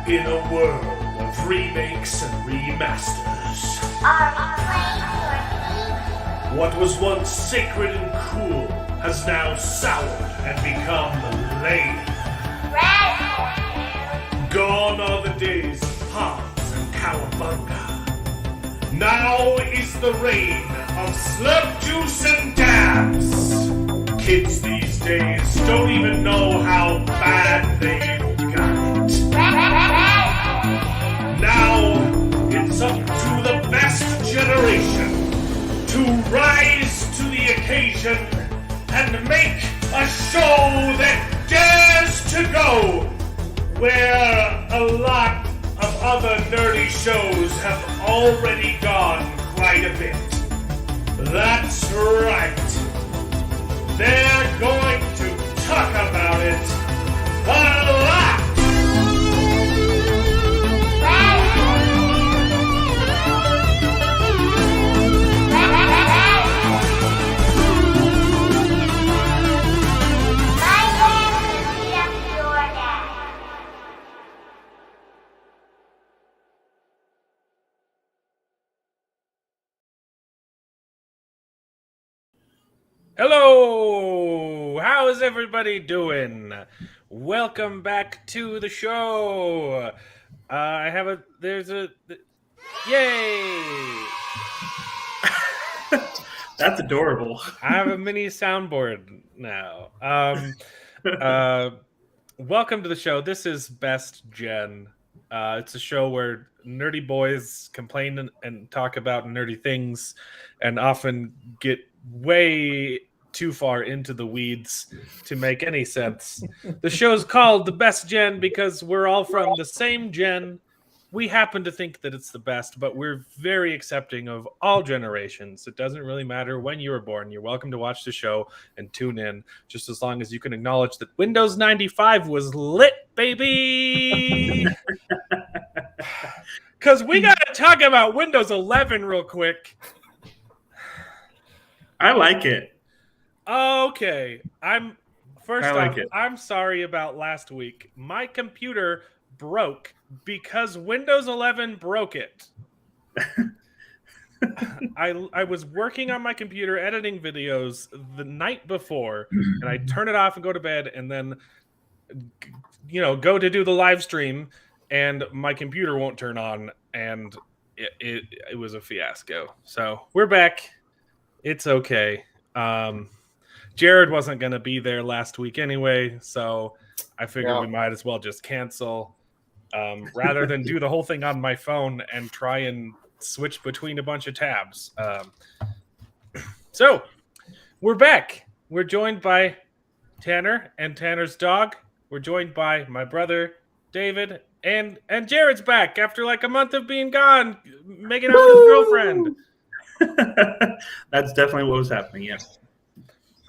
In a world of remakes and remasters, Are we playing for what was once sacred and cool has now soured and become lame. Red? Gone are the days of Pons and Cowabunga. Now is the reign of slurp juice and dabs. Kids these days don't even know how bad they've got it. Now it's up to the best generation to rise to the occasion and make a show that dares to go where a lot of other nerdy shows have already gone quite a bit. That's right. They're going to talk about it a lot. Hello! How is everybody doing? Welcome back to the show. Yay! That's adorable. I have a mini soundboard now. Welcome to the show. This is Best Gen. It's a show where nerdy boys complain and talk about nerdy things and often get way too far into the weeds to make any sense. The show's called The Best Gen because we're all from the same gen. We happen to think that it's the best, but we're very accepting of all generations. It doesn't really matter when you were born. You're welcome to watch the show and tune in, just as long as you can acknowledge that Windows 95 was lit, baby! Because we got to talk about Windows 11 real quick. I like it. Okay. I'm sorry about last week. My computer broke because Windows 11 broke it. I was working on my computer editing videos the night before, and I turn it off and go to bed, and then go to do the live stream, and my computer won't turn on, and it was a fiasco. So we're back. It's okay. Jared wasn't going to be there last week anyway, so I figured we might as well just cancel rather than do the whole thing on my phone and try and switch between a bunch of tabs. So we're back. We're joined by Tanner and Tanner's dog. We're joined by my brother, David, and Jared's back after like a month of being gone, making out with his girlfriend. That's definitely what was happening, yes.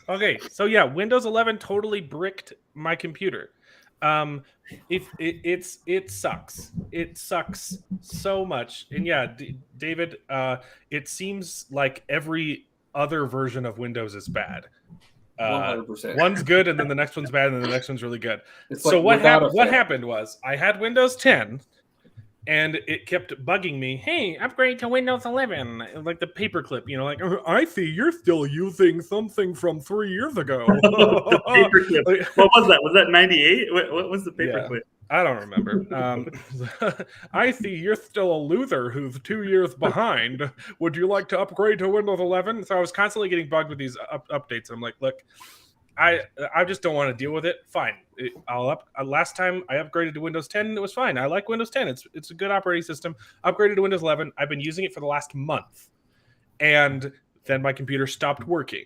Okay, so yeah, Windows 11 totally bricked my computer. It sucks. It sucks so much. And yeah, David, it seems like every other version of Windows is bad. 100%. One's good, and then the next one's bad, and then the next one's really good. It's So like what happened was I had Windows 10. And it kept bugging me. Hey, upgrade to Windows 11, like the paperclip. Like I see you're still using something from 3 years ago. The paperclip. What was that? Was that 98? What was the paperclip? I don't remember. I see you're still a loser who's 2 years behind. Would you like to upgrade to Windows 11? So I was constantly getting bugged with these updates. I'm like, look, I just don't want to deal with it. Fine. Last time I upgraded to Windows 10, it was fine. I like Windows 10. It's a good operating system. Upgraded to Windows 11. I've been using it for the last month. And then my computer stopped working.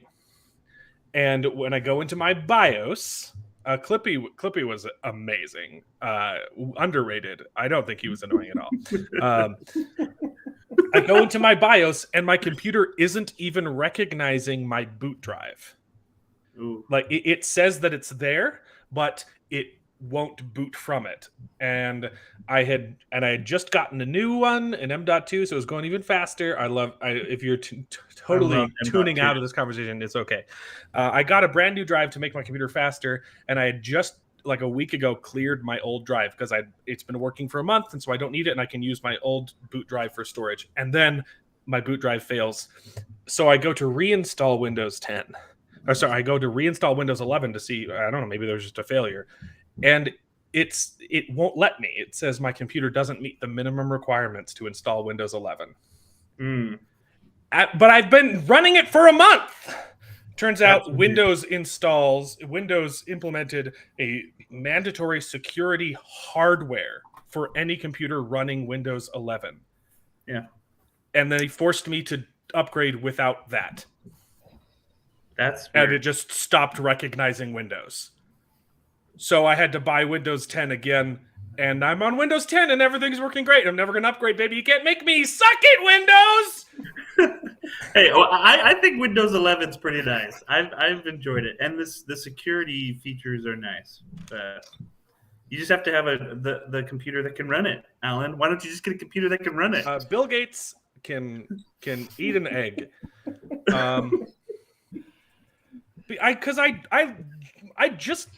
And when I go into my BIOS, Clippy was amazing. Underrated. I don't think he was annoying at all. I go into my BIOS and my computer isn't even recognizing my boot drive. Ooh. Like it says that it's there, but it won't boot from it. And I had just gotten a new one, an M.2, so it was going even faster. If you're totally tuning out of this conversation, it's okay. I got a brand new drive to make my computer faster, and I had just like a week ago cleared my old drive because it's been working for a month, and so I don't need it, and I can use my old boot drive for storage. And then my boot drive fails, so I go to reinstall Windows 10. Or sorry, I go to reinstall Windows 11 to see. I don't know, maybe there's just a failure, and it won't let me. It says my computer doesn't meet the minimum requirements to install Windows 11. But I've been running it for a month. Turns out Windows implemented a mandatory security hardware for any computer running Windows 11. Yeah. And they forced me to upgrade without that. That's weird. And it just stopped recognizing Windows. So I had to buy Windows 10 again, and I'm on Windows 10 and everything's working great. I'm never going to upgrade, baby. You can't make me. Suck it, Windows! Hey, well, I think Windows 11 is pretty nice. I've enjoyed it, and the security features are nice. You just have to have the computer that can run it, Alan. Why don't you just get a computer that can run it? Bill Gates can eat an egg. Because I just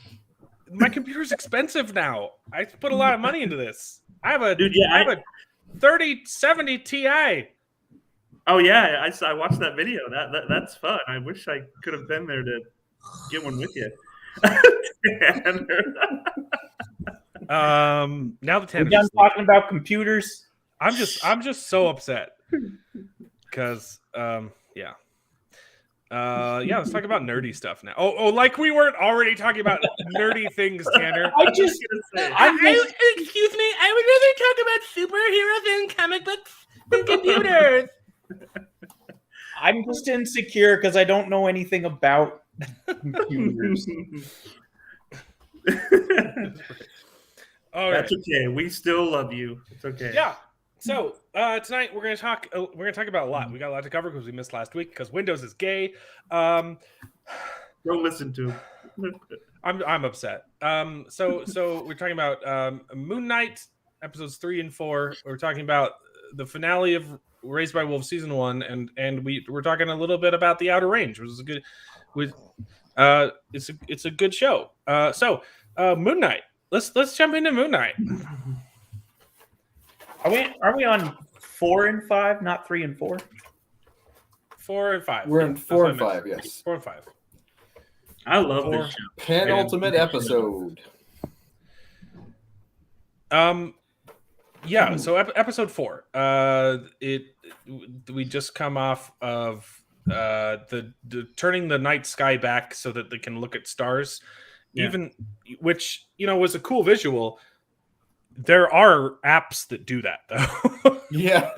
my computer's expensive now. I put a lot of money into this. I have a 3070 Ti. Oh yeah, I watched that video. That's fun. I wish I could have been there to get one with you. Now the 10. We're done talking about computers. I'm just so upset because yeah. Let's talk about nerdy stuff now. Oh, like we weren't already talking about nerdy things, Tanner. Excuse me, I would rather talk about superheroes and comic books than computers. I'm just insecure because I don't know anything about computers. All right. That's okay. We still love you. It's okay. Yeah. So tonight we're gonna talk about a lot. We got a lot to cover because we missed last week because Windows is gay. Don't listen to him. I'm upset. So we're talking about Moon Knight episodes 3 and 4. We're talking about the finale of Raised by Wolves season 1, and we're talking a little bit about The Outer Range, which is a good. It's a good show. So Moon Knight. Let's jump into Moon Knight. Are we on 4 and 5, not 3 and 4? 4 and 5. We're in 4 and 5, yes. 4 and 5. I love this show. Penultimate episode. Yeah. So episode 4. We just come off of the turning the night sky back so that they can look at stars. Yeah. Even which was a cool visual. There are apps that do that though. Yeah.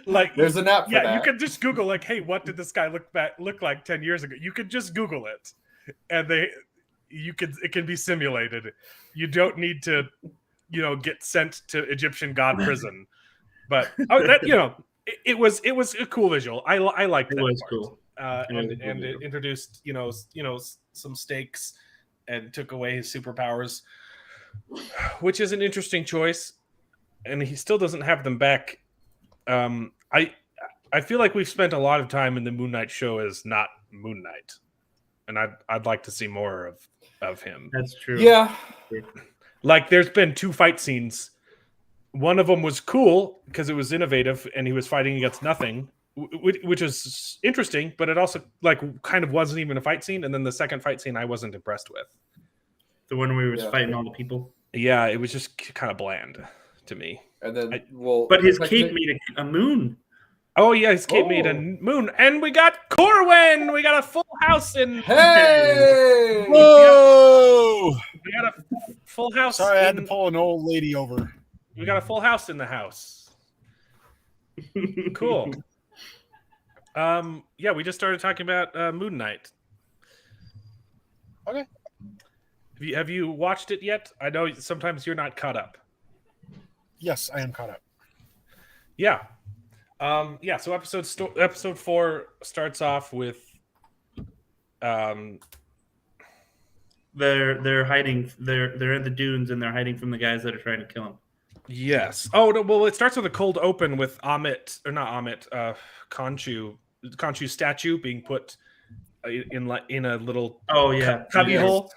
Like there's an app for that. You could just Google like, hey, what did this guy look like 10 years ago? You could just Google it, and it can be simulated. You don't need to, get sent to Egyptian god prison. But it was a cool visual. I liked that. It was part. Cool. And it introduced some stakes and took away his superpowers, which is an interesting choice, and he still doesn't have them back. I feel like we've spent a lot of time in the Moon Knight show as not Moon Knight, and I'd like to see more of him. That's true. Yeah. Like there's been 2 fight scenes. One of them was cool because it was innovative and he was fighting against nothing, which is interesting, but it also kind of wasn't even a fight scene. And then the second fight scene I wasn't impressed with. The one where he was fighting all the people. Yeah, it was just kind of bland to me. And then, but his cape made a moon. Oh yeah, his cape made a moon, and we got Corwin. We got a full house in. Hey! Whoa! We got a full house. Sorry, I had to pull an old lady over. We got a full house in the house. Cool. Yeah, we just started talking about Moon Knight. Okay. Have you watched it yet? I know sometimes you're not caught up. Yes, I am caught up. Yeah. So episode 4 starts off with they're hiding. They're in the dunes and they're hiding from the guys that are trying to kill him. Yes. Oh no, well, it starts with a cold open with Khonshu statue being put in a little Oh yeah, cubby hole.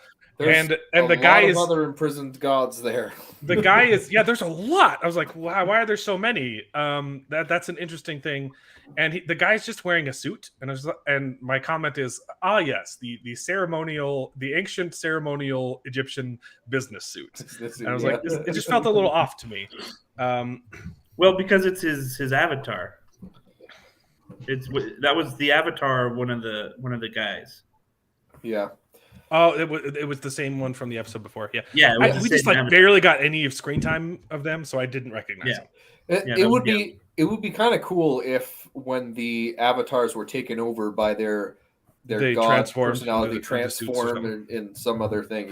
There's and the guy is other imprisoned gods there. the guy is there's a lot. I was like, wow, why are there so many? That's an interesting thing. And the guy's just wearing a suit, and my comment is, yes, the ancient ceremonial Egyptian business suit. And I was like, it just felt a little off to me. Well, because it's his avatar. That was the avatar of one of the guys. Yeah. Oh, it was the same one from the episode before. Yeah, Yeah. We just barely got any of screen time of them, so I didn't recognize them. It would be kind of cool if when the avatars were taken over by their god personality, transformed in some other thing.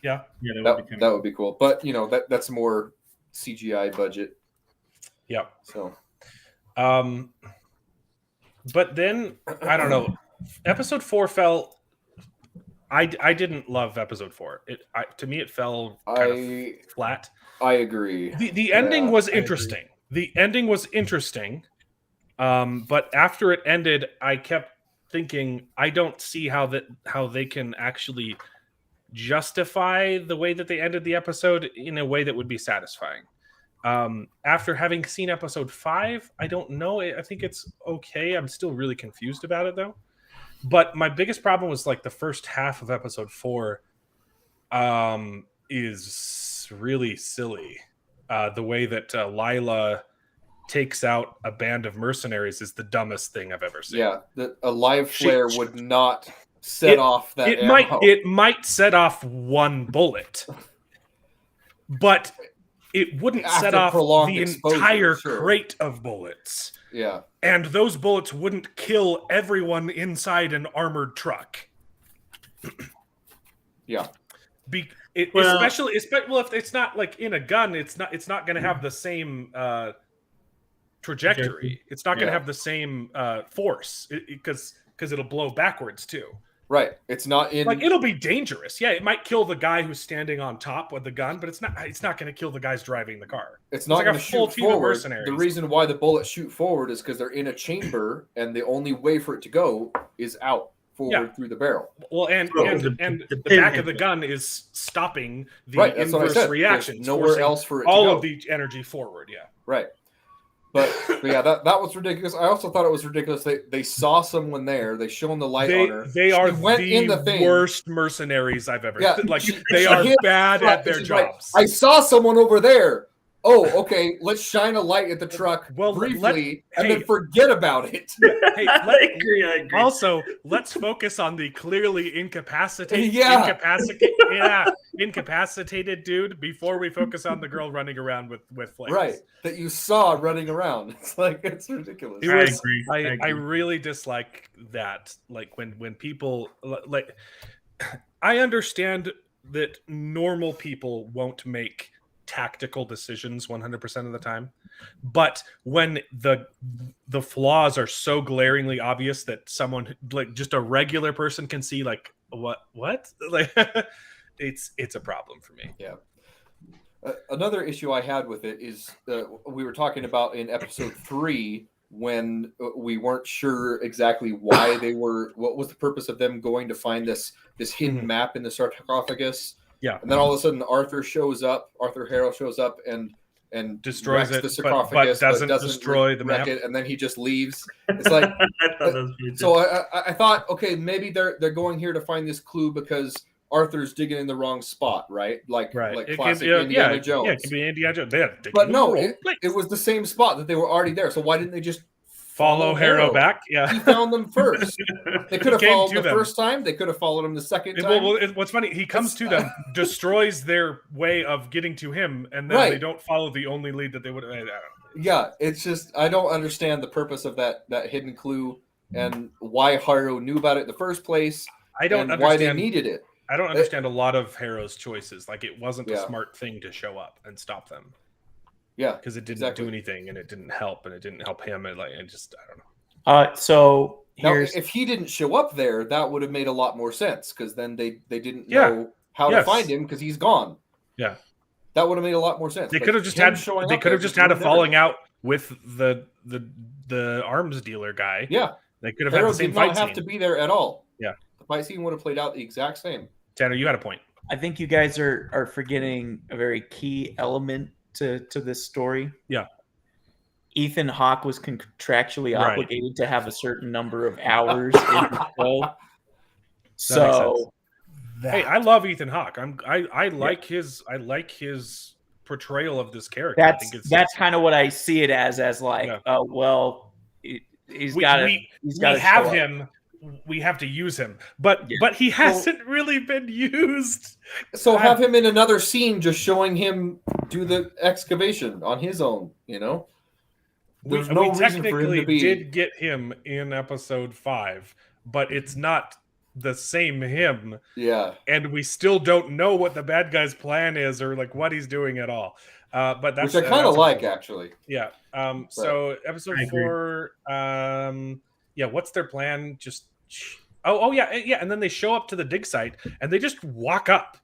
Yeah, that would be cool. But that's more CGI budget. Yeah. So, but then I don't know. Episode 4 felt. I didn't love episode 4. To me it fell kind of flat. I agree. The ending was interesting. The ending was interesting. But after it ended, I kept thinking, I don't see how they can actually justify the way that they ended the episode in a way that would be satisfying. After having seen episode 5, I don't know. I think it's okay. I'm still really confused about it though. But my biggest problem was like the first half of episode 4 is really silly. The way that Lila takes out a band of mercenaries is the dumbest thing I've ever seen. Yeah, a live flare would not set off that ammo. It might set off one bullet, but it wouldn't set off the entire crate of bullets. Yeah. And those bullets wouldn't kill everyone inside an armored truck. Yeah. Especially if it's not like in a gun, it's not going to have the same trajectory. It's not going to have the same force because it'll blow backwards too. Right. It's not in it'll be dangerous. Yeah, it might kill the guy who's standing on top with the gun, but it's not going to kill the guys driving the car. It's not going to shoot forward. The reason why the bullets shoot forward is because they're in a chamber, and the only way for it to go is out forward through the barrel. Well, and the back of the gun is stopping the inverse reaction. Nowhere else for it to all go. Of the energy forward. Yeah. Right. But yeah, that was ridiculous. I also thought it was ridiculous. They saw someone there. They shone the light on her. They are the worst mercenaries I've ever. Yeah, they are bad at their jobs. I saw someone over there. Oh, okay. Let's shine a light at the truck briefly and then forget about it. Hey, I agree. Also, let's focus on the clearly incapacitated dude before we focus on the girl running around with flames. Right, that you saw running around. It's ridiculous. I agree. I really dislike that. Like when people like, I understand that normal people won't make tactical decisions 100% of the time, but when the flaws are so glaringly obvious that someone like just a regular person can see like what like it's a problem for me. Yeah. Another issue I had with it is we were talking about in episode 3 when we weren't sure exactly why what was the purpose of them going to find this hidden map in the sarcophagus. Yeah. And then all of a sudden Arthur Harrow shows up and destroys the sarcophagus, but doesn't destroy the map. And then he just leaves. It's like so I thought, okay, maybe they're going here to find this clue because Arthur's digging in the wrong spot, right? Like classic Indiana Jones. Yeah, it could be Indiana Jones. But no, it was the same spot that they were already there. So why didn't they just follow Harrow back? Yeah, he found them first. They could have followed the first time. They could have followed him the second time. Well, what's funny, he comes to them, destroys their way of getting to him, and then they don't follow the only lead that they would have. I don't know. Yeah, it's just I don't understand the purpose of that hidden clue and why Harrow knew about it in the first place. I don't understand why they needed it. I don't understand a lot of Harrow's choices. Like it wasn't a smart thing to show up and stop them. Yeah, because it didn't do anything, and it didn't help, and it didn't help him, and I don't know. So now, if he didn't show up there, that would have made a lot more sense because then they didn't know how to find him because he's gone. Yeah, that would have made a lot more sense. They could have just had a falling out with the arms dealer guy. Yeah, they could have had the same fight scene. Have to be there at all. Yeah, the fight scene would have played out the exact same. Tanner, you had a point. I think you guys are forgetting a very key element to this story. Yeah. Ethan Hawke was contractually Right. obligated to have a certain number of hours in the show. So Hey, I love Ethan Hawke. I like his portrayal of this character. I think that's kind of what I see it as like, Yeah. well, he's we got to have him. We have to use him, but he hasn't really been used. So have him in another scene, just showing him do the excavation on his own. You know, there's no reason for him to be. Did get him in episode 5, but it's not the same him. Yeah, and we still don't know what the bad guy's plan is or like what he's doing at all. But that's which I kind of like, actually. Yeah. So episode 4. Yeah. What's their plan? Just yeah. And then they show up to the dig site and they just walk up.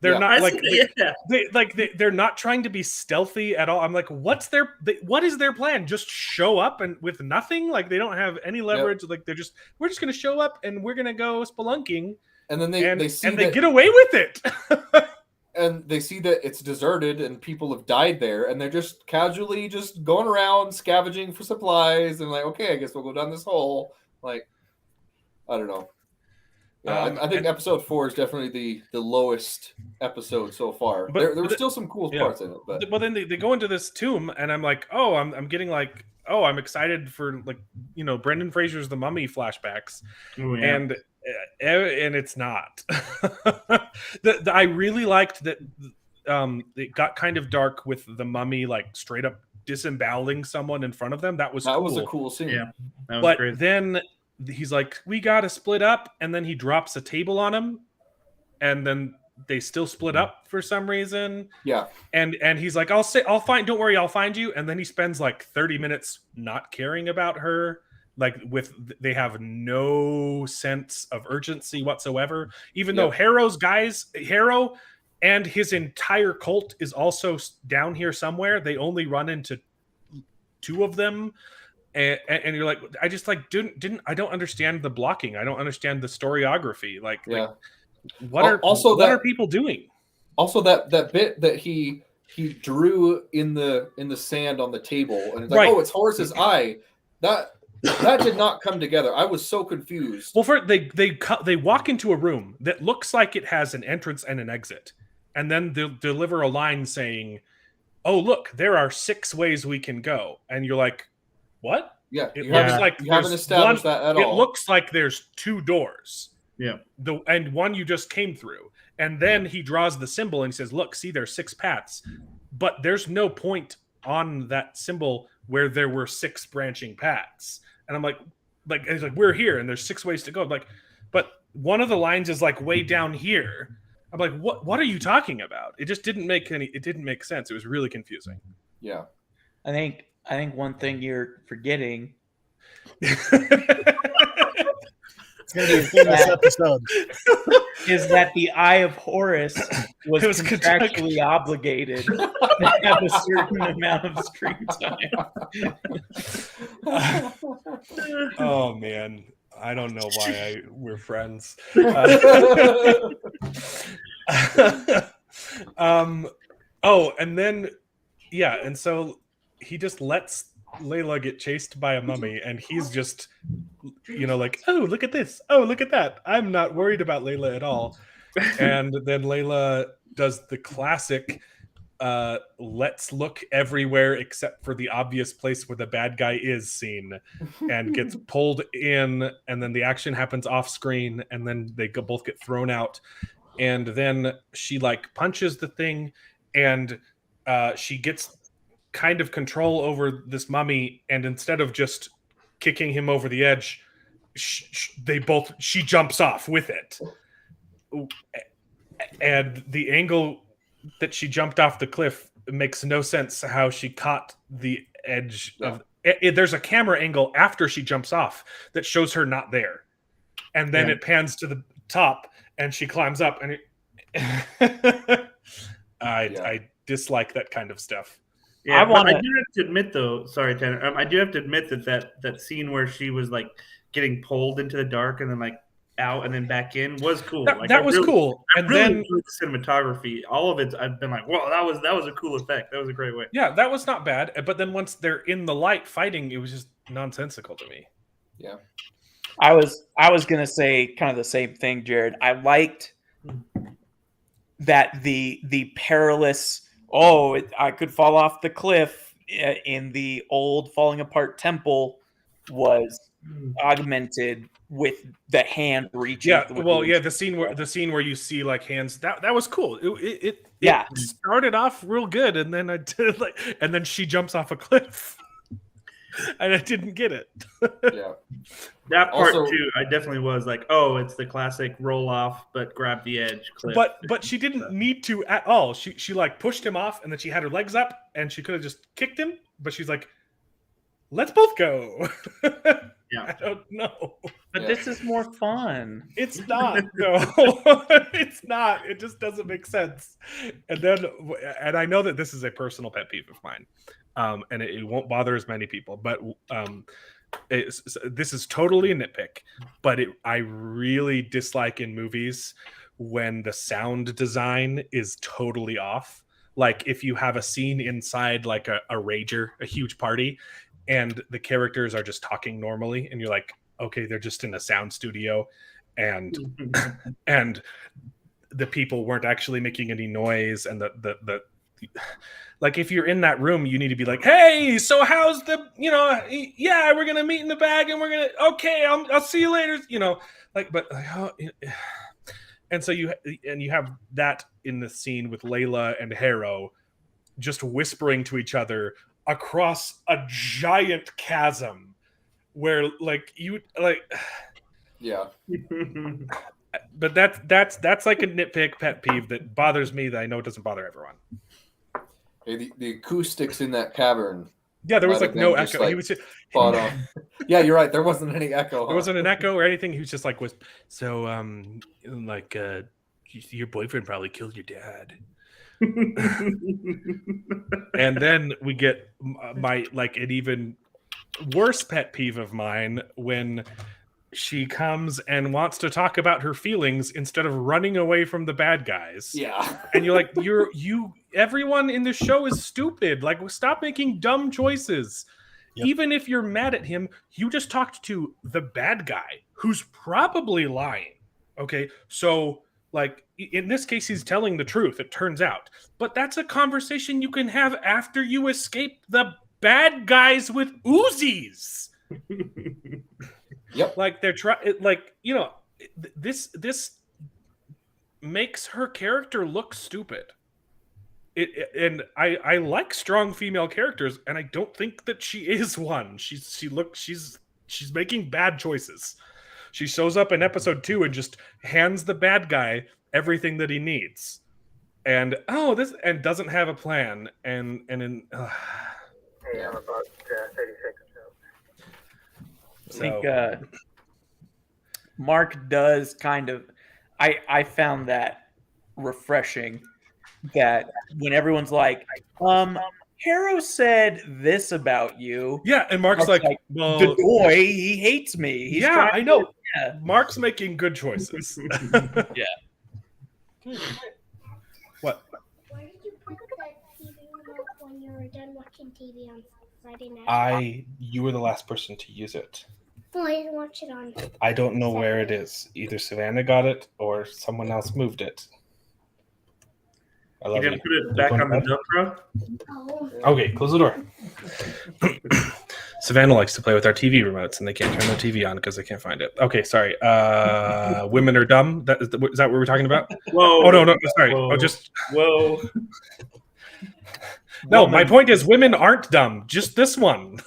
They're not like they're not trying to be stealthy at all. I'm like, what is their plan? Just show up and with nothing? Like they don't have any leverage. Like we're just gonna show up and we're gonna go spelunking. And then they get away with it. And they see that it's deserted and people have died there, and they're just casually just going around scavenging for supplies and like, okay, I guess we'll go down this hole. Like, I don't know. Yeah, I think episode 4 is definitely the lowest episode so far. But there were still some cool parts in it. But then they go into this tomb, and I'm like, oh, I'm getting like, oh, I'm excited for like, Brendan Fraser's The Mummy flashbacks, and it's not. I really liked that. It got kind of dark with the Mummy, like straight up disemboweling someone in front of them. That was a cool scene. Yeah, that was but crazy. Then he's like, we gotta split up, and then he drops a table on him, and then they still split up for some reason. Yeah. And he's like, I'll find, don't worry, I'll find you. And then he spends like 30 minutes not caring about her. Like they have no sense of urgency whatsoever. Even though Harrow and his entire cult is also down here somewhere. They only run into 2 of them. And you're like, I just like I don't understand the blocking. I don't understand the storyography. Like what are people doing? Also, that bit that he drew in the sand on the table, and it's like, oh, it's Horace's eye. That did not come together. I was so confused. Well, they walk into a room that looks like it has an entrance and an exit, and then they'll deliver a line saying, "Oh, look, there are 6 ways we can go," and you're like, "What?" Yeah, you haven't established that at all. It looks like there's 2 doors. Yeah. And one you just came through. And then he draws the symbol and he says, look, see, there's 6 paths. But there's no point on that symbol where there were 6 branching paths. And I'm like, it's like, we're here and there's 6 ways to go. Like, but one of the lines is like way down here. I'm like, what are you talking about? It just didn't make sense. It was really confusing. Yeah. I think one thing you're forgetting It's going to be a famous episode. is that the Eye of Horus was contractually obligated to have a certain amount of screen time. Oh man, I don't know why we're friends. And then and so he just lets Layla get chased by a mummy, and he's just, like, oh, look at this. Oh, look at that. I'm not worried about Layla at all. And then Layla does the classic, let's look everywhere except for the obvious place where the bad guy is scene, and gets pulled in, and then the action happens off screen, and then they both get thrown out. And then she like punches the thing, and she gets kind of control over this mummy, and instead of just kicking him over the edge, she jumps off with it, and the angle that she jumped off the cliff makes no sense. How she caught the edge of there's a camera angle after she jumps off that shows her not there, and then it pans to the top and she climbs up, and I dislike that kind of stuff. Yeah, I do have to admit, though. Sorry, Tanner. I do have to admit that scene where she was like getting pulled into the dark and then like out and then back in was cool. That was cool. And really then enjoyed the cinematography. All of it, I've been like, "Whoa, that was a cool effect. That was a great way." yeah, that was not bad. But then once they're in the light fighting, it was just nonsensical to me. Yeah. I was gonna say kind of the same thing, Jared. I liked that the perilous. I could fall off the cliff in the old falling apart temple was augmented with the hand reaching. Yeah, well, yeah, the scene where you see like hands that was cool. It started off real good, and then and then she jumps off a cliff, and I didn't get it. Yeah. That part Also- too, I definitely was like, "Oh, it's the classic roll off, but grab the edge." Clip. But she didn't need to at all. She like pushed him off, and then she had her legs up, and she could have just kicked him. But she's like, "Let's both go." Yeah. I don't know. But Yeah. this is more fun. It's not, no. It's not. It just doesn't make sense. And I know that this is a personal pet peeve of mine, and it won't bother as many people. But this is totally a nitpick. But I really dislike in movies when the sound design is totally off. Like if you have a scene inside like a rager, a huge party, and the characters are just talking normally, and you're like, okay, they're just in a sound studio, and the people weren't actually making any noise, and the like if you're in that room, you need to be like, hey, so how's the yeah, we're gonna meet in the bag, and we're gonna I'll see you later, and so you have that in the scene with Layla and Harrow just whispering to each other across a giant chasm where Yeah. but that's like a nitpick pet peeve that bothers me that I know it doesn't bother everyone. Hey, the acoustics in that cavern. Yeah, there was might like have no been just, echo. He like, was just, spot on. Yeah, you're right. There wasn't any echo. there wasn't an echo or anything. He was just like, your boyfriend probably killed your dad. And then we get an even worse pet peeve of mine when she comes and wants to talk about her feelings instead of running away from the bad guys. Yeah. And you're like, everyone in the show is stupid. Like, stop making dumb choices. Yep. Even if you're mad at him, you just talked to the bad guy who's probably lying. Okay, so like in this case, he's telling the truth, it turns out. But that's a conversation you can have after you escape the bad guys with Uzis. Yep. Like this makes her character look stupid. And I like strong female characters, and I don't think that she is one. She's making bad choices. She shows up in episode 2 and just hands the bad guy everything that he needs, and doesn't have a plan. And Hey, I'm about 30 seconds out. I think Mark does kind of. I found that refreshing. That when everyone's like, Harrow said this about you. Yeah, and Mark's like, well, the boy, he hates me. He's yeah, I know. Yeah. Mark's making good choices. Yeah. What? Where did you put the TV remote when you were done watching TV on Friday night? You were the last person to use it. Oh, I didn't watch it on. I don't know where it is. Either Savannah got it or someone else moved it. I You love didn't you. put it back on the Velcro? Oh. Okay, close the door. Savannah likes to play with our TV remotes, and they can't turn their TV on because they can't find it. Okay, sorry. Women are dumb. Is that what we're talking about? Whoa. Oh no, sorry. Whoa. Whoa. No, my point is women aren't dumb. Just this one.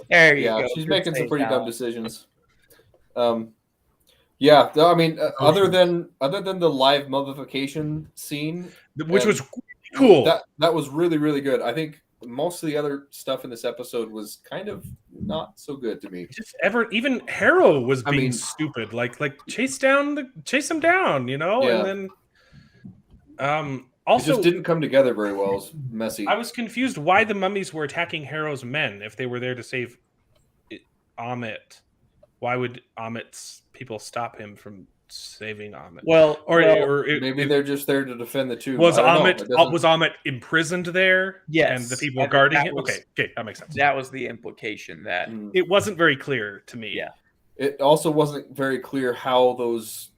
There you Yeah, go. she's Good making some save, pretty Al. dumb decisions. Yeah, I mean, other than the live mummification scene, Which was cool. that was really, really good. I think most of the other stuff in this episode was kind of not so good to me. Even Harrow was being mean- stupid. Like chase him down, Yeah. and then It also just didn't come together very well. It was messy. I was confused why the mummies were attacking Harrow's men if they were there to save Amit. Why would Amit's people stop him from saving Amit. Well, Maybe they're just there to defend the tomb. Was I don't know. It Amit doesn't- was Amit imprisoned there? Yes, and the people I think guarding that him. was- Okay, that makes sense. that was the implication that It wasn't very clear to me. Yeah. It also wasn't very clear how those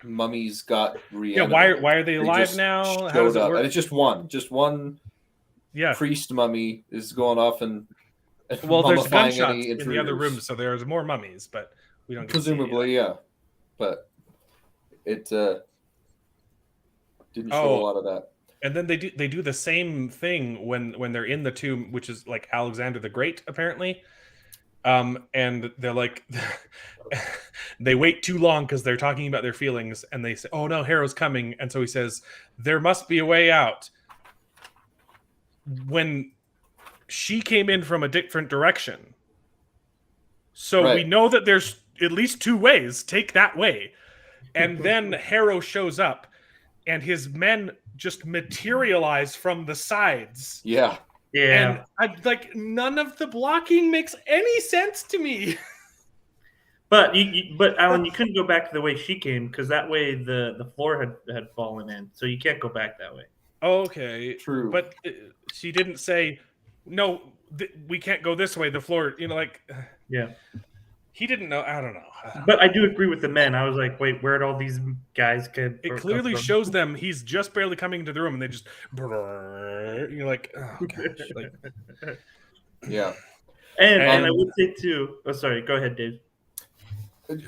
mummies got Yeah, reanimated. why are they alive just now? How showed does it up. work? And it's just one Yeah. priest mummy is going off and Well, there's mummifying gunshots any in the other intruders. rooms, so there's more mummies, but we don't get to see Presumably, yeah. But it didn't show a lot of that. And then they do the same thing when they're in the tomb, which is like Alexander the Great, apparently. And they're like, they wait too long because they're talking about their feelings, and they say, "Oh no, Harrow's coming," and so he says, "There must be a way out." When she came in from a different direction, so we Right. know that there's at least two ways. Take that way, and then Harrow shows up, and his men just materialize from the sides. Yeah. Yeah. And I like none of the blocking makes any sense to me. But but Alan, you couldn't go back to the way she came because that way the floor had fallen in, so you can't go back that way. Okay, True. but she didn't say no. We can't go this way. The floor, like Yeah. he didn't know. I don't know. But I do agree with the men. I was like, wait, where'd all these guys come? It clearly shows them he's just barely coming into the room, and they just. You're like, oh gosh, like. Yeah. And I would say too. Oh, sorry. Go ahead, Dave.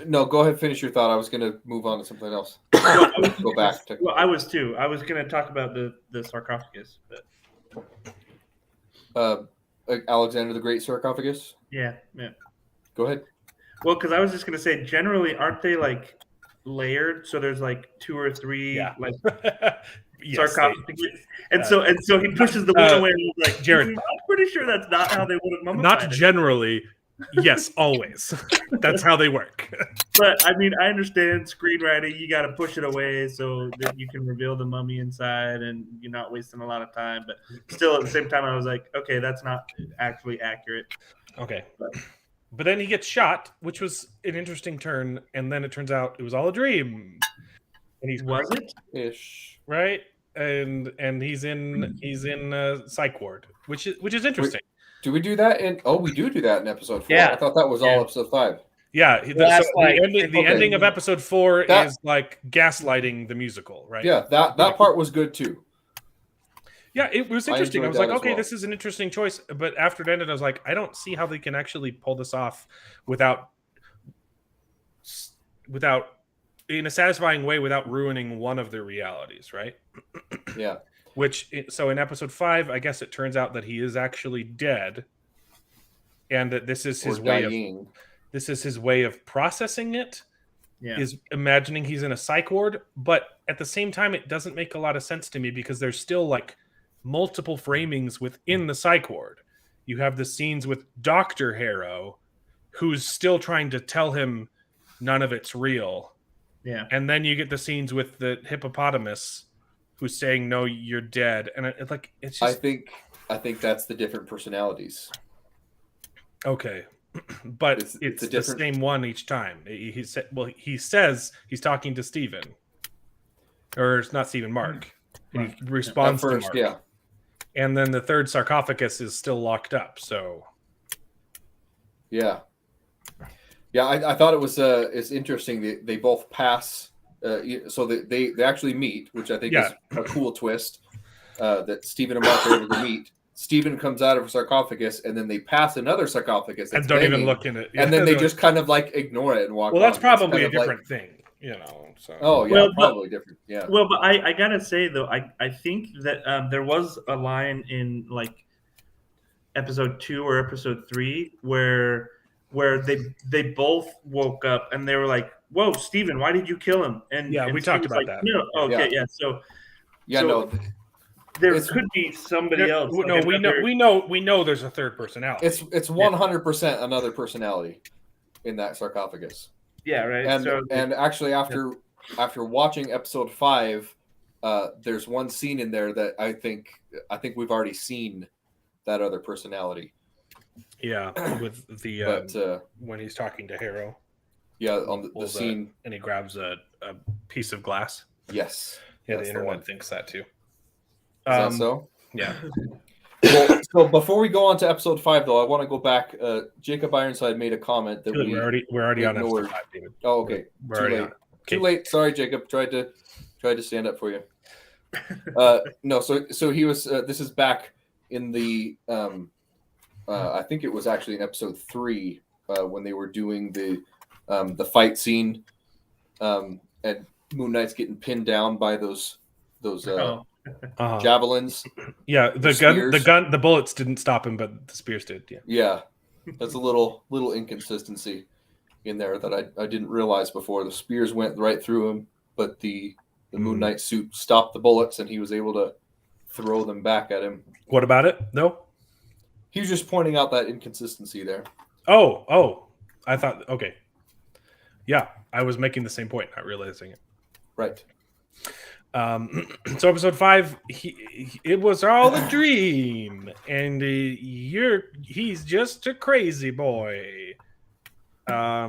No, go ahead. Finish your thought. I was going to move on to something else. Go back to. Well, I was too. I was going to talk about the sarcophagus, but Alexander the Great sarcophagus. yeah. Go ahead. Well, because I was just going to say, generally, aren't they like layered? So there's like 2 or 3 like Yes, sarcophagus, and so he pushes the one away, and he's like, Jared, I'm pretty sure that's not how they would have mummified not it. generally. Yes, always. That's how they work. But I mean, I understand screenwriting. You got to push it away so that you can reveal the mummy inside, and you're not wasting a lot of time. But still, at the same time, I was like, okay, that's not actually accurate. Okay. But then he gets shot, which was an interesting turn, and then it turns out it was all a dream. And he's Was it? Ish. right, and he's in psych ward, which is interesting. Do we do that in? Oh, we do that in episode 4. Yeah. I thought that was all episode 5. Yeah, the ending of episode 4 That- is like gaslighting the musical, right? Yeah, that part was good too. Yeah, it was interesting. I enjoyed was that like, as okay, well. this is an interesting choice. But after it ended, I was like, I don't see how they can actually pull this off without in a satisfying way without ruining one of their realities, right? Yeah. So in episode 5, I guess it turns out that he is actually dead, and that this is his way of processing it. Yeah. Is imagining he's in a psych ward, but at the same time, it doesn't make a lot of sense to me because there's still like multiple framings within the psych ward. You have the scenes with Dr. Harrow, who's still trying to tell him none of it's real. Yeah. And then you get the scenes with the hippopotamus who's saying, no, you're dead. And it's just. I think that's the different personalities. Okay. But it's the same one each time. He says he's talking to Steven. Or it's not Steven, Mark. And he responds At first, to Mark. yeah. And then the third sarcophagus is still locked up. So Yeah. Yeah, I thought it was it's interesting. They both pass, so they actually meet, which I think is a cool twist. That Stephen and Mark are able to meet. Stephen comes out of a sarcophagus, and then they pass another sarcophagus and don't even look in it. And then they just kind of like ignore it and walk. Well, that's on. probably It's a kind of different thing, So. Oh yeah, Well, probably different. Yeah. Well, but I gotta say though, I think that there was a line in like episode 2 or episode 3 where they both woke up and they were like, "Whoa, Steven, why did you kill him?" And we talked about that. No, okay, yeah. So no. There could be somebody else. No, like we know there's a third personality. It's 100% another personality in that sarcophagus. Yeah, right. And actually, after watching episode 5, there's one scene in there that I think we've already seen that other personality. Yeah, with the when he's talking to Harrow. Yeah, on the Pulls scene. and he grabs a piece of glass. Yes. Yeah, That's the the internet one. thinks that too. Is that so? Yeah. Well, so before we go on to episode 5, though, I want to go back. Jacob Ironside made a comment that We're already on episode ignored. 5, David. Oh, okay. We're Too already late. on. Too Okay. late. Sorry, Jacob. Tried to stand up for you. No, so he was. This is back in the. I think it was actually in episode 3 when they were doing the fight scene, and Moon Knight's getting pinned down by those javelins. Yeah, the bullets didn't stop him, but the spears did. Yeah. Yeah, that's a little inconsistency in there that I didn't realize before. The spears went right through him, but the Moon Knight suit stopped the bullets, and he was able to throw them back at him. What about it? No. He was just pointing out that inconsistency there. Oh, I thought, okay. Yeah, I was making the same point, not realizing it. Right. So episode 5, it was all a dream, and he's just a crazy boy. I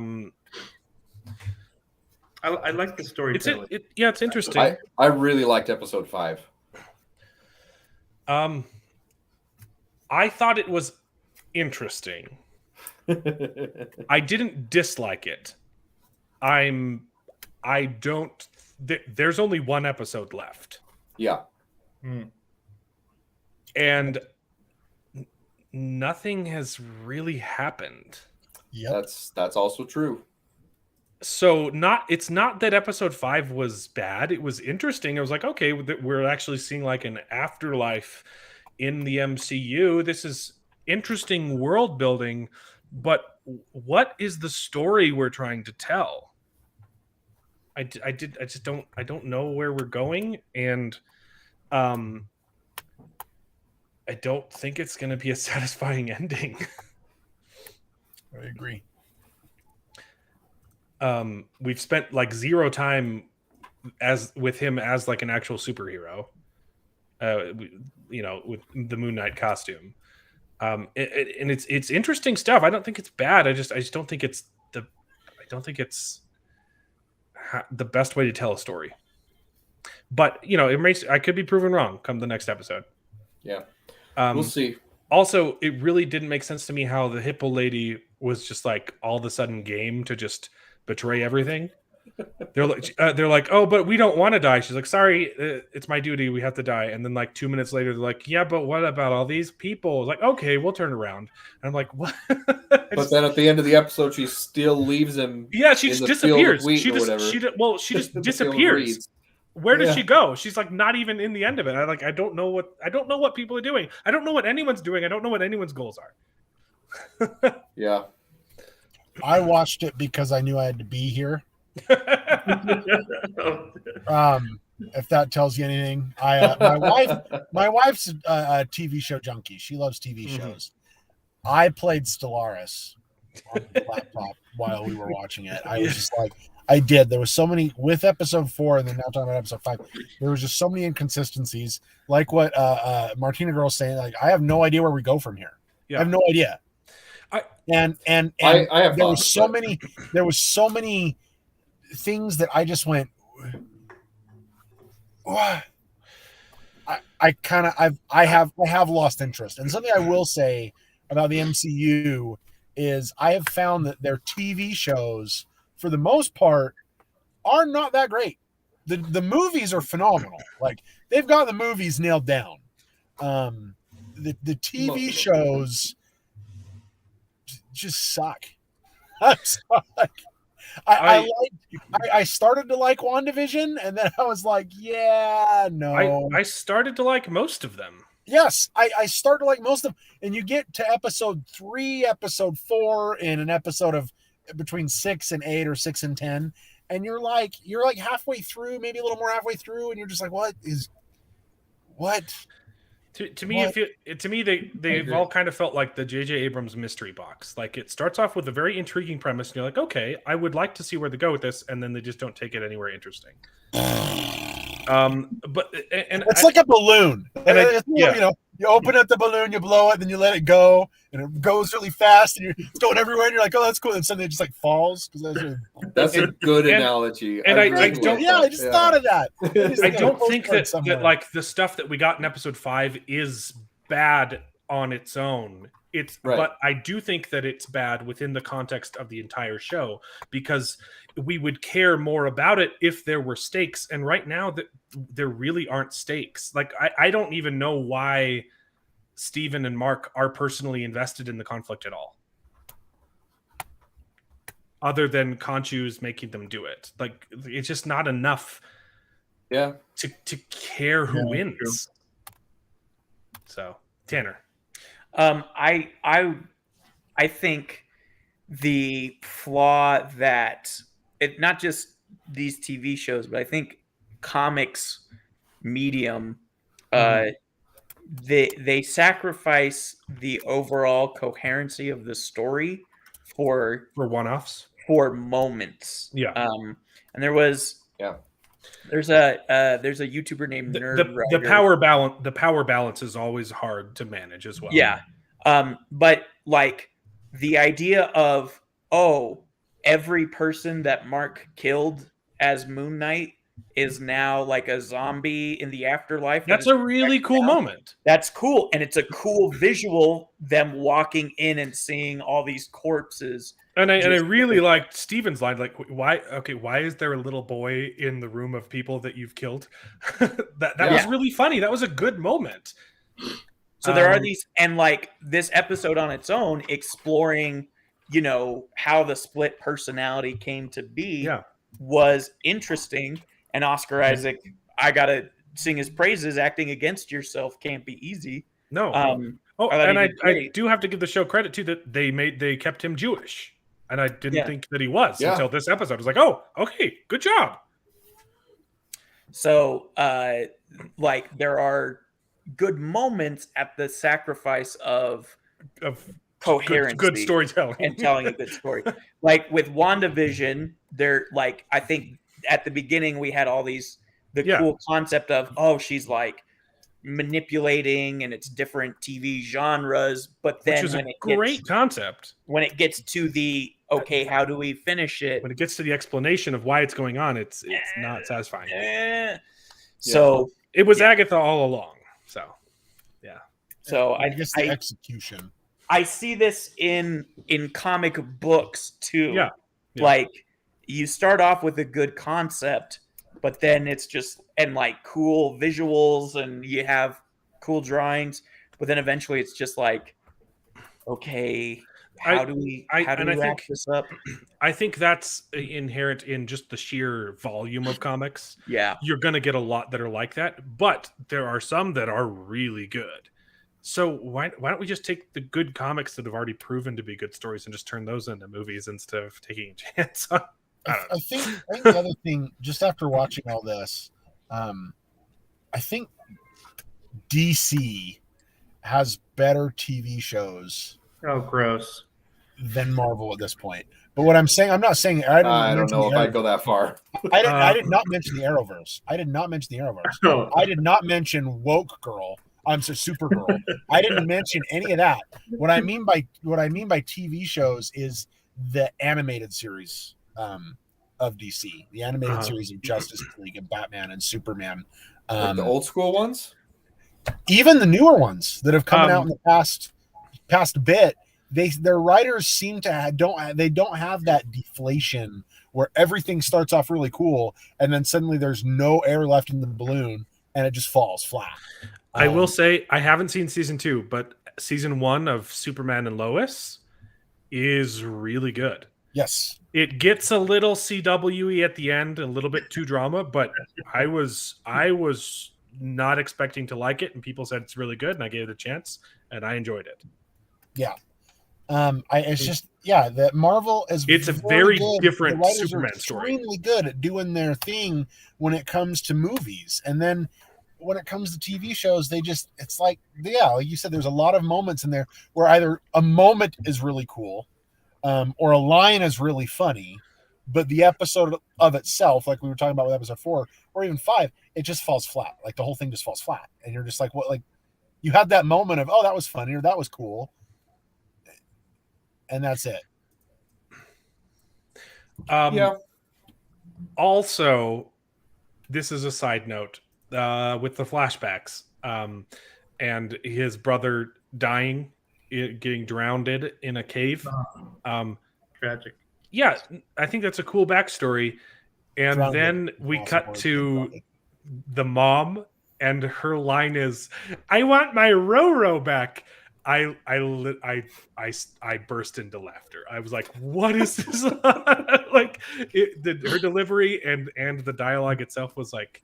like the storytelling. It's interesting. I really liked episode 5. I thought it was interesting. I didn't dislike it. There's only one episode left. Yeah. And nothing has really happened. Yep. That's also true. So it's not that episode 5 was bad. It was interesting. I was like, okay, we're actually seeing like an afterlife in the MCU. This is interesting world building, but what is the story we're trying to tell? I don't know where we're going, and I don't think it's going to be a satisfying ending. I agree. We've spent like zero time with him as like an actual superhero. With the Moon Knight costume, and it's interesting stuff. I don't think it's bad. I just don't think it's the best way to tell a story. But I could be proven wrong come the next episode. Yeah, we'll see. Also, it really didn't make sense to me how the Hippo lady was just like all of a sudden game to just betray everything. They're like, oh, but we don't want to die. She's like, sorry, it's my duty. We have to die. And then like 2 minutes later, they're like, yeah, but what about all these people? Like, okay, we'll turn around. And I'm like, what? But then at the end of the episode, she still leaves him. Yeah, she just disappears. She just disappears. Where does she go? She's like not even in the end of it. I don't know what people are doing. I don't know what anyone's doing. I don't know what anyone's goals are. Yeah. I watched it because I knew I had to be here. If that tells you anything, my wife's a TV show junkie. She loves TV shows. I played Stellaris on the laptop while we were watching it. I was just like, I did. There was so many with episode 4, and then now talking about episode 5. There was just so many inconsistencies, like what Martina Girl's saying. Like, I have no idea where we go from here. Yeah. I have no idea. I have there was so many things that I just went, what? I have lost interest. And something I will say about the MCU is I have found that their TV shows, for the most part, are not that great. The movies are phenomenal. Like, they've got the movies nailed down. The TV shows just suck. I'm sorry. I started to like WandaVision, and then I was like, yeah, no. I started to like most of them. Yes, I started to like most of them. And you get to episode 3, episode 4, in an episode of between 6 and 8 or 6 and 10, and you're like halfway through, maybe a little more halfway through, and you're just like, what? To me, they've all kind of felt like the J.J. Abrams mystery box. Like, it starts off with a very intriguing premise, and you're like, okay, I would like to see where they go with this, and then they just don't take it anywhere interesting. But it's like a balloon. And You open up the balloon, you blow it, then you let it go, and it goes really fast, and it's going everywhere, and you're like, oh, that's cool. And suddenly it just like falls. That's a good And- analogy. and I really don't- like yeah, that. I just thought of that. I don't think that like the stuff that we got in episode 5 is bad on its own. It's Right. But I do think that it's bad within the context of the entire show, because we would care more about it if there were stakes, and right now that there really aren't stakes. Like I don't even know why Steven and Mark are personally invested in the conflict at all, other than Conchu's making them do it. Like it's just not enough Yeah. to care who Yeah, wins. So Tanner. I think the flaw that it not just these TV shows, but I think comics medium, they sacrifice the overall coherency of the story for one-offs, for moments. Yeah. And there's a YouTuber named Nerd the Writer. power balance is always hard to manage as well. Yeah. But like the idea of, oh, every person that Mark killed as Moon Knight is now like a zombie in the afterlife. That's a really cool moment. That's cool. And it's a cool visual, them walking in and seeing all these corpses. And I really liked Steven's line, like, why is there a little boy in the room of people that you've killed? that was really funny. That was a good moment. So there are these, and like this episode on its own, exploring, you know, how the split personality came to be was interesting. And Oscar Isaac, I gotta sing his praises. Acting against yourself can't be easy. No. I do have to give the show credit too that they kept him Jewish, and I didn't think that he was until this episode. I was like, oh, okay, good job. So, like, there are good moments at the sacrifice of coherence, good storytelling, and telling a good story. Like with WandaVision, there, like, I think at the beginning we had all these cool concept of, oh, she's like manipulating, and it's different TV genres. But then, which is great concept. When it gets to the okay, how do we finish it? When it gets to the explanation of why it's going on, it's not satisfying. So it was Agatha all along. So, yeah. So I guess the execution. I see this in comic books too. Yeah. Like you start off with a good concept, but then it's just and like cool visuals and you have cool drawings, but then eventually it's just like, okay, how do we wrap this up? I think that's inherent in just the sheer volume of comics. Yeah. You're going to get a lot that are like that, but there are some that are really good. So why don't we just take the good comics that have already proven to be good stories and just turn those into movies instead of taking a chance on? I think the other thing, just after watching all this, I think DC has better TV shows. Oh, gross. Than Marvel at this point. But what I'm saying, I'm not saying I don't know if I'd go that far. I did not mention the Arrowverse. I did not mention the Arrowverse. I did not mention Woke Girl. I'm sorry, Supergirl. I didn't mention any of that. What I mean by TV shows is the animated series of DC, the animated series of Justice League and Batman and Superman. Like the old school ones, even the newer ones that have come out in the past bit. Their writers seem to don't have that deflation where everything starts off really cool and then suddenly there's no air left in the balloon and it just falls flat. I will say I haven't seen season 2, but season 1 of Superman and Lois is really good. Yes, it gets a little CW-y at the end, a little bit too drama, but I was not expecting to like it, and people said it's really good, and I gave it a chance, and I enjoyed it. Yeah. It's just that Marvel is. It's a very different Superman story. Extremely good at doing their thing when it comes to movies, and then when it comes to TV shows, it's like you said, there's a lot of moments in there where either a moment is really cool, or a line is really funny, but the episode of itself, like we were talking about with episode 4 or even 5, it just falls flat. Like the whole thing just falls flat, and you're just like, what? Like, You had that moment of, oh, that was funny or that was cool, and that's it. Yeah. Also, this is a side note with the flashbacks and his brother dying, getting drowned in a cave. Tragic. Yeah, I think that's a cool backstory. And Drowned then in we awesome cut word, to drowned. the mom, and her line is, "I want my Roro back." I burst into laughter. I was like, "What is this?" Like her delivery and the dialogue itself was like,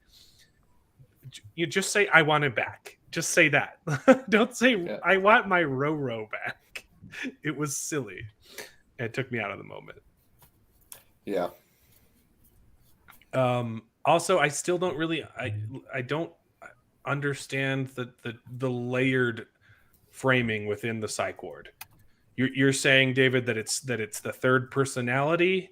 "You just say I want it back. Just say that. Don't say I want my Roro back." It was silly. It took me out of the moment. Yeah. Also, I still don't really I don't understand the layered framing within the psych ward. You're saying, David, that it's the third personality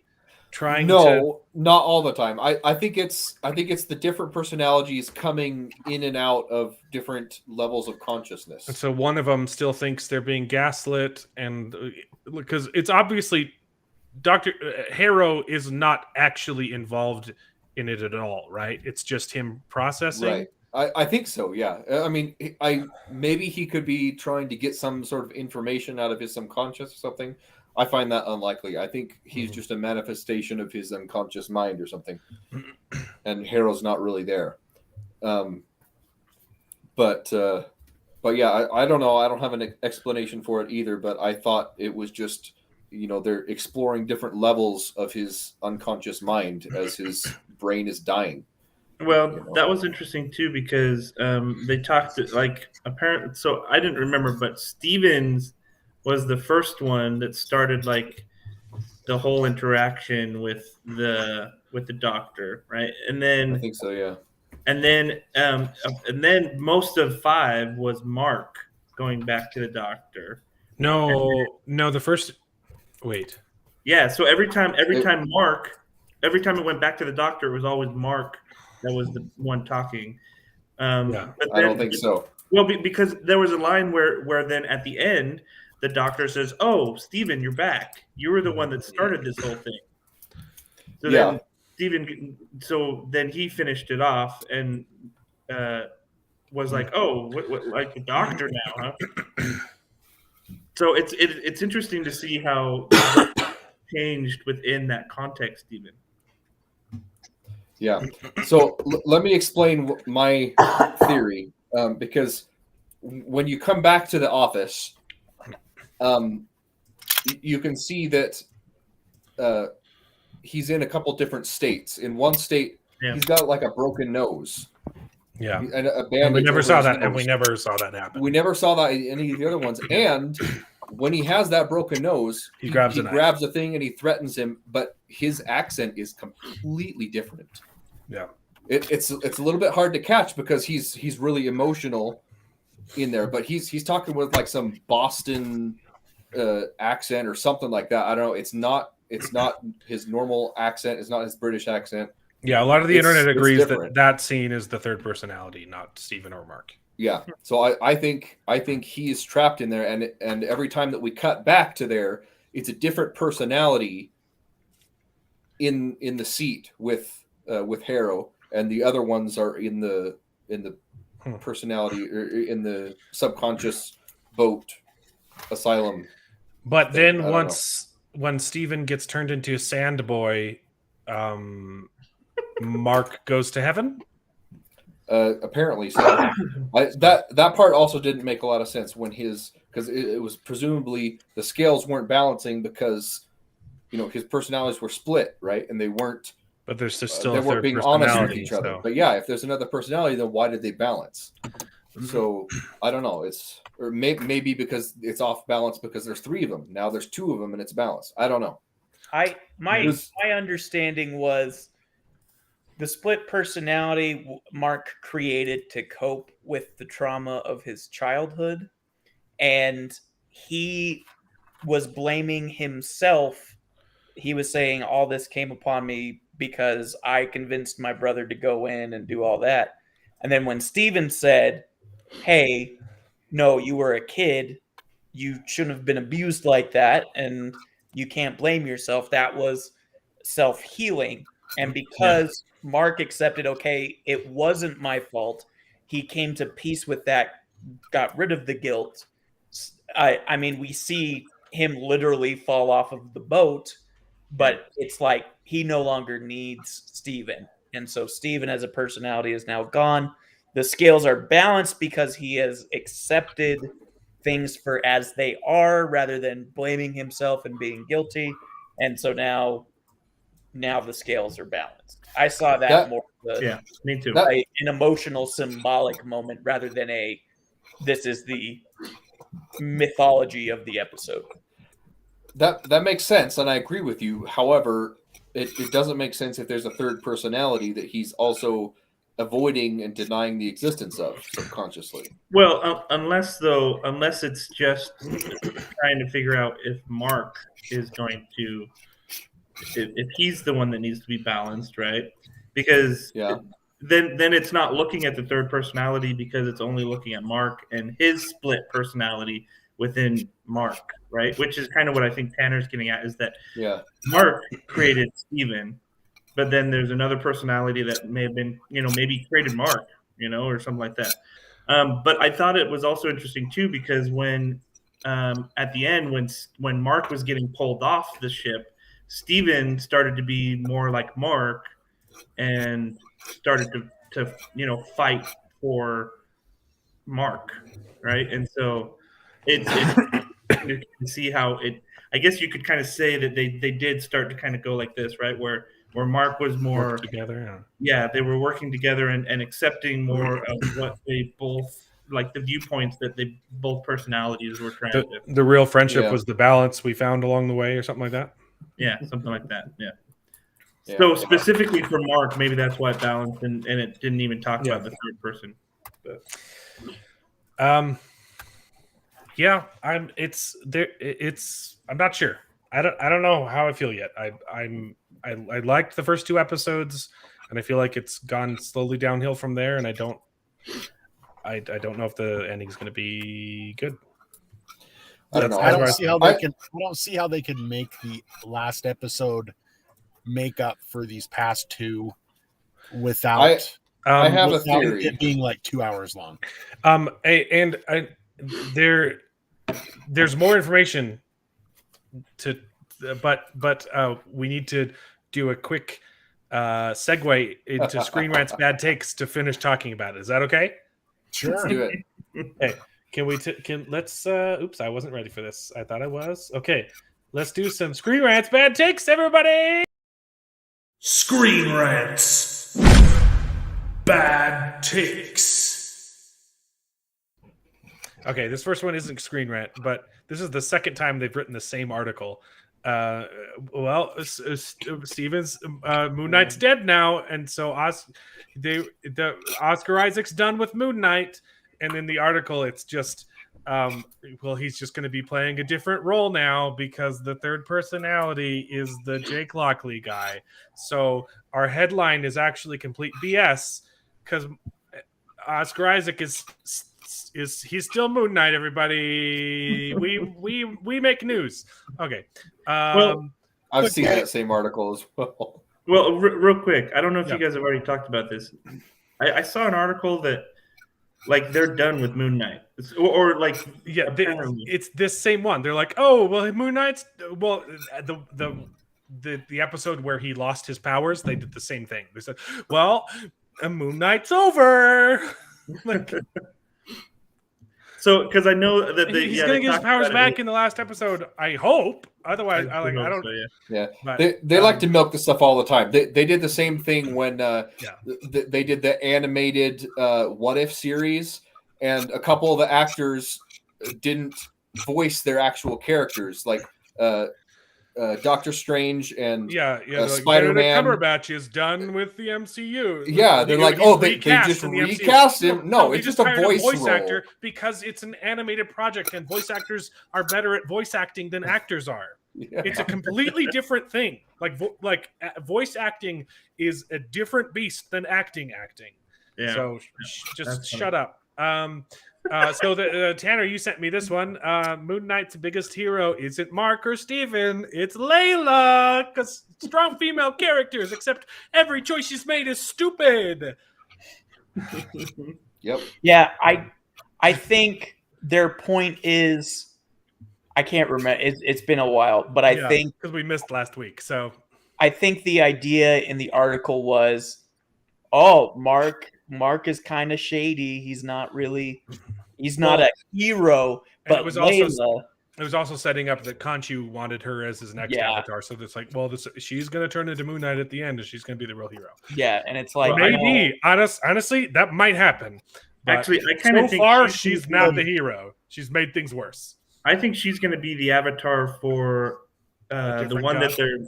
trying to. Not all the time. I think it's the different personalities coming in and out of different levels of consciousness. And so one of them still thinks they're being gaslit, and because it's obviously Dr. Harrow is not actually involved in it at all, right? It's just him processing. Right. I think so. Yeah. I mean, maybe he could be trying to get some sort of information out of his subconscious or something. I find that unlikely. I think he's just a manifestation of his unconscious mind or something, and Harrow's not really there. But yeah, I don't know. I don't have an explanation for it either. But I thought it was just, they're exploring different levels of his unconscious mind as his brain is dying. Well, that was interesting too because they talked apparently. So I didn't remember, but Stevens was the first one that started like the whole interaction with the doctor, right? And then I think so, yeah. And then most of 5 was Mark going back to the doctor. No, the first. Wait. Yeah, so every time it went back to the doctor, it was always Mark that was the one talking. I don't think so. Well, because there was a line where then at the end the doctor says, "Oh, Stephen, you're back. You were the one that started this whole thing." So then Stephen, so then he finished it off and was like, "Oh, what like the doctor now, huh?" So it's interesting to see how changed within that context, even. Yeah. So let me explain my theory, because when you come back to the office, you can see that he's in a couple different states. In one state, he's got like a broken nose. Yeah. And we never saw that. And we never saw that happen. We never saw that in any of the other ones. And when he has that broken nose, he grabs a thing and he threatens him, but his accent is completely different. Yeah. It's a little bit hard to catch because he's really emotional in there, but he's talking with like some Boston accent or something like that. I don't know. It's not his normal accent. It's not his British accent. Yeah, a lot of the internet agrees that scene is the third personality, not Stephen or Mark. Yeah, so I think he is trapped in there, and every time that we cut back to there, it's a different personality in the seat with Harrow, and the other ones are in the personality or in the subconscious boat asylum. But then when Stephen gets turned into a sand boy, Mark goes to heaven. Apparently so. That part also didn't make a lot of sense when because it was presumably the scales weren't balancing because his personalities were split, right, and they weren't. But there's still they weren't being honest with each other. But yeah, if there's another personality, then why did they balance? So I don't know. Or maybe because it's off balance because there's 3 of them. Now there's 2 of them and it's balanced. I don't know. My understanding was the split personality Mark created to cope with the trauma of his childhood, and he was blaming himself. He was saying all this came upon me because I convinced my brother to go in and do all that. And then when Steven said, "Hey, no, you were a kid. You shouldn't have been abused like that, and you can't blame yourself. That was self-healing. And because Mark accepted, okay, it wasn't my fault, he came to peace with that, got rid of the guilt. I mean, we see him literally fall off of the boat, but it's like he no longer needs Steven. And so Steven as a personality is now gone. The scales are balanced because he has accepted things for as they are rather than blaming himself and being guilty. And so now the scales are balanced. I saw that more me too. an emotional symbolic moment rather than this is the mythology of the episode. That makes sense, and I agree with you. However, it doesn't make sense if there's a third personality that he's also avoiding and denying the existence of subconsciously. Well, unless it's just trying to figure out if Mark is going to, if he's the one that needs to be balanced, right? Because then it's not looking at the third personality because it's only looking at Mark and his split personality within Mark, right? Which is kind of what I think Tanner's getting at, is that Mark created Steven, but then there's another personality that may have been, maybe created Mark, or something like that. But I thought it was also interesting too, because when at the end, when Mark was getting pulled off the ship, Steven started to be more like Mark and started to fight for Mark, right? And so it's you can see how I guess you could kind of say that they did start to kind of go like this, right? Where Mark was more together. Yeah, they were working together and accepting more of what they both, like the viewpoints that they both personalities were trying to. The real friendship was the balance we found along the way, or something like that. Yeah, something like that. Yeah. So specifically for Mark, maybe that's why it balanced, and it didn't even talk about the third person. But. I'm not sure. I don't know how I feel yet. I liked the first two episodes, and I feel like it's gone slowly downhill from there. And I don't know if the ending's going to be good. I don't know. I don't see how they can make the last episode make up for these past two without. I have a theory. It being like 2 hours long. There's more information but we need to do a quick segue into Screen Rant's bad takes to finish talking about it. Is that okay? Sure. Let's do it. Hey, let's oops, I wasn't ready for this. I thought I was. Okay. Let's do some Screen Rant's bad takes, everybody. Screen Rant's bad takes. Okay, this first one isn't Screen Rant, but this is the second time they've written the same article. Steven's Moon Knight's dead now, and so Oscar Isaac's done with Moon Knight, and in the article it's just he's just going to be playing a different role now because the third personality is the Jake Lockley guy. So our headline is actually complete BS because Oscar Isaac is he's still Moon Knight, everybody. We make news. Okay. I've seen that same article as well. Well, real quick, I don't know if you guys have already talked about this. I saw an article that like they're done with Moon Knight, or like it's this same one. They're like, oh well, Moon Knight's the episode where he lost his powers. They did the same thing. They said, well, Moon Knight's over. Like. So, because I know that he's going to get his powers back in the last episode, I hope. Otherwise, I don't. So, yeah, but, they like to milk this stuff all the time. They did the same thing when they did the animated What If series, and a couple of the actors didn't voice their actual characters, like Doctor Strange and Spider-Man. Cumberbatch is done with the MCU. Yeah, they're like, they just recast him. No, it's just a voice actor because it's an animated project, and voice actors are better at voice acting than actors are. Yeah. It's a completely different thing. Like voice acting is a different beast than acting. Yeah. So just shut up. Tanner, you sent me this one. Moon Knight's biggest hero isn't Mark or Steven, it's Layla. Because strong female characters, except every choice she's made is stupid. Yep. Yeah, I think their point is, I can't remember. It's been a while, but I think because we missed last week. So I think the idea in the article was, oh, Mark is kind of shady. He's not a hero, but it was Layla. It was also setting up that Khonshu wanted her as his next avatar. So it's like, well, she's going to turn into Moon Knight at the end, and she's going to be the real hero. Yeah, and it's like, maybe honestly, that might happen. But actually, I kind of so think far she's not the hero. She's made things worse. I think she's going to be the avatar for the one that they're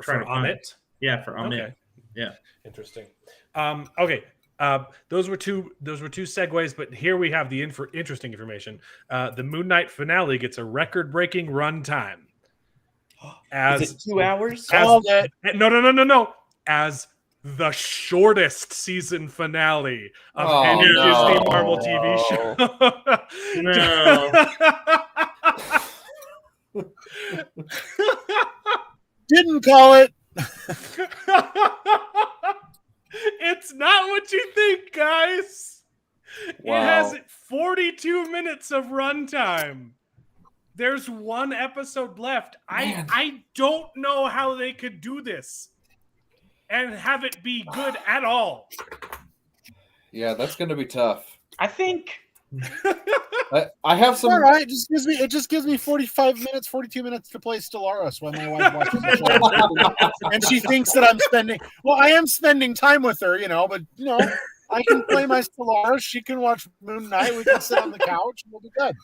trying to find. Amit. Yeah, for Amit. Okay. Yeah, interesting. Okay. Those were two segues, but here we have the interesting information. The Moon Knight finale gets a record-breaking run time. Is it 2 hours? No. As the shortest season finale of any Disney Marvel TV show. Didn't call it. It's not what you think, guys. Wow. It has 42 minutes of runtime. There's one episode left. I don't know how they could do this and have it be good at all. Yeah, that's going to be tough. I think I have some. All right, it just gives me 42 minutes to play Stellaris when my wife watches the show. And she thinks that I am spending time with her, but I can play my Stellaris. She can watch Moon Knight. We can sit on the couch and we'll be good.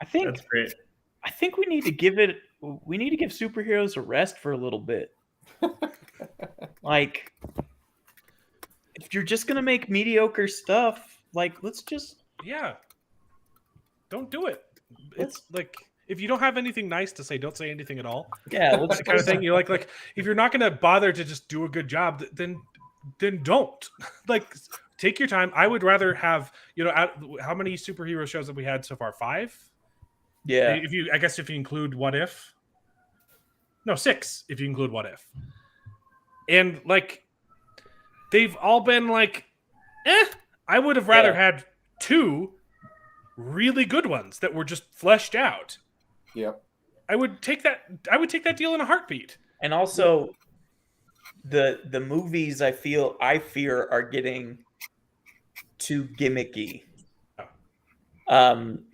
I think that's great. I think we need to give superheroes a rest for a little bit. Like, if you're just gonna make mediocre stuff, let's just don't do it. It's like, if you don't have anything nice to say, don't say anything at all. Yeah, that's the kind of thing. You're like if you're not gonna bother to just do a good job, then don't. Take your time. I would rather have how many superhero shows have we had so far? 5. Yeah. If you include What If. No, 6 if you include What If. And they've all been I would have rather had 2 really good ones that were just fleshed out. Yep. I would take that deal in a heartbeat. And also, the movies I fear are getting too gimmicky.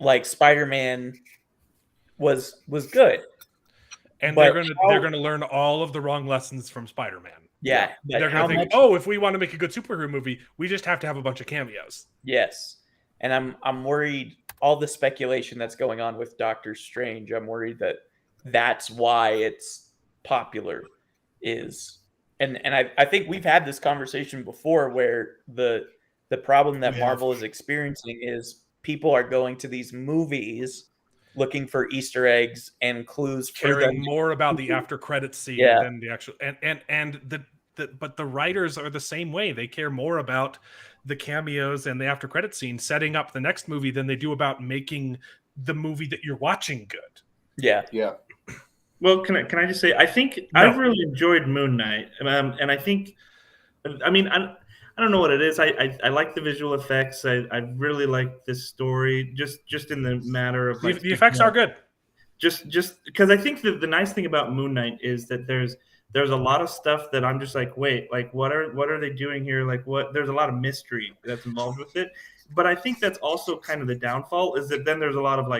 Like Spider-Man was good, and they're gonna learn all of the wrong lessons from Spider-Man. Yeah, they're gonna think, if we want to make a good superhero movie, we just have to have a bunch of cameos. Yes, and I'm worried. All the speculation that's going on with Doctor Strange, I'm worried that's why it's popular. And I think we've had this conversation before, where the problem that Marvel is experiencing is people are going to these movies looking for Easter eggs and clues, caring more about the after credits scene than the actual but the writers are the same way. They care more about the cameos and the after credit scene setting up the next movie than they do about making the movie that you're watching good. Yeah. Well, can I just say, I think I've really enjoyed Moon Knight, and I think, I don't know what it is. I like the visual effects. I really like this story. Just in the matter of the effects are good. Just because I think that the nice thing about Moon Knight is that there's a lot of stuff that I'm just like, wait, what are they doing here? There's a lot of mystery that's involved with it. But I think that's also kind of the downfall, is that then there's a lot of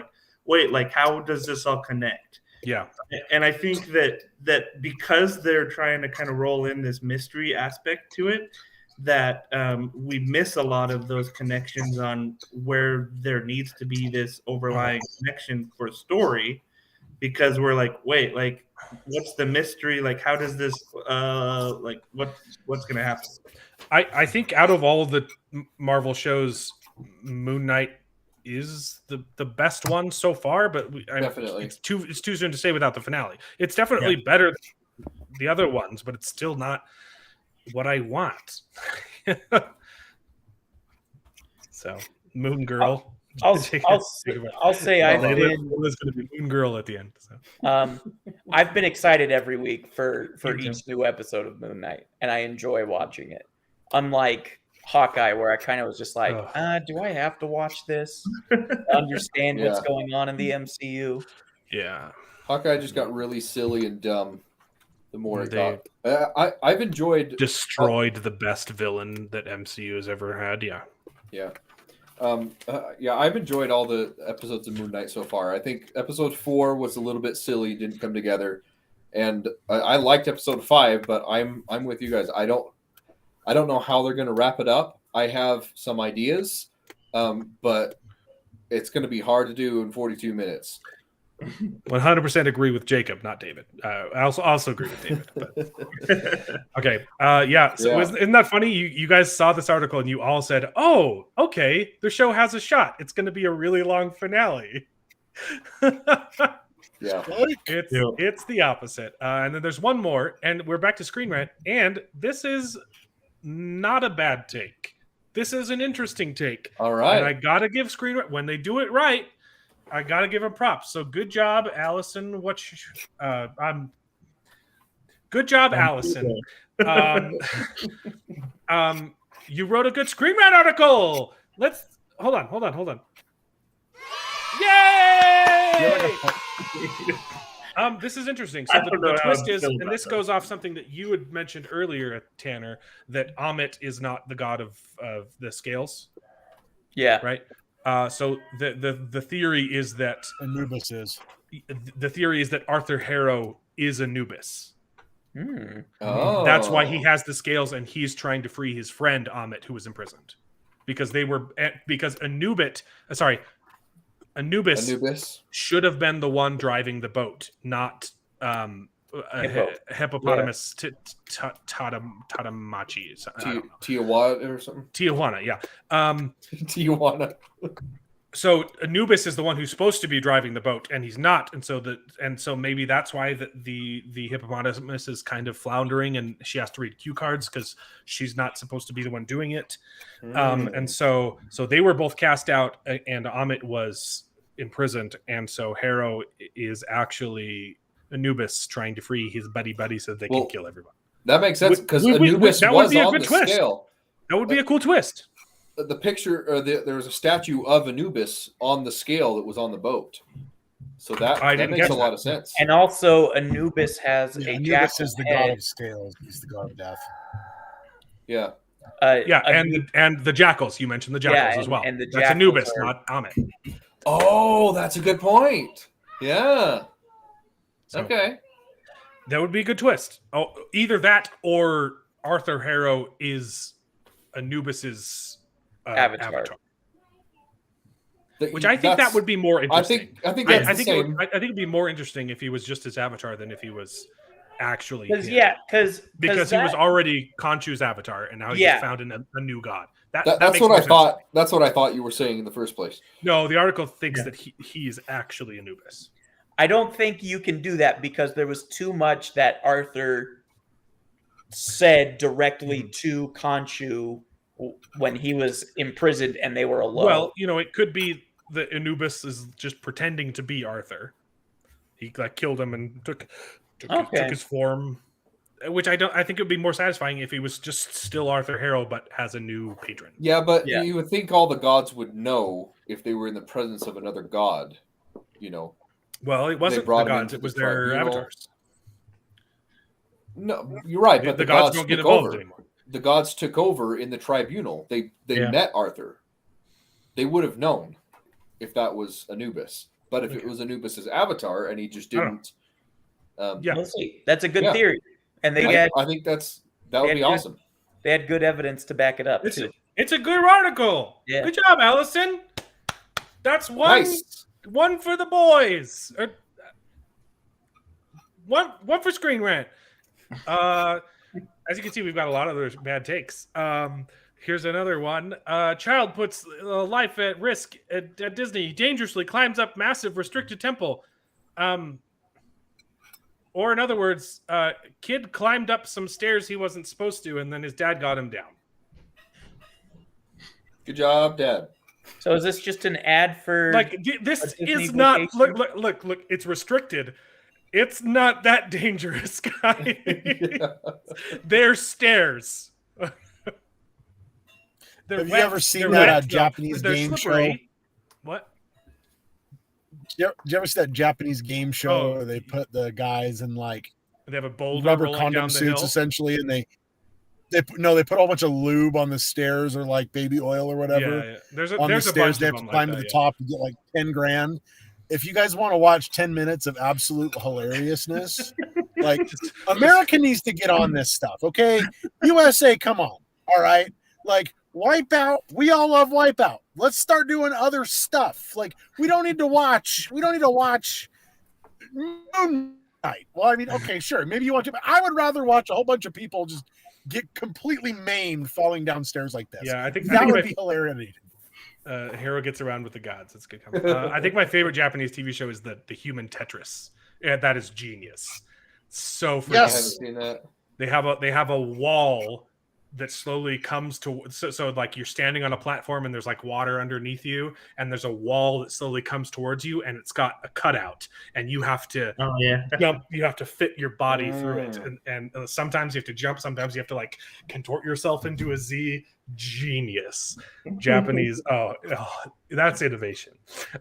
how does this all connect? Yeah. And I think that because they're trying to kind of roll in this mystery aspect to it, that we miss a lot of those connections on where there needs to be this overlying connection for story, because we're wait, what's the mystery? How does this what's going to happen? I think out of all of the Marvel shows, Moon Knight is the best one so far, but definitely it's too soon to say without the finale. It's definitely better than the other ones, but it's still not what I want. So Moon Girl. I'll say I've Layla been is going to be Moon Girl at the end. So. I've been excited every week for Me too. each new episode of Moon Knight, and I enjoy watching it. Unlike Hawkeye, where I kind of was just like, do I have to watch this to understand what's going on in the MCU? Yeah. Hawkeye just got really silly and dumb the more it They got. I've enjoyed destroyed the best villain that MCU has ever had. Yeah. Yeah. I've enjoyed all the episodes of Moon Knight so far. I think episode 4 was a little bit silly, didn't come together, and I liked episode 5. But I'm with you guys. I don't know how they're going to wrap it up. I have some ideas, but it's going to be hard to do in 42 minutes. 100% agree with Jacob, not David. I also agree with David. But... Okay. So isn't that funny? You guys saw this article and you all said, "Oh, okay, the show has a shot. It's going to be a really long finale." Yeah, it's the opposite. And then there's one more, and we're back to Screen Rant, and this is not a bad take. This is an interesting take. All right, and I gotta give Screen Rant when they do it right. I gotta give him props. So good job, Allison. Good job, Allison. You wrote a good Screen Rant article. Let's hold on. Yay! This is interesting. So the twist is, and this goes off something that you had mentioned earlier, Tanner, that Amit is not the god of the scales. Yeah. Right. So the theory is that Anubis is. The theory is that Arthur Harrow is Anubis. Oh. That's why he has the scales, and he's trying to free his friend Amit, who was imprisoned, because Anubis should have been the one driving the boat, not hippopotamus Tatamachi. Tijuana or something. Tijuana, yeah. Tijuana. So Anubis is the one who's supposed to be driving the boat, and he's not, and so maybe that's why the hippopotamus is kind of floundering, and she has to read cue cards because she's not supposed to be the one doing it. And so they were both cast out, and Amit was imprisoned, and so Harrow is actually Anubis trying to free his buddy so they can kill everyone. That makes sense because Anubis was on the scale. That would be a cool twist. The picture, there was a statue of Anubis on the scale that was on the boat, so that makes a lot of sense. And also, Anubis has Anubis is the god of scales. He's the god of death. Yeah. And the jackals. You mentioned the jackals as well. And that's Anubis, not Amit. Oh, that's a good point. Yeah. So, okay. That would be a good twist. Oh, either that or Arthur Harrow is Anubis's avatar. Which I think that would be more interesting. I think it'd be more interesting if he was just his avatar than if he was actually because he was already Khonshu's avatar, and now he's found a new god. That's what I thought. That's what I thought you were saying in the first place. No, the article thinks that he is actually Anubis. I don't think you can do that because there was too much that Arthur said directly to Khonshu when he was imprisoned and they were alone. Well, it could be that Anubis is just pretending to be Arthur. He killed him and took his form, which I think it would be more satisfying if he was just still Arthur Harrow but has a new patron. Yeah, but you would think all the gods would know if they were in the presence of another god. Well, it wasn't the gods; it was their avatars. No, you're right, but the gods don't get involved anymore. The gods took over in the tribunal. They met Arthur. They would have known if that was Anubis. But if it was Anubis's avatar and he just didn't, we'll see. That's a good theory, and I think that would be awesome. They had good evidence to back it up. It's a good article. Yeah. Good job, Allison. That's one. Nice. One for the boys. One for Screen Rant. As you can see, we've got a lot of those bad takes. Here's another one. Child puts life at risk at Disney. Dangerously climbs up massive restricted temple. Or in other words, kid climbed up some stairs he wasn't supposed to, and then his dad got him down. Good job, Dad. So is this just an ad for Like this a Disney is not vacation? look, it's restricted. It's not that dangerous, guys. They're stairs. Have you ever seen that Japanese game show? What? Did you ever see that Japanese game show Oh. where they put the guys in like They have a boulder rubber rolling condom down the suits hill. essentially, and they put a whole bunch of lube on the stairs or like baby oil or whatever. Yeah. There's a On the there's a stairs, bunch they of have to them climb like to the that, top and get like 10 grand. If you guys want to watch 10 minutes of absolute hilariousness, like America needs to get on this stuff, okay? USA, come on, all right? Like Wipeout, we all love Wipeout. Let's start doing other stuff. Like we don't need to watch Moon Knight. Well, I mean, okay, sure, maybe you want to, but I would rather watch a whole bunch of people just get completely maimed falling downstairs like this. Yeah, I think that would be hilarious. Hero gets around with the gods. That's a good comment. I think my favorite Japanese TV show is the Human Tetris. Yeah, that is genius. So freaking I haven't seen that. they have a wall that slowly comes to so like you're standing on a platform and there's like water underneath you and there's a wall that slowly comes towards you and it's got a cutout and you have to jump, you have to fit your body through it and sometimes you have to jump, sometimes you have to like contort yourself into a Z. Genius. Japanese that's innovation.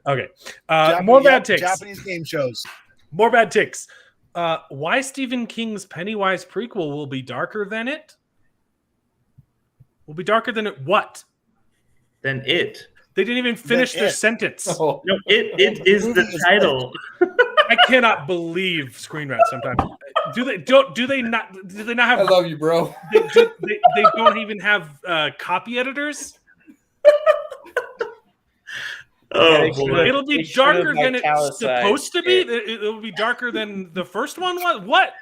Okay, more bad takes. Japanese game shows. More bad takes. Why Stephen King's Pennywise prequel will be darker than it? Will be darker than it what? Than it. They didn't even finish their sentence. No, it is the title. I cannot believe Screen Rant sometimes. Do they not have I love you, bro. They don't even have copy editors? Oh, it'll be darker than it's supposed to be. It'll be darker than the first one was. What?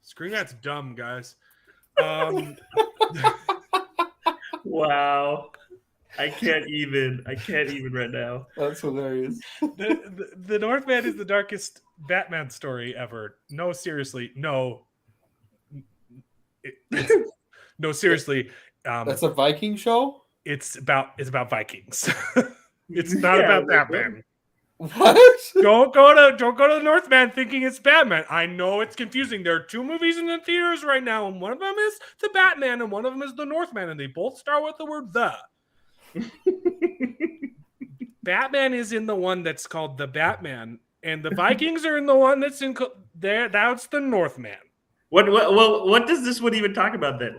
Screen Rant's dumb, guys. Wow. I can't even right now. That's hilarious. The Northman is the darkest Batman story ever. No, seriously, no. No, seriously. That's a Viking show? It's about Vikings. It's not about Batman. What? Don't go to the Northman thinking it's Batman. I know it's confusing. There are two movies in the theaters right now, and one of them is the Batman, and one of them is the Northman, and they both start with the word "the." Batman is in the one that's called the Batman, and the Vikings are in the one that's in there. That's the Northman. What does this one even talk about then?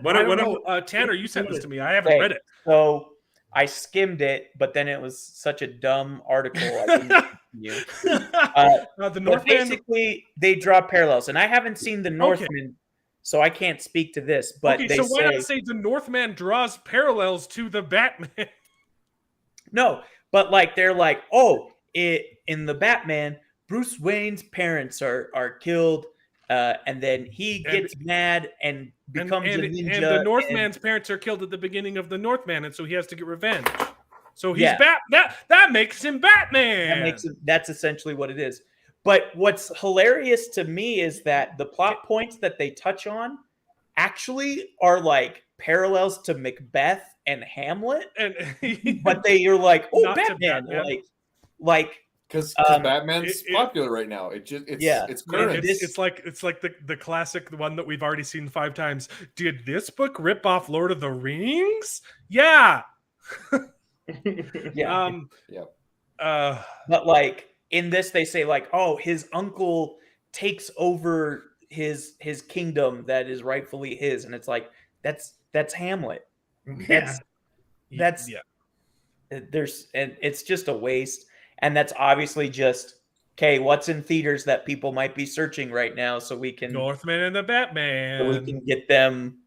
Tanner, you sent this to me. I haven't read it. So I skimmed it, but then it was such a dumb article. I didn't continue. The Northman. Basically, they draw parallels, and I haven't seen the Northman, so I can't speak to this. But okay, so why not say the Northman draws parallels to the Batman? No, but like they're like, in the Batman, Bruce Wayne's parents are killed, and then he gets mad and becomes a ninja. And the Northman's parents are killed at the beginning of the Northman, and so he has to get revenge. So he's that makes him Batman. That's essentially what it is. But what's hilarious to me is that the plot points that they touch on actually are like parallels to Macbeth and Hamlet, but you're like, Batman, like because Batman's popular right now. It's current. It's like the classic one that we've already seen 5 times. Did this book rip off Lord of the Rings? Yeah. But like in this, they say like, his uncle takes over his kingdom that is rightfully his, and it's like that's Hamlet. It's just a waste, and that's obviously just what's in theaters that people might be searching right now, so we can Northman and the Batman, so we can get them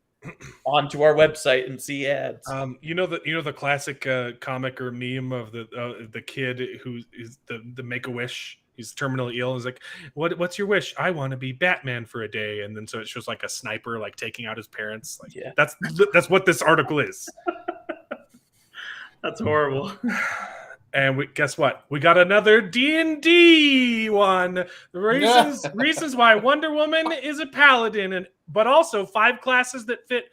onto our website and see ads. You know the classic comic or meme of the kid who is the Make-A-Wish. He's terminally ill. He's like, what's your wish? I want to be Batman for a day. And then so it shows like a sniper like taking out his parents. Like, that's what this article is. That's horrible. And guess what? We got another D&D one. The reasons why Wonder Woman is a paladin, but also 5 classes that fit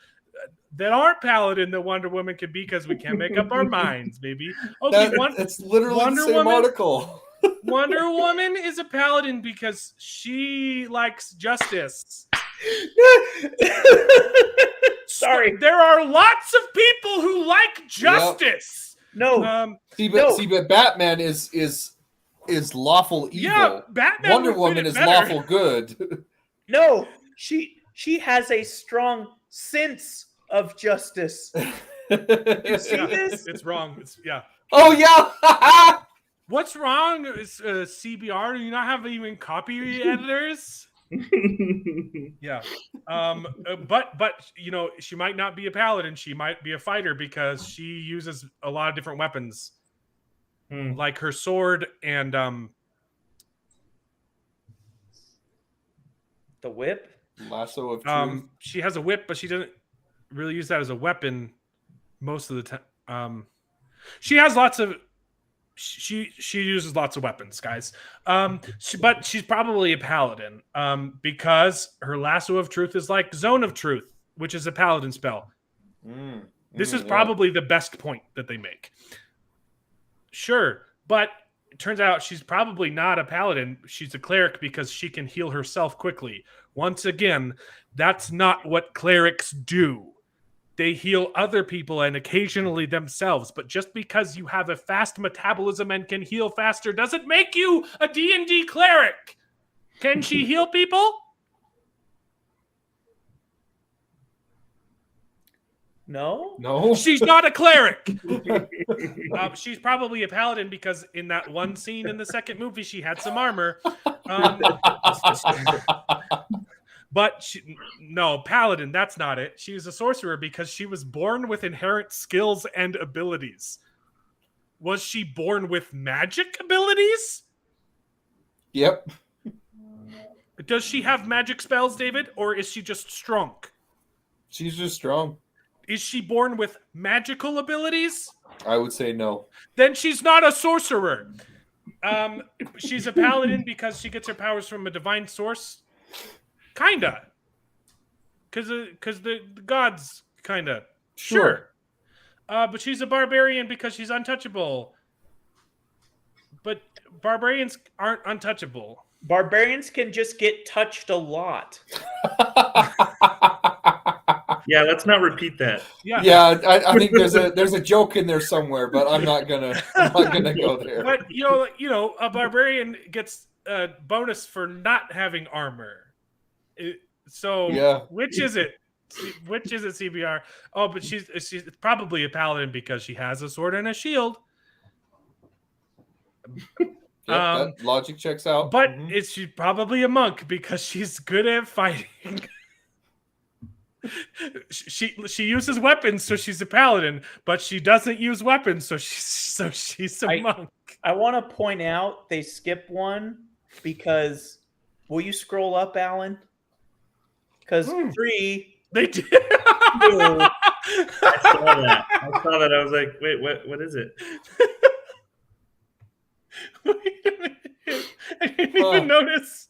that aren't paladin that Wonder Woman can be because we can't make up our minds, baby. It's literally Wonder the same Woman- article. Wonder Woman is a paladin because she likes justice. Sorry. There are lots of people who like justice. No. But Batman is lawful evil. Yeah, Batman Wonder would fit Woman it is better. lawful good. No. She has a strong sense of justice. You see this? It's wrong. Yeah. Oh yeah. What's wrong? Is CBR? Do you not have even copy editors? Yeah. But you know, she might not be a paladin. She might be a fighter because she uses a lot of different weapons, like her sword and the whip. Lasso of truth. She has a whip, but she doesn't really use that as a weapon most of the time. She has lots of. She uses lots of weapons, guys. But she's probably a paladin because her lasso of truth is like zone of truth, which is a paladin spell. This is probably the best point that they make. Sure, but it turns out she's probably not a paladin. She's a cleric because she can heal herself quickly. Once again, that's not what clerics do. They heal other people and occasionally themselves. But just because you have a fast metabolism and can heal faster doesn't make you a D&D cleric. Can she heal people? No. She's not a cleric. She's probably a paladin because in that one scene in the second movie, she had some armor. But no, paladin, that's not it. She was a sorcerer because she was born with inherent skills and abilities. Was she born with magic abilities? Yep. Does she have magic spells, David, or is she just strong? She's just strong. Is she born with magical abilities? I would say no. Then she's not a sorcerer. She's a paladin because she gets her powers from a divine source. Kinda. Because the gods kinda. Sure. But she's a barbarian because she's untouchable. But barbarians aren't untouchable. Barbarians can just get touched a lot. Yeah, let's not repeat that. Yeah, I think there's a joke in there somewhere, but I'm not gonna go there. But you know, a barbarian gets a bonus for not having armor. Which is it? Which is it, CBR? Oh, but she's probably a paladin because she has a sword and a shield. That logic checks out. But she's probably a monk because she's good at fighting. She uses weapons, so she's a paladin, but she doesn't use weapons, so she's a monk. I want to point out they skip one because will you scroll up, Alan? Because 3 they did. I saw that. I was like, wait, what is it? Wait a minute. I didn't even notice.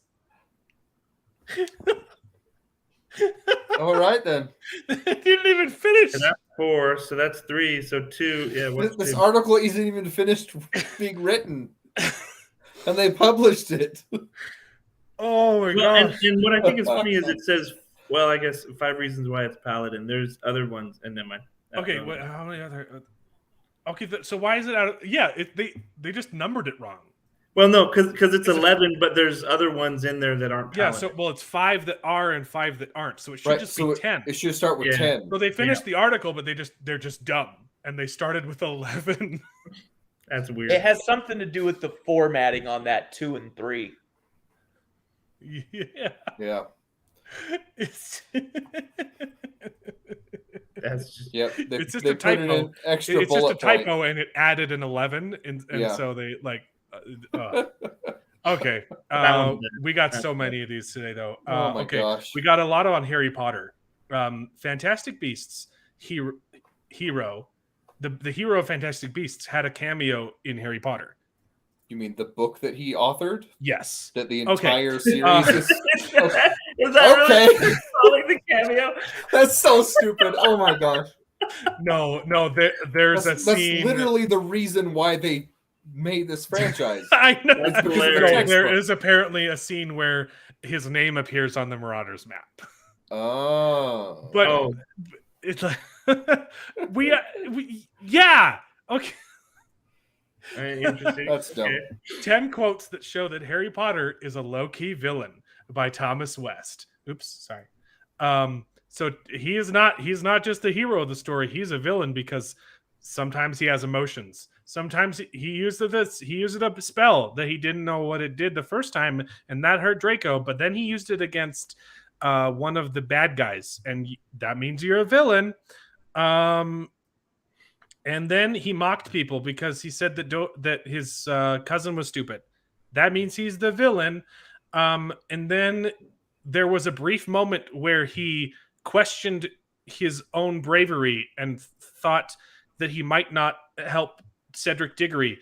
All right then. I didn't even finish. And that's 4, so that's 3, so 2. Yeah, what's This 2? article isn't even finished being written, and they published it. Oh my Well, god! and what I think is funny is it says, well, I guess 5 reasons why it's paladin. There's other ones, and then my. Okay, how many other? Okay, so why is it out of? Yeah, they just numbered it wrong. Well, no, because it's 11, but there's other ones in there that aren't paladin. Yeah, so it's 5 that are and 5 that aren't. So it should just be 10. It should start with 10. So they finished the article, but they're just dumb, and they started with 11. That's weird. It has something to do with the formatting on that 2 and 3. Yeah. It's That's just it's just a typo. It's just a typo, and it added an 11, and so they like. Okay, we got so many of these today, though. Oh my gosh, we got a lot on Harry Potter. Fantastic Beasts hero, the hero of Fantastic Beasts had a cameo in Harry Potter. You mean the book that he authored? Yes. That the entire series is. Is that okay. really the cameo. That's so stupid. Oh my gosh. No, there's That's a scene. literally the reason why they made this franchise. I know. That's because of the hilarious. No, there textbook. is apparently a scene where his name appears on the Marauders map. Oh. But Oh, it's like we yeah. Okay. interesting. That's dumb. Okay. 10 quotes that show that Harry Potter is a low-key villain by Thomas West. Oops, sorry. So he's not just the hero of the story. He's a villain because sometimes he has emotions. Sometimes he used a spell that he didn't know what it did the first time, and that hurt Draco. But then he used it against one of the bad guys, and that means you're a villain. And then he mocked people because he said that his cousin was stupid. That means he's the villain. And then there was a brief moment where he questioned his own bravery and thought that he might not help Cedric Diggory.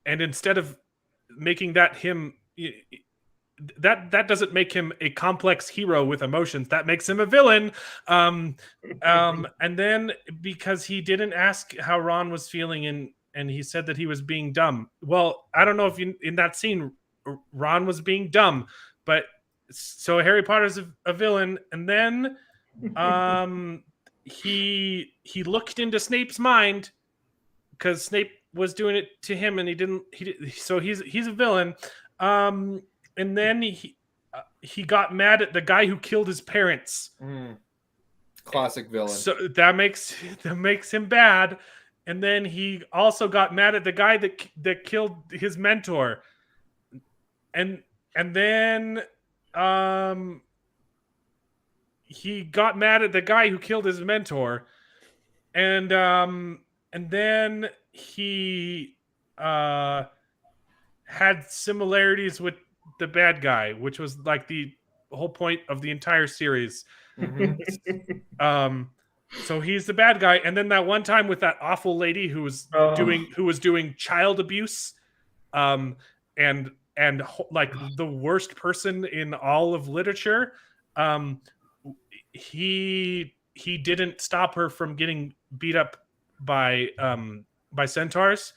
And instead of making that him, that doesn't make him a complex hero with emotions. That makes him a villain. And then because he didn't ask how Ron was feeling and he said that he was being dumb. Well, I don't know if in that scene Ron was being dumb, but so Harry Potter's a villain. And then he looked into Snape's mind because Snape was doing it to him and so he's a villain. And then he got mad at the guy who killed his parents. Classic villain. So that makes him bad. And then he also got mad at the guy that killed his mentor. And then he got mad at the guy who killed his mentor. And then he had similarities with the bad guy, which was like the whole point of the entire series. So he's the bad guy, and then that one time with that awful lady who was doing child abuse, and like the worst person in all of literature. He didn't stop her from getting beat up by centaurs.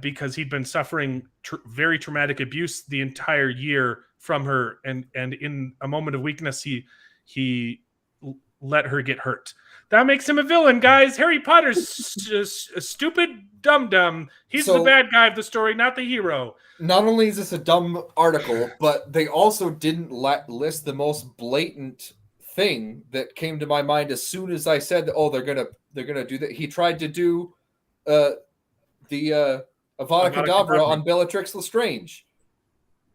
Because he'd been suffering very traumatic abuse the entire year from her, and in a moment of weakness, he let her get hurt. That makes him a villain, guys. Harry Potter's just a stupid dum-dum. He's the bad guy of the story, not the hero. Not only is this a dumb article, but they also didn't list the most blatant thing that came to my mind as soon as I said, "Oh, they're gonna do that." He tried to do the Avada Kedavra on Bellatrix Lestrange.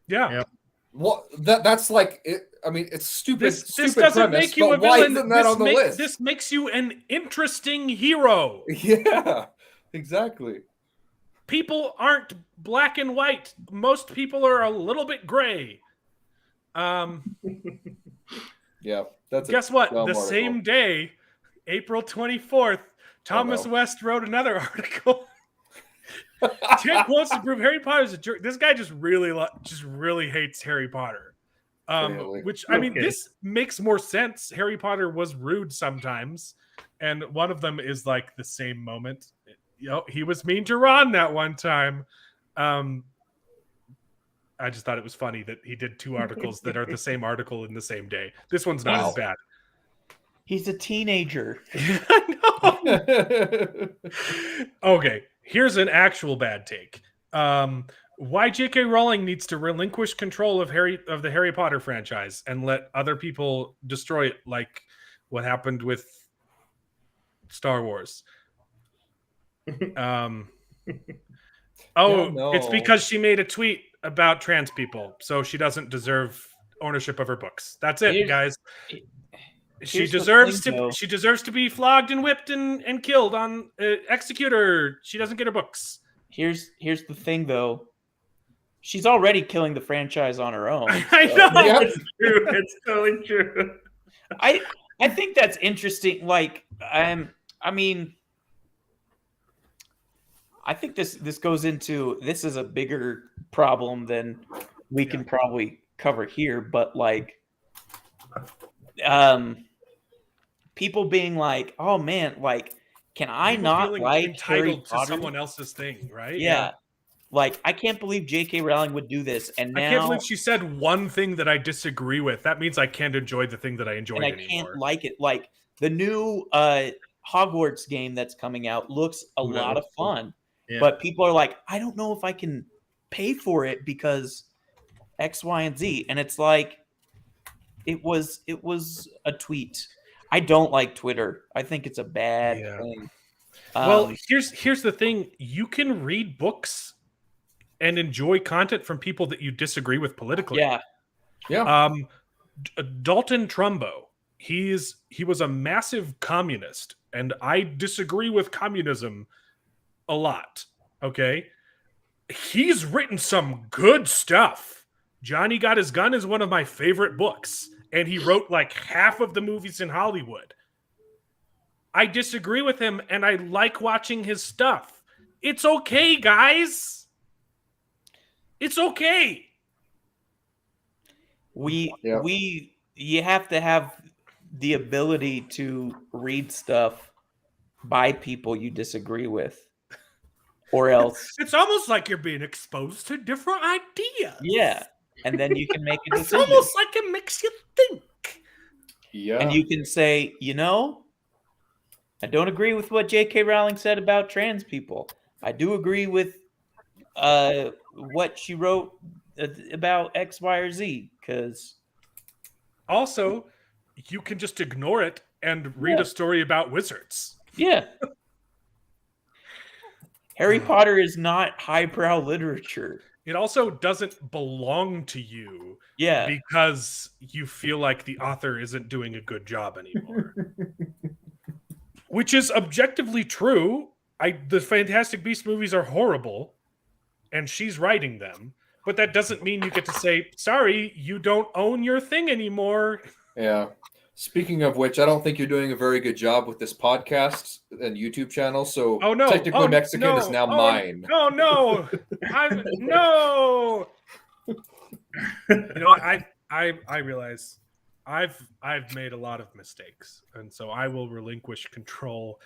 Yeah. Yep. What that's like it, I mean, it's stupid. This stupid doesn't premise, make you but a villain. why isn't that on the list? This makes you an interesting hero. Yeah, exactly. People aren't black and white. Most people are a little bit gray. Yeah, that's guess what? The article. same day, April 24th, Thomas West wrote another article. 10 quotes to prove Harry Potter's a jerk. This guy just really hates Harry Potter. Which, I mean, this makes more sense. Harry Potter was rude sometimes, and one of them is like the same moment. He was mean to Ron that one time. I just thought it was funny that he did two articles that are the same article in the same day. This one's not as bad. He's a teenager. I know. Okay, here's an actual bad take. Why J.K. Rowling needs to relinquish control of the Harry Potter franchise and let other people destroy it, like what happened with Star Wars. It's because she made a tweet about trans people, so she doesn't deserve ownership of her books. That's it, guys. She deserves to be flogged and whipped and killed on execute her. She doesn't get her books. Here's the thing, though. She's already killing the franchise on her own. I know. Yep. It's true. It's totally true. I think that's interesting. Like, I mean, I think this goes into, this is a bigger problem than we can probably cover here. But like, people being like, "Oh man, like, can I People not feeling like Harry entitled to Potter?" someone else's thing, right? Yeah. Like, I can't believe J.K. Rowling would do this, and I can't now believe she said one thing that I disagree with. That means I can't enjoy the thing that I enjoyed and I anymore. can't like it. Like the new Hogwarts game that's coming out looks a lot of fun, Yeah. but people are like, I don't know if I can pay for it because X, Y, and Z, and it's like it was a tweet. I don't like Twitter. I think it's a bad Yeah. thing. Well, here's the thing: you can read books and enjoy content from people that you disagree with politically. yeah, Dalton Trumbo, he was a massive communist, and I disagree with communism a lot. Okay, he's written some good stuff. Johnny Got His Gun is one of my favorite books, and he wrote like half of the movies in Hollywood. I disagree with him, and I like watching his stuff. It's okay, guys. It's okay. You have to have the ability to read stuff by people you disagree with, or else It's almost like you're being exposed to different ideas. yeah, and then you can make a It's decision. almost like it makes you think. Yeah. And you can say, I don't agree with what J.K. Rowling said about trans people. I do agree with what she wrote about X, Y, or Z. Because Also, you can just ignore it and read a story about wizards. yeah, Harry Potter is not highbrow literature. It also doesn't belong to you Yeah, because you feel like the author isn't doing a good job anymore. Which is objectively true. The Fantastic Beasts movies are horrible, and she's writing them. But that doesn't mean you get to say, sorry, you don't own your thing anymore. Yeah. Speaking of which, I don't think you're doing a very good job with this podcast and YouTube channel. So technically Mexican is now mine. Oh, no. No. I realize I've made a lot of mistakes. And so I will relinquish control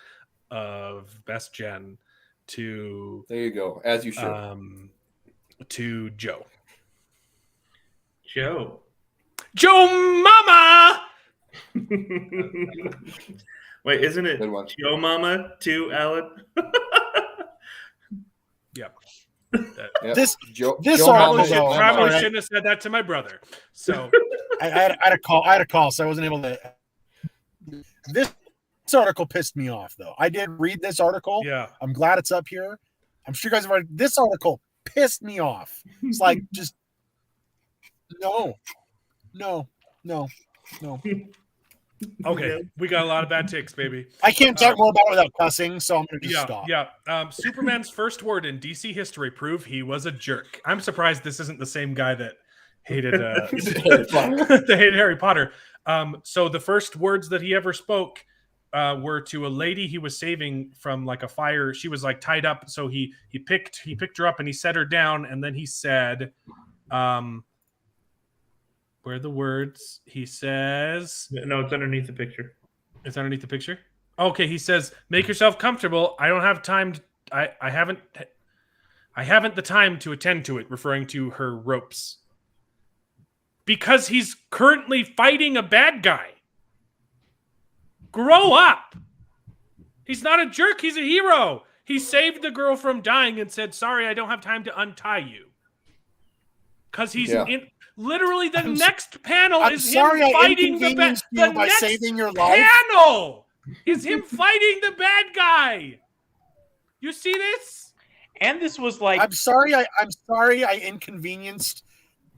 of Best Gen to... There you go. As you should. To Joe. Joe Mama! Wait, isn't it Good one. Joe Mama too, Alan? Yep. Yep. This Joe article, Mama, though, Probably All right. shouldn't have said that to my brother. So I had a call, so I wasn't able to. This article pissed me off, though. I did read this article. yeah. I'm glad it's up here. I'm sure you guys have already. This article pissed me off. It's like just no. Okay, we got a lot of bad takes, baby. I can't talk more about it without cussing, so I'm going to just stop. Yeah. Superman's first word in DC history prove he was a jerk. I'm surprised this isn't the same guy that hated that hated Harry Potter. So the first words that he ever spoke were to a lady he was saving from like a fire. She was like tied up, so he picked her up and he set her down, and then he said, where are the words? He says, No, it's underneath the picture. It's underneath the picture. Okay, he says, "Make yourself comfortable. I don't have time. I haven't the time to attend to it," referring to her ropes. Because he's currently fighting a bad guy. Grow up. He's not a jerk. He's a hero. He saved the girl from dying and said, "Sorry, I don't have time to untie you." Because he's in. Literally, the next panel is him fighting the bad guy. By saving your life. Panel is him fighting the bad guy. You see this? and this was like I'm sorry. I inconvenienced.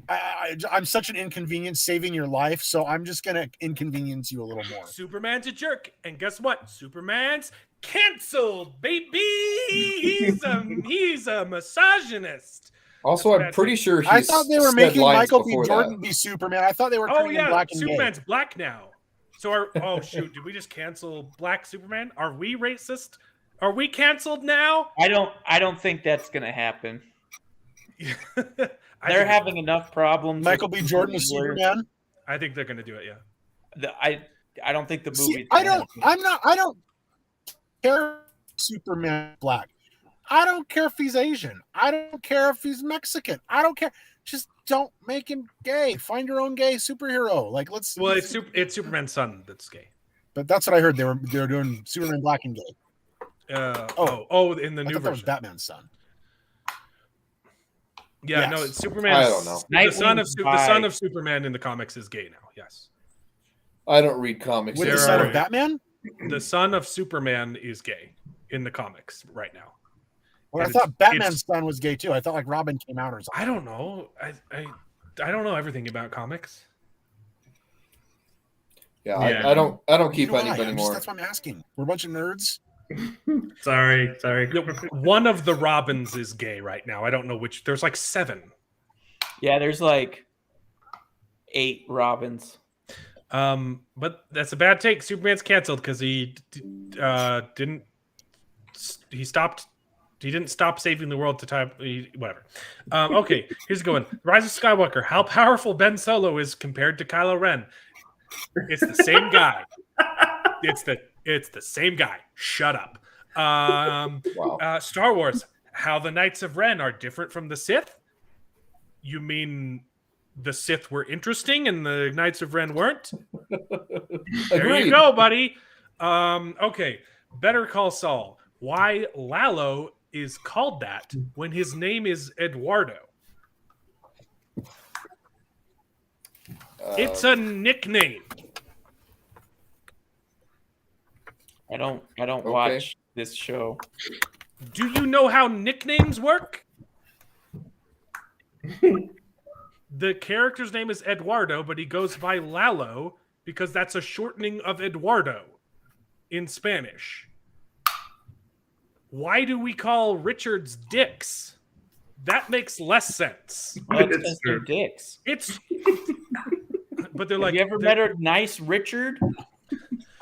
I'm such an inconvenience saving your life, so I'm just gonna inconvenience you a little more. Superman's a jerk, and guess what? Superman's canceled, baby. He's a misogynist. Also, I'm pretty sure I thought they were making Michael B. Jordan be Superman. I thought they were turning him black and Superman's gay. black now. So shoot, did we just cancel Black Superman? Are we racist? Are we canceled now? I don't think that's gonna happen. They're They're having enough problems. Michael B. Jordan is Superman. I think they're gonna do it. Yeah. I don't think the See, movie. I don't care if Superman is black. I don't care if he's Asian. I don't care if he's Mexican. I don't care. Just don't make him gay. Find your own gay superhero. Like let's. Well, it's Superman's son that's gay. But that's what I heard. They were doing Superman black and gay. In the I new thought that was version. Batman's son. Yeah, Yes. no, it's Superman's. I don't know. The son of Superman in the comics is gay now. Yes, I don't read comics. With There the son are- of Batman? the son of Superman is gay in the comics right now. Well, I And thought it's- Batman's son was gay too. I thought like Robin came out or something. I don't know. I don't know everything about comics. Yeah, Yeah. I don't keep Neither do I. any anymore. That's what I'm asking. We're a bunch of nerds. Sorry. One of the Robins is gay right now. I don't know which. There's like 7. Yeah, there's like 8 Robins. But that's a bad take. Superman's canceled because he didn't. He stopped. He didn't stop saving the world to time. Whatever. Okay, here's going. Rise of Skywalker. How powerful Ben Solo is compared to Kylo Ren. It's the same guy. It's the same guy. Shut up. Wow. Star Wars. How the Knights of Ren are different from the Sith. You mean the Sith were interesting and the Knights of Ren weren't? There Agreed. you go, buddy. Okay. Better Call Saul. Why Lalo is called that when his name is Eduardo? It's a nickname. I don't Okay. watch this show. Do you know how nicknames work? The character's name is Eduardo, but he goes by Lalo because that's a shortening of Eduardo in Spanish. Why do we call Richards dicks? That makes less sense. Well, it's It's 'cause they're true. dicks. It's but they're Have like you ever they're- met a nice Richard?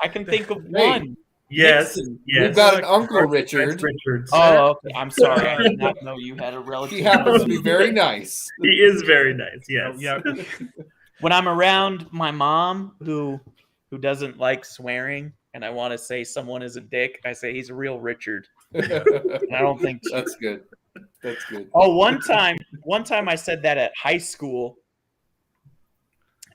I can think of Hey. one. Yes. Nixon. Yes. We've got Like- an Uncle Richard. That's Richards. Oh, okay. I'm sorry. I did not know you had a relative. He happens to be very nice. He is very nice. Yes. yeah. When I'm around my mom, who doesn't like swearing, and I want to say someone is a dick, I say he's a real Richard. And I don't think. That's good. That's good. Oh, one time I said that at high school,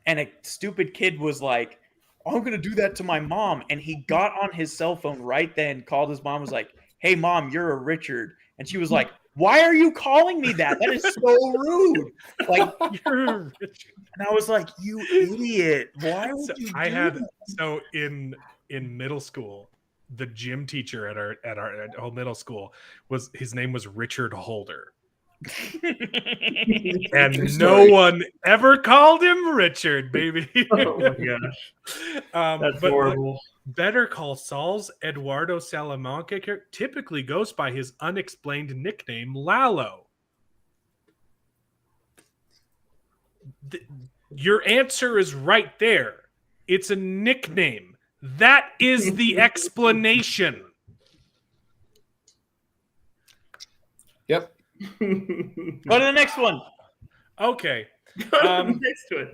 and a stupid kid was like, "I'm gonna do that to my mom," and he got on his cell phone right then, called his mom, was like, "Hey, mom, you're a Richard," and she was like, "Why are you calling me that? That is so rude!" Like, You're Richard. and I was like, "You idiot! Why would So you?" I do had that?" so in middle school, the gym teacher at our whole middle school was his name was Richard Holder, and True no story. one ever called him Richard, baby. Oh my gosh. That's but horrible. Better Call Saul's Eduardo Salamanca typically goes by his unexplained nickname Lalo. Your answer is right there. It's a nickname. That is the explanation. Yep. Go to the next one. Okay. Next to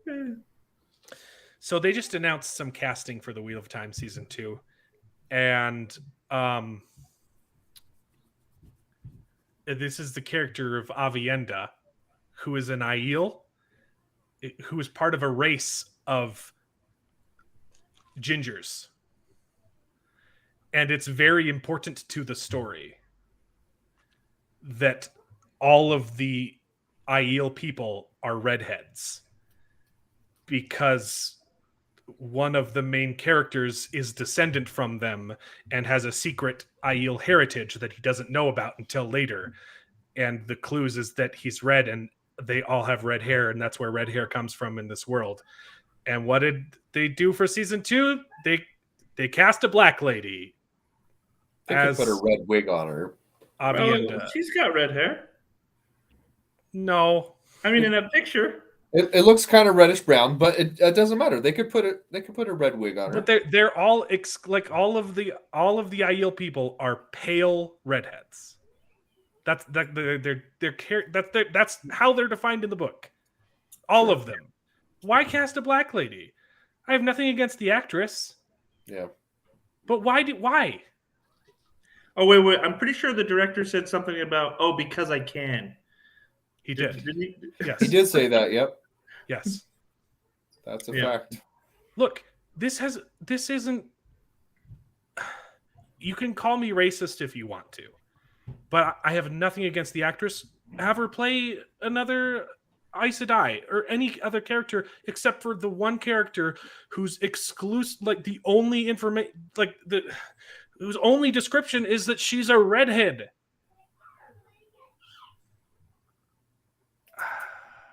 it. So they just announced some casting for the Wheel of Time season 2. And this is the character of Avienda, who is an Aiel, who is part of a race of gingers. And it's very important to the story that all of the Aiel people are redheads, because one of the main characters is descendant from them and has a secret Aiel heritage that he doesn't know about until later. And the clues is that he's red and they all have red hair, and that's where red hair comes from in this world. And what did they do for season 2? They cast a black lady They could put a red wig on her. Avienda. Well, she's got red hair. No. I mean, in a picture. It looks kind of reddish brown, but it doesn't matter. They could put a red wig on her. But they're all like all of the Aiel people are pale redheads. That's how they're defined in the book. All of them. Why cast a black lady? I have nothing against the actress, Yeah. but why? Oh wait! I'm pretty sure the director said something about because I can. He did. he? Yes. He did say that. Yep. Yes. That's a Yeah. fact. Look, this isn't. You can call me racist if you want to, but I have nothing against the actress. Have her play another Aes Sedai or any other character except for the one character whose exclusive, like the only information, like whose only description is that she's a redhead.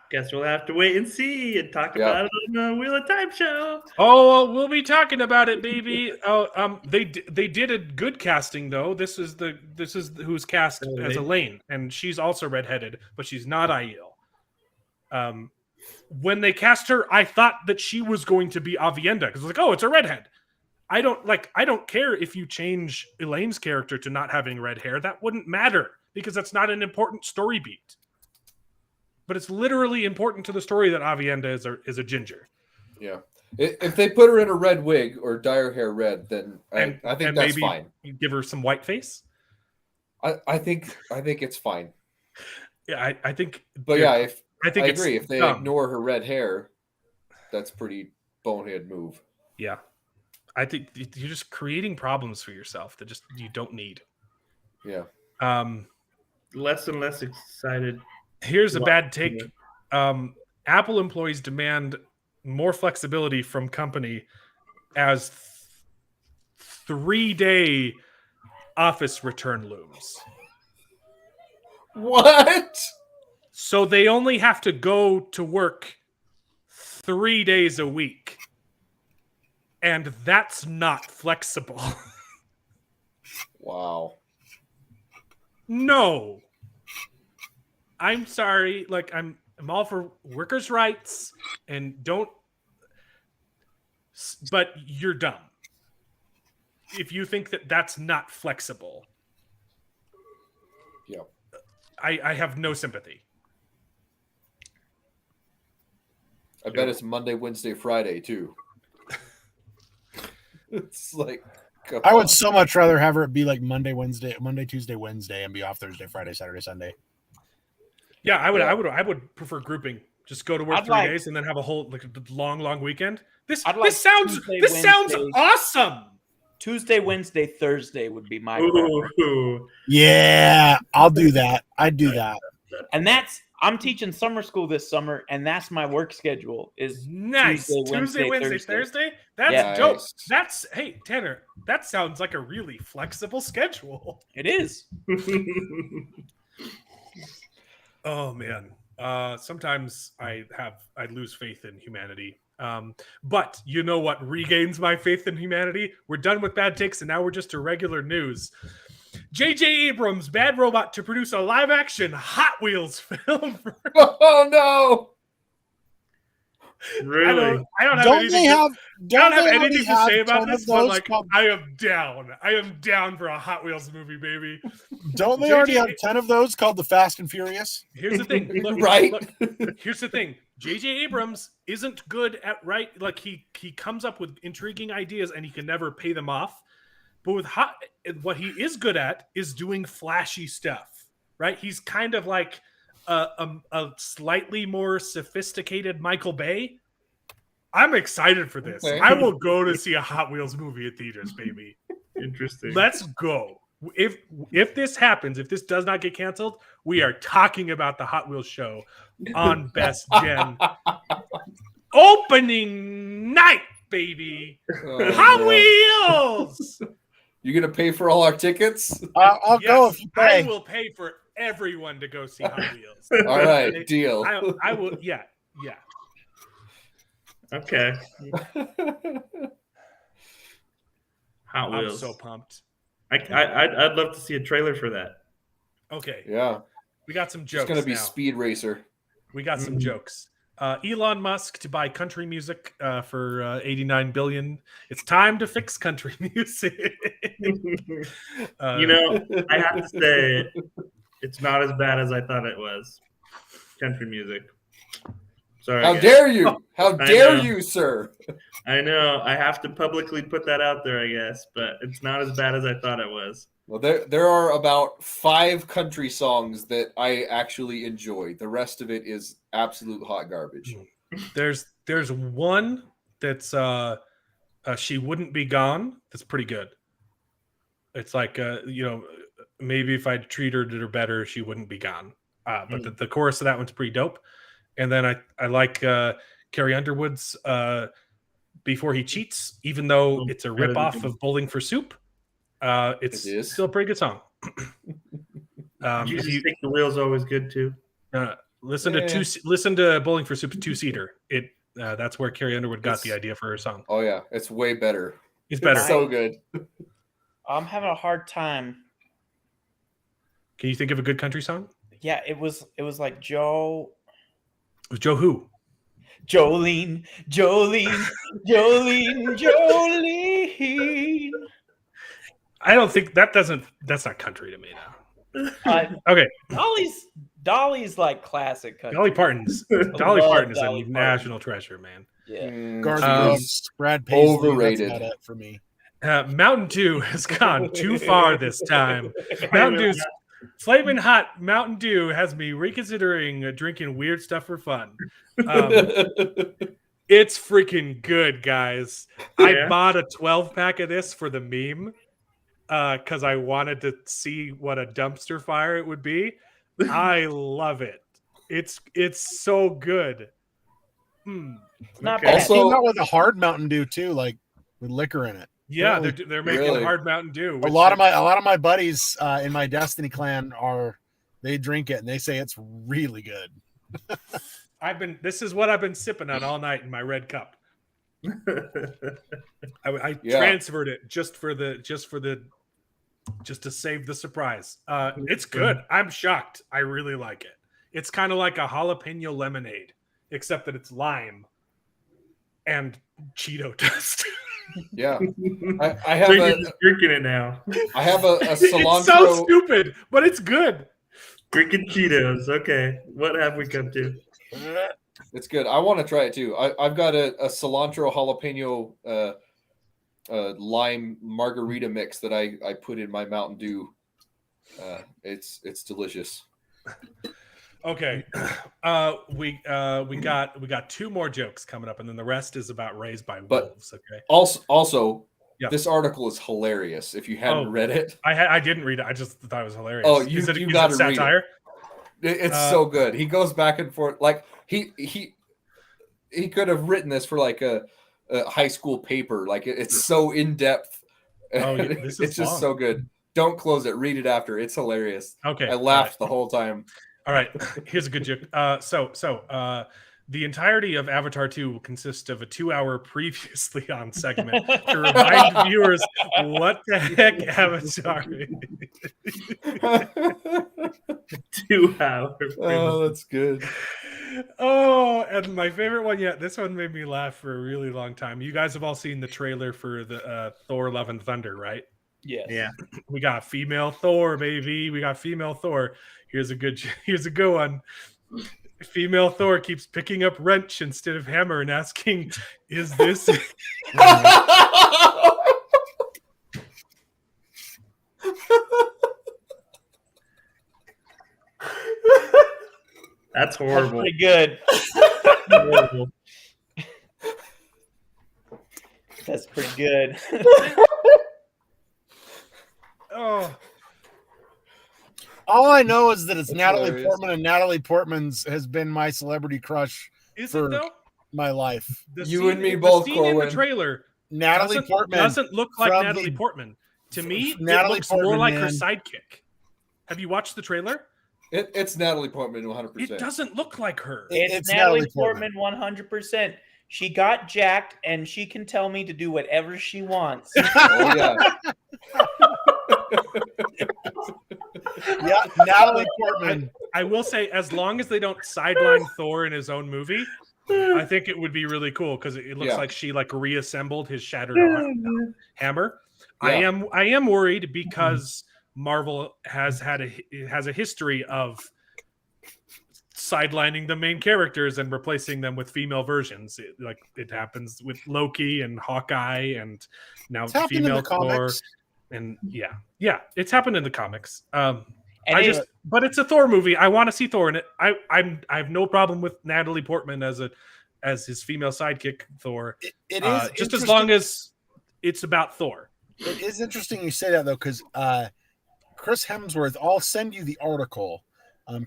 Guess we'll have to wait and see and talk Yeah. about it on the Wheel of Time show. Oh, well, we'll be talking about it, baby. They did a good casting though. This is who's cast Oh, as they- Elaine, and she's also redheaded, but she's not Aiel. When they cast her, I thought that she was going to be Avienda because like, oh, it's a redhead. I don't care if you change Elaine's character to not having red hair. That wouldn't matter because that's not an important story beat. But it's literally important to the story that Avienda is a ginger. Yeah. If they put her in a red wig or dye her hair red, then I think and that's maybe fine. you give her some white face. I think it's fine. Yeah, I think. But yeah, I think I it's agree. If they dumb. ignore her red hair, that's pretty bonehead move. Yeah, I think you're just creating problems for yourself that just you don't need. Yeah. Less and less excited. Here's a Wow. bad take. Apple employees demand more flexibility from company as 3-day office return looms. What? So they only have to go to work 3 days a week. And that's not flexible. Wow. No. I'm sorry. Like I'm all for workers' rights and but you're dumb. If you think that that's not flexible. Yeah. I have no sympathy. I bet it's Monday, Wednesday, Friday too. It's like I would so much rather have her be like Monday, Tuesday, Wednesday, and be off Thursday, Friday, Saturday, Sunday. Yeah, I would prefer grouping. Just go to work I'd 3 like- days and then have a whole like long weekend. This I'd like sounds Tuesday, this sounds Wednesdays. awesome. Tuesday, Wednesday, Thursday would be my preference. Ooh. Yeah, I'll do that. I'd do that. And I'm teaching summer school this summer, and that's my work schedule is Nice. Tuesday, Wednesday, Thursday. That's Yeah. dope. Nice. That's hey Tanner. That sounds like a really flexible schedule. it is. Oh man. Sometimes I lose faith in humanity. But you know what regains my faith in humanity? We're done with bad takes and now we're just to regular news. J.J. Abrams, Bad Robot, to produce a live-action Hot Wheels film. Oh no! Really? I don't have Don't anything. they have? I don't have they anything already to have say about 10 of this, but those like, called- I am down. I am down for a Hot Wheels movie, baby. Don't they JJ already have 10 of those called the Fast and Furious? Here's the thing. Look, Right? look, here's the thing. J.J. Abrams isn't good at like he comes up with intriguing ideas and he can never pay them off. But with what he is good at is doing flashy stuff, right? He's kind of like a slightly more sophisticated Michael Bay. I'm excited for this. Okay. I will go to see a Hot Wheels movie at theaters, baby. Interesting. Let's go. If this happens, if this does not get canceled, we are talking about the Hot Wheels show on Best Gen opening night, baby. Oh, Hot no. Wheels. You gonna pay for all our tickets? I'll go if you I pay. will pay for everyone to go see Hot Wheels. All right, deal. I will. Yeah. Okay. Hot I'm Wheels. so pumped. I'd love to see a trailer for that. Okay, Yeah, we got some it's jokes gonna be now. Speed Racer. We got some jokes. Elon Musk to buy country music for $89 billion. It's time to fix country music. You know, I have to say, it's not as bad as I thought it was. Country music. Sorry. How guys. dare you? How I dare know. you, sir? I know. I have to publicly put that out there, I guess, but it's not as bad as I thought it was. Well, there are about 5 country songs that I actually enjoy. The rest of it is absolute hot garbage. There's one that's She Wouldn't Be Gone. That's pretty good. It's like maybe if I'd treated her better, she wouldn't be gone. But the chorus of that one's pretty dope. And then I like Carrie Underwood's Before He Cheats, even though it's a ripoff of Bowling for Soup. It's still a pretty good song. Jesus Take the Wheel's always good too. Listen to Bowling for Soup's 2-seater. That's where Carrie Underwood got the idea for her song. Oh yeah, it's way better. It's better. It's so good. I'm having a hard time. Can you think of a good country song? Yeah, it was like Joe. It was Joe who? Jolene. I don't think that's not country to me now. Okay. Dolly's like classic country. Dolly Parton is a national treasure, man. Yeah. Garth Brooks, Brad Paisley, overrated. That's about it for me. Mountain Dew has gone too far this time. Mountain Dew's flaming hot Mountain Dew has me reconsidering drinking weird stuff for fun. It's freaking good, guys. I bought a 12-pack of this for the meme because I wanted to see what a dumpster fire it would be. I love it. It's so good. It's not They bad. came out with a hard Mountain Dew too, like with liquor in it. Yeah, they're making hard Mountain Dew. A lot of my buddies in my Destiny clan they drink it and they say it's really good. This is what I've been sipping on all night in my red cup. I transferred it just to save the surprise. It's good. I'm shocked. I really like it. It's kind of like a jalapeno lemonade, except that it's lime and Cheeto dust. Yeah, I have drinking it now. I have a cilantro. It's so stupid, but it's good. Drinking Cheetos. Okay, what have we come to? It's good. I want to try it too. I've got a cilantro jalapeno lime margarita mix that I put in my Mountain Dew. It's delicious. Okay, we got 2 more jokes coming up, and then the rest is about Raised by Wolves. Okay. Also, this article is hilarious. If you hadn't read it, I didn't read it. I just thought it was hilarious. Oh, you got to read satire? it. It's so good. He goes back and forth. Like he could have written this for like a high school paper. Like it's so in depth. Oh, yeah, this is it's just long. so good. Don't close it. Read it after. It's hilarious. Okay, I laughed the whole time. All right, here's a good joke. So the entirety of Avatar 2 will consist of a 2-hour previously on segment to remind viewers what the heck Avatar is. 2 hours. Oh, that's good. Oh, and my favorite one yet. This one made me laugh for a really long time. You guys have all seen the trailer for the Thor: Love and Thunder, right? Yes. Yeah. We got female Thor, baby. We got female Thor. Here's a good one. Female Thor keeps picking up wrench instead of hammer and asking, "Is this?" That's That's horrible. pretty good. Horrible. That's pretty good. Oh, All I know is that it's Natalie hilarious. Portman, and Natalie Portman's has been my celebrity crush is for it though? my life. The You scene- and me the both, scene in the Corwin. trailer Natalie Portman doesn't look like from Natalie the- Portman. To me, Natalie it looks more Portman, like her man. sidekick. Have you watched the trailer? It's Natalie Portman 100%. It doesn't look like her. It's Natalie Portman 100%. She got jacked, and she can tell me to do whatever she wants. Oh yeah. Yeah, Natalie Portman. I will say, as long as they don't sideline Thor in his own movie, I think it would be really cool because it looks Yeah. like she reassembled his shattered hammer. Yeah. I am worried because Marvel has a history of sidelining the main characters and replacing them with female versions. It happens with Loki and Hawkeye, and now It's happened in female the Thor. comics. And yeah, it's happened in the comics. And But it's a Thor movie. I want to see Thor in it. I have no problem with Natalie Portman as his female sidekick Thor. It is just as long as it's about Thor. It is interesting you say that though, because Chris Hemsworth. I'll send you the article.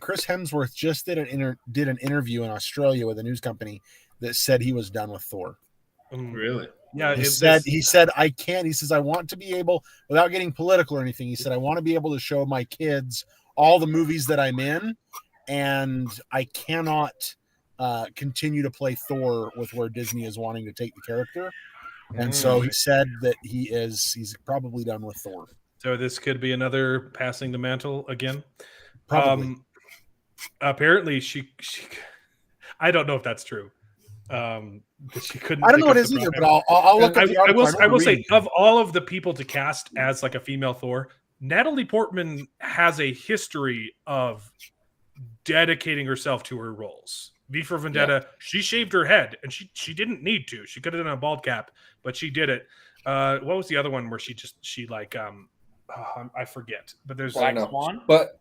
Chris Hemsworth just did an interview in Australia with a news company that said he was done with Thor. Really? Yeah, He said I can't. He says I want to be able, without getting political or anything. He said I want to be able to show my kids all the movies that I'm in, and I cannot continue to play Thor with where Disney is wanting to take the character. And so he said that he's probably done with Thor. So this could be another passing the mantle again. Probably. Apparently she I don't know if that's true. She couldn't. I don't know what it is either, but I'll look at the article. I will say, of all of the people to cast as like a female Thor, Natalie Portman has a history of dedicating herself to her roles. V for Vendetta, she shaved her head, and she didn't need to. She could have done a bald cap, but she did it. What was the other one where she I forget. But there's Black Swan. But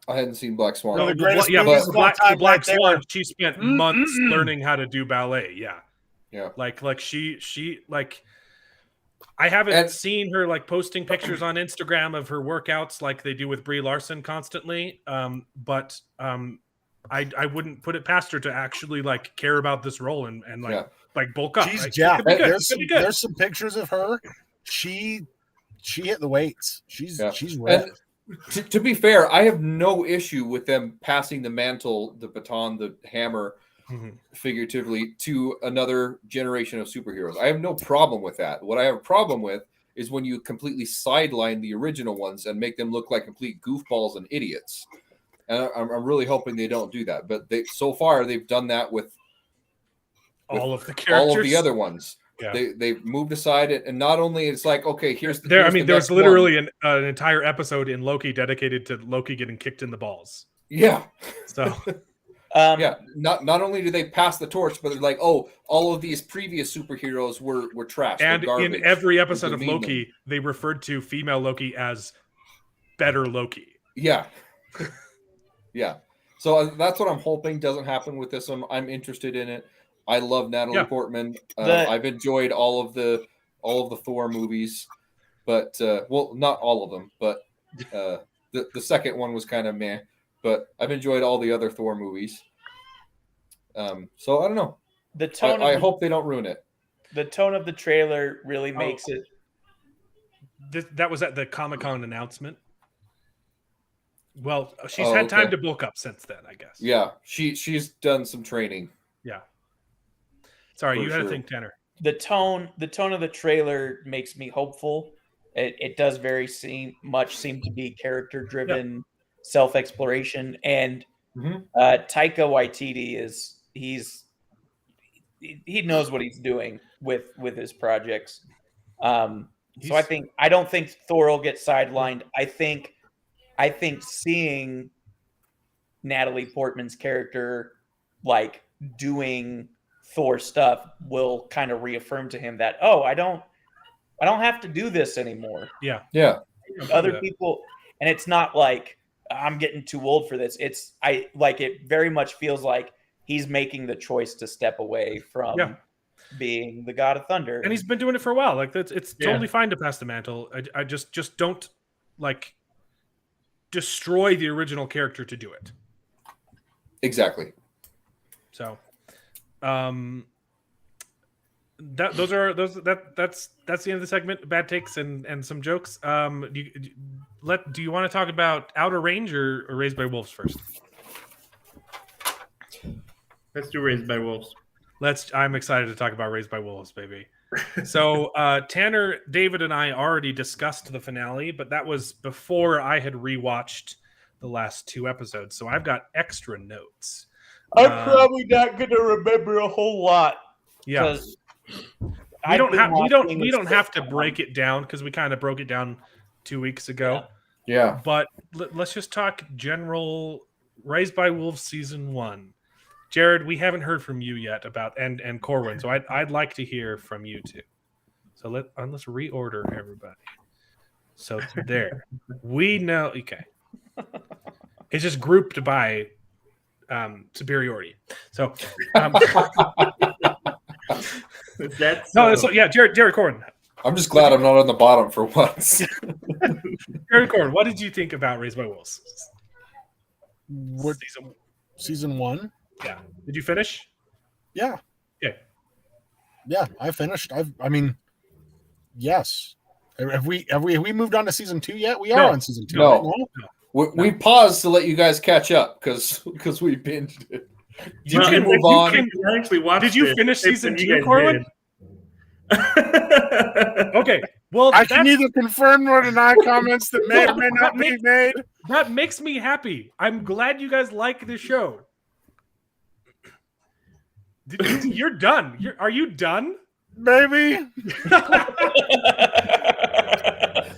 I hadn't seen Black Swan. No, the greatest yeah, movies of all Black time right there. Swan. She spent months learning how to do ballet. Yeah. Like she I haven't seen her like posting pictures on Instagram of her workouts like they do with Brie Larson constantly. But I wouldn't put it past her to actually like care about this role and like bulk up. She's like, jacked. There's some pictures of her. She hit the weights. She's ripped. To be fair, I have no issue with them passing the mantle, the baton, the hammer, figuratively, to another generation of superheroes. I have no problem with that. What I have a problem with is when you completely sideline the original ones and make them look like complete goofballs and idiots. And I'm really hoping they don't do that. But so far they've done that with all of the characters, all of the other ones. Yeah. They've moved aside it, and not only it's like, okay, here's there was literally an entire episode in Loki dedicated to Loki getting kicked in the balls. Yeah. So not only do they pass the torch, but they're like, oh, all of these previous superheroes were trash. And in every episode of Loki, they referred to female Loki as better Loki. Yeah. Yeah. So that's what I'm hoping doesn't happen with this one. I'm interested in it. I love Natalie Portman. I've enjoyed all of the Thor movies, but not all of them, but the second one was kind of meh. But I've enjoyed all the other Thor movies. So I don't know. The tone. I hope they don't ruin it. The tone of the trailer really makes it. That was at the Comic-Con announcement. Well, she's had time to bulk up since then, I guess. Yeah, she's done some training. Yeah. Sorry, you had to think, Tanner. The tone of the trailer makes me hopeful. It does much seem to be character-driven self-exploration, and Taika Waititi he knows what he's doing with his projects. So I don't think Thor will get sidelined. I think seeing Natalie Portman's character like doing Thor stuff will kind of reaffirm to him that, oh, I don't have to do this anymore. Yeah. Other people, and it's not like I'm getting too old for this. It very much feels like he's making the choice to step away from being the God of Thunder. And he's been doing it for a while. Like it's totally fine to pass the mantle. I just don't like destroy the original character to do it. Exactly. So that's the end of the segment. Bad takes and some jokes. Do you want to talk about Outer Range or Raised by Wolves first? Let's do Raised by Wolves. I'm excited to talk about Raised by Wolves, baby. So Tanner, David, and I already discussed the finale, but that was before I had rewatched the last two episodes. So I've got extra notes. I'm probably not going to remember a whole lot. Yeah. We don't have to break it down because we kind of broke it down 2 weeks ago. Yeah. But let's just talk general Raised by Wolves season 1. Jared, we haven't heard from you yet about and Corwin, so I'd like to hear from you too. So let's reorder everybody. So there, we know. Okay, it's just grouped by superiority. So That's no, so yeah, Jared Corwin. I'm just glad I'm not on the bottom for once. Jared Corwin, what did you think about Raised by Wolves? What season 1? Yeah, did you finish? Yeah. Yeah. Yeah, I finished. I mean, yes. Have we moved on to season 2 yet? We are No. on season 2. No. We paused to let you guys catch up because we binged it. You Well, can it's move like on. I actually watched Did you it. finish Same season thing you 2, guys Corwin? did. Okay. Well, I can either confirm or deny comments that may or may not be made. That makes me happy. I'm glad you guys like the show. You're done. Are you done? Maybe.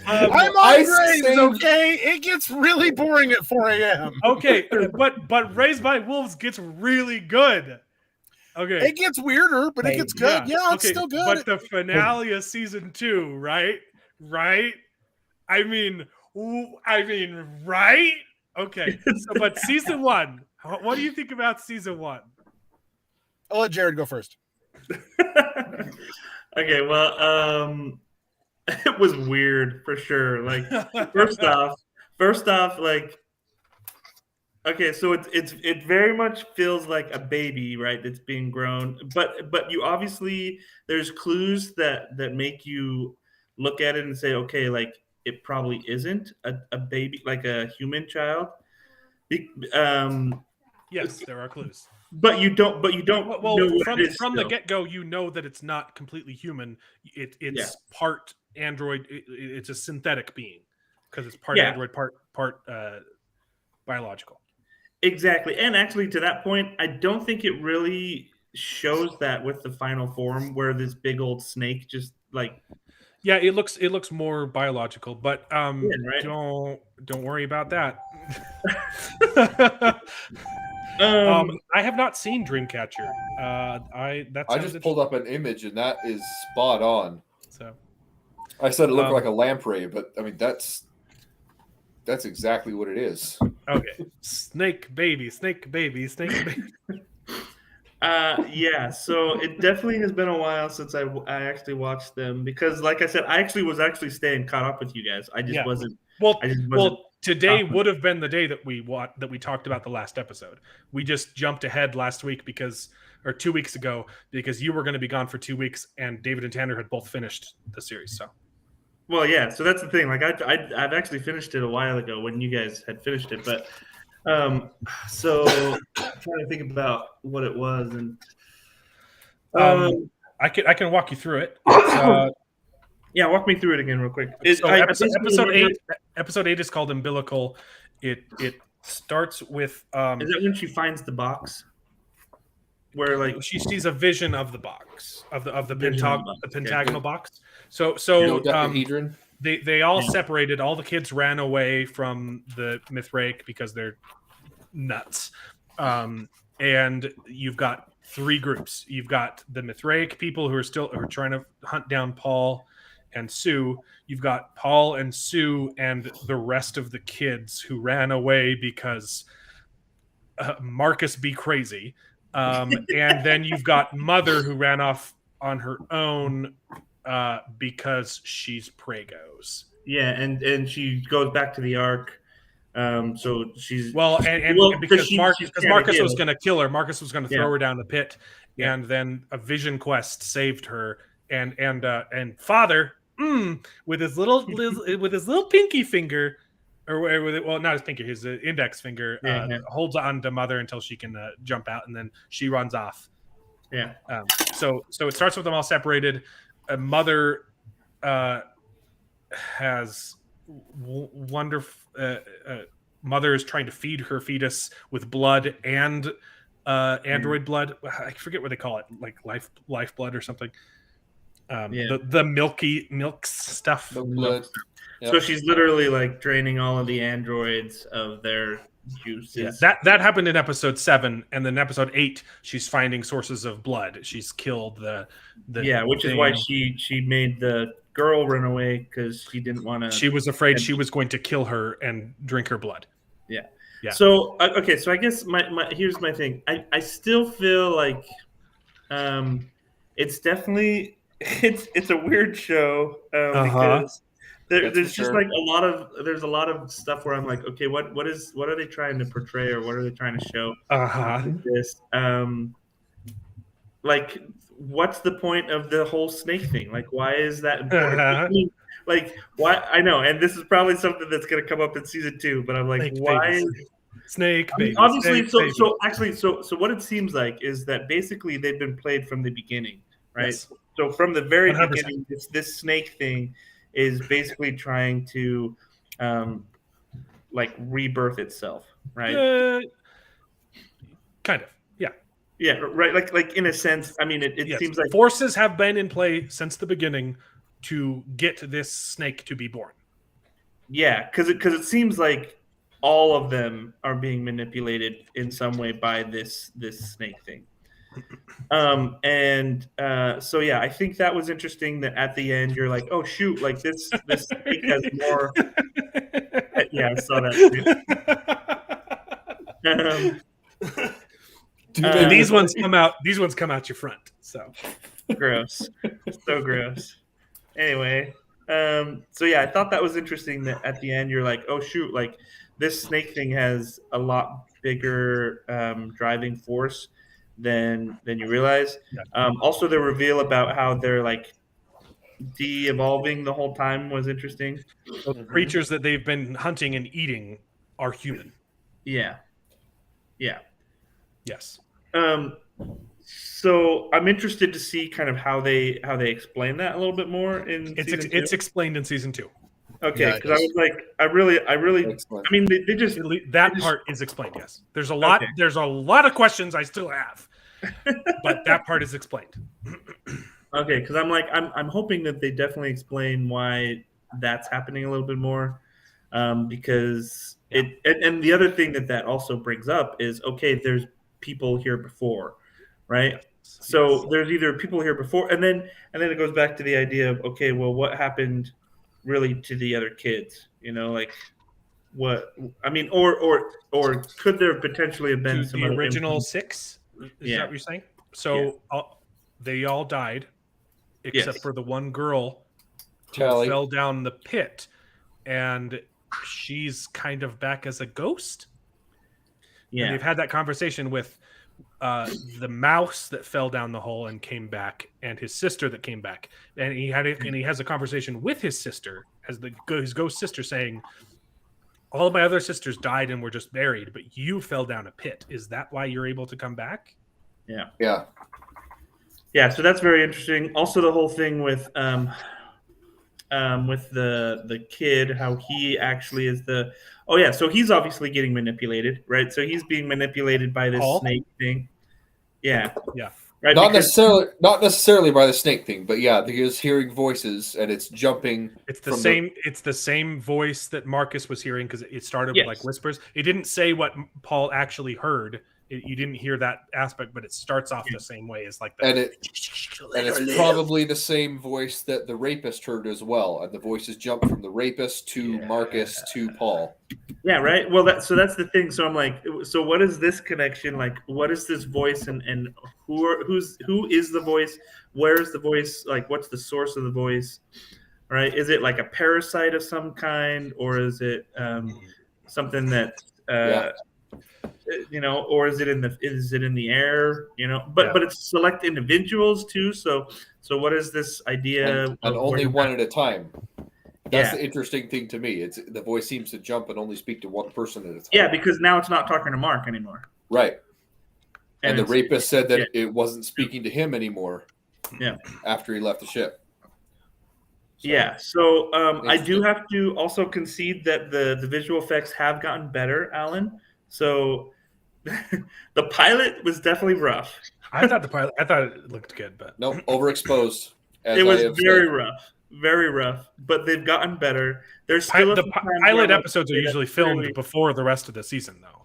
I'm I on grades, saved- okay? It gets really boring at 4 a.m. Okay, but Raised by Wolves gets really good. Okay. It gets weirder, but it gets good. Yeah, it's still good. But the finale of season 2, right? Right? I mean, right? Okay. So, but season 1, what do you think about season 1? I'll let Jared go first. Okay, well, it was weird for sure. Like, first off, like, okay, so it very much feels like a baby, right? That's being grown, but you obviously there's clues that make you look at it and say, okay, like it probably isn't a baby, like a human child. Yes, there are clues. But you don't. Well, know what from it is the still. get-go, you know that it's not completely human. It's part android. It's a synthetic being because it's part android, part biological. Exactly, and actually, to that point, I don't think it really shows that with the final form, where this big old snake just like. Yeah, it looks more biological, but right? don't worry about that. I have not seen Dreamcatcher. I just pulled up an image and that is spot on. So I said it looked like a lamprey, but I mean that's exactly what it is. Okay, snake baby. Yeah, so it definitely has been a while since I actually watched them because, like I said, I was staying caught up with you guys. I just wasn't. Well, today would have been the day that we talked about the last episode. We just jumped ahead last week or 2 weeks ago because you were going to be gone for 2 weeks, and David and Tanner had both finished the series. So, well, yeah. So that's the thing. Like I've actually finished it a while ago when you guys had finished it, but. So I'm trying to think about what it was, and I can walk you through it. Yeah, walk me through it again real quick. Episode 8 is called Umbilical. It starts with is that when she finds the box where like she sees a vision of the box of the pentagonal box. So dodecahedron. They all separated. All the kids ran away from the Mithraic because they're nuts. And you've got 3 groups. You've got the Mithraic people who are trying to hunt down Paul and Sue. You've got Paul and Sue and the rest of the kids who ran away because Marcus be crazy. And then you've got Mother who ran off on her own because she's Pragos. Yeah, and she goes back to the Ark. So she's because Marcus was going to kill her. Marcus was going to throw her down the pit, and then a vision quest saved her. And Father, with his little pinky finger, not his pinky, his index finger, holds on to Mother until she can jump out, and then she runs off. Yeah. So it starts with them all separated. Mother has wonderful. Mother is trying to feed her fetus with blood and android blood. I forget what they call it, like life blood or something. The milk stuff. Blood. Yep. So she's literally like draining all of the androids of their juice. Yeah, Is, that happened in episode 7, and then episode 8, she's finding sources of blood. She's killed the which is why thing. she made the girl run away because she didn't want to. She was afraid she was going to kill her and drink her blood. Yeah. Yeah. So okay, so I guess my here's my thing. I still feel like it's definitely it's a weird show because there's just sure. like there's a lot of stuff where I'm like, okay, what are they trying to portray or what are they trying to show with this? Like, what's the point of the whole snake thing? Like, why is that important? I mean, like, why? I know, and this is probably something that's going to come up in season 2. But I'm like, Snake why? baby. Snake I mean, baby. obviously, snake baby. so what it seems like is that basically they've been played from the beginning, right? Yes. So from the very 100%. beginning, this snake thing is basically trying to, like, rebirth itself, right? Kind of. Yeah. Yeah, right. Like in a sense, I mean, it Yes. seems like forces have been in play since the beginning to get this snake to be born. yeah, because it seems like all of them are being manipulated in some way by this snake thing. So yeah, I think that was interesting that at the end you're like, oh shoot, like this snake has more. Yeah, I saw that. These ones come out. These ones come out your front. So gross, so gross. Anyway, so yeah, I thought that was interesting that at the end you're like, oh shoot, like this snake thing has a lot bigger driving force than you realize. Yeah. Also, the reveal about how they're like de-evolving the whole time was interesting. Those creatures that they've been hunting and eating are human. Yeah. Yes. So I'm interested to see kind of how they explain that a little bit more in It's season 2. it's explained in season 2. Okay, because I was like, I really, Excellent. I mean, they just that part is explained. Yes, there's a lot. Okay. There's a lot of questions I still have, but that part is explained. Okay, because I'm like, I'm hoping that they definitely explain why that's happening a little bit more, because and the other thing that also brings up is, okay, there's people here before, right? So there's either people here before, and then it goes back to the idea of, okay, well, what happened really to the other kids? You know, like what I mean, or could there potentially have been To some the other original influence? 6? Is Yeah. that what you're saying? So they all died, except Yes. for the one girl who Tally. fell down the pit, and she's kind of back as a ghost. Yeah. And they've had that conversation with the mouse that fell down the hole and came back, and his sister that came back, and he has a conversation with his sister, as his ghost sister, saying, "All of my other sisters died and were just buried, but you fell down a pit. Is that why you're able to come back?" Yeah. Yeah, so that's very interesting. Also, the whole thing with the kid, how he actually is so he's obviously getting manipulated, right? So he's being manipulated by this Paul? snake thing. Yeah, Yeah. right. Not because- necessarily by the snake thing, but yeah, he is hearing voices and it's jumping. It's the from same. It's the same voice that Marcus was hearing, because it started Yes. with like whispers. It didn't say what Paul actually heard. You didn't hear that aspect, but it starts off the same way as like the. And it's probably the same voice that the rapist heard as well. And the voices jump from the rapist to Marcus to Paul. Yeah, right. Well, that's the thing. So I'm like, so what is this connection? Like, what is this voice, and who is the voice? Where is the voice? Like, what's the source of the voice? Right? Is it like a parasite of some kind, or is it something that you know, or is it in the air? You know, but it's select individuals too. So what is this idea? And of only where- one at a time. That's Yeah. the interesting thing to me. It's the voice seems to jump and only speak to one person at a time. Yeah, because now it's not talking to Mark anymore. Right. And the it's- rapist said that it wasn't speaking to him anymore. Yeah. After he left the ship. So, Yeah, so I do Interesting. have to also concede that the visual effects have gotten better, Alan. So the pilot was definitely rough. I thought it looked good, but Nope, overexposed. It was very rough, very rough, but they've gotten better. There's still The a few times where pilot I'm like, episodes are okay, usually that's filmed really- before the rest of the season, though.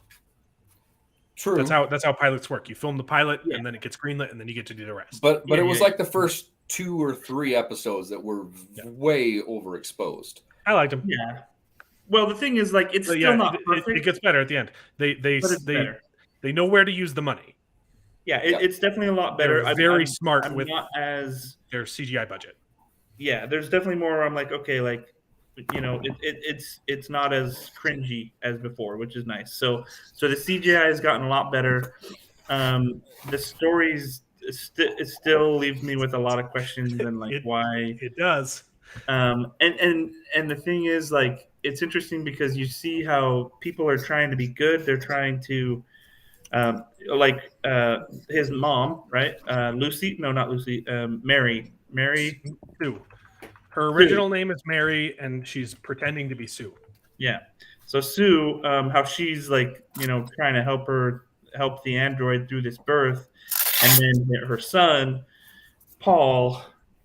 True. That's how pilots work. You film the pilot, Yeah. and then it gets greenlit, and then you get to do the rest. But Yeah, it was yeah. like the first 2 or 3 episodes that were way overexposed. I liked them. Yeah. Well, the thing is, like, it's But still yeah, not it perfect. gets better at the end. They but it's better. they know where to use the money. Yeah, Yeah. it's definitely a lot better. They're very smart I'm with not as their CGI budget. yeah. There's definitely more where I'm like, okay, like, you know, it's not as cringy as before, which is nice. So the CGI has gotten a lot better. The stories it still leaves me with a lot of questions and like why It does. and the thing is, like, it's interesting because you see how people are trying to be good. They're trying to like his mom, right? Lucy, no, not Lucy. Mary. Sue. Her original name is Mary, and she's pretending to be Sue. Yeah. So Sue, how she's like, you know, trying to help the android through this birth, and then her son, Paul,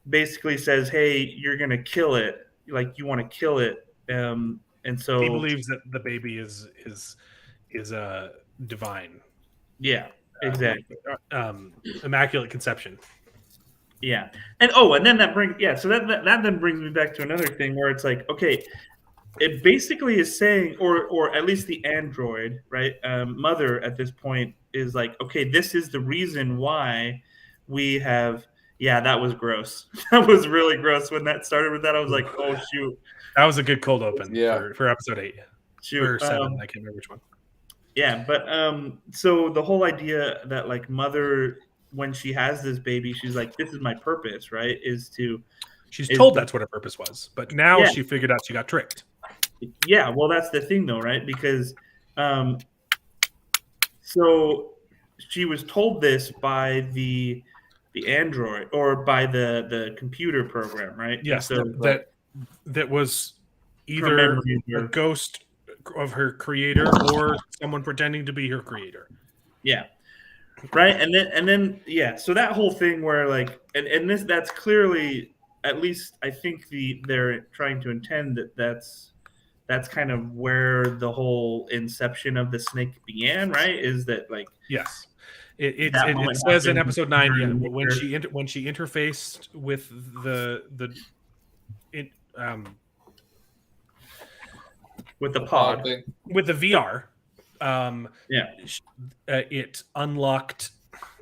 basically says, "Hey, you're gonna kill it. Like, you want to kill it." And so He believes that the baby is divine, yeah, exactly. immaculate conception. Yeah, and then that brings so that then brings me back to another thing where it's like, okay, it basically is saying, or at least the android, right, mother at this point is like, okay, this is the reason why we have. Yeah, that was gross. That was really gross when that started with that. I was like, oh shoot, That was a good cold open Yeah. for episode 8 shoot, or 7. I can't remember which one. yeah, but so the whole idea that like mother, when she has this baby, she's like, this is my purpose, right? She's told to- that's what her purpose was, but now Yeah. she figured out she got tricked. Yeah, well, that's the thing though, right? Because so she was told this by the android or by the computer program, right? And Yes, so that was From either memory, a or- ghost of her creator or someone pretending to be her creator. yeah. Right. And then yeah, so that whole thing where like and that's clearly, at least I think they're trying to intend that's kind of where the whole inception of the snake began, right? Is that like Yes, it That moment says in happened episode 9, yeah, during when the- when she interfaced with with the pod. thing. with the VR, Yeah. it unlocked.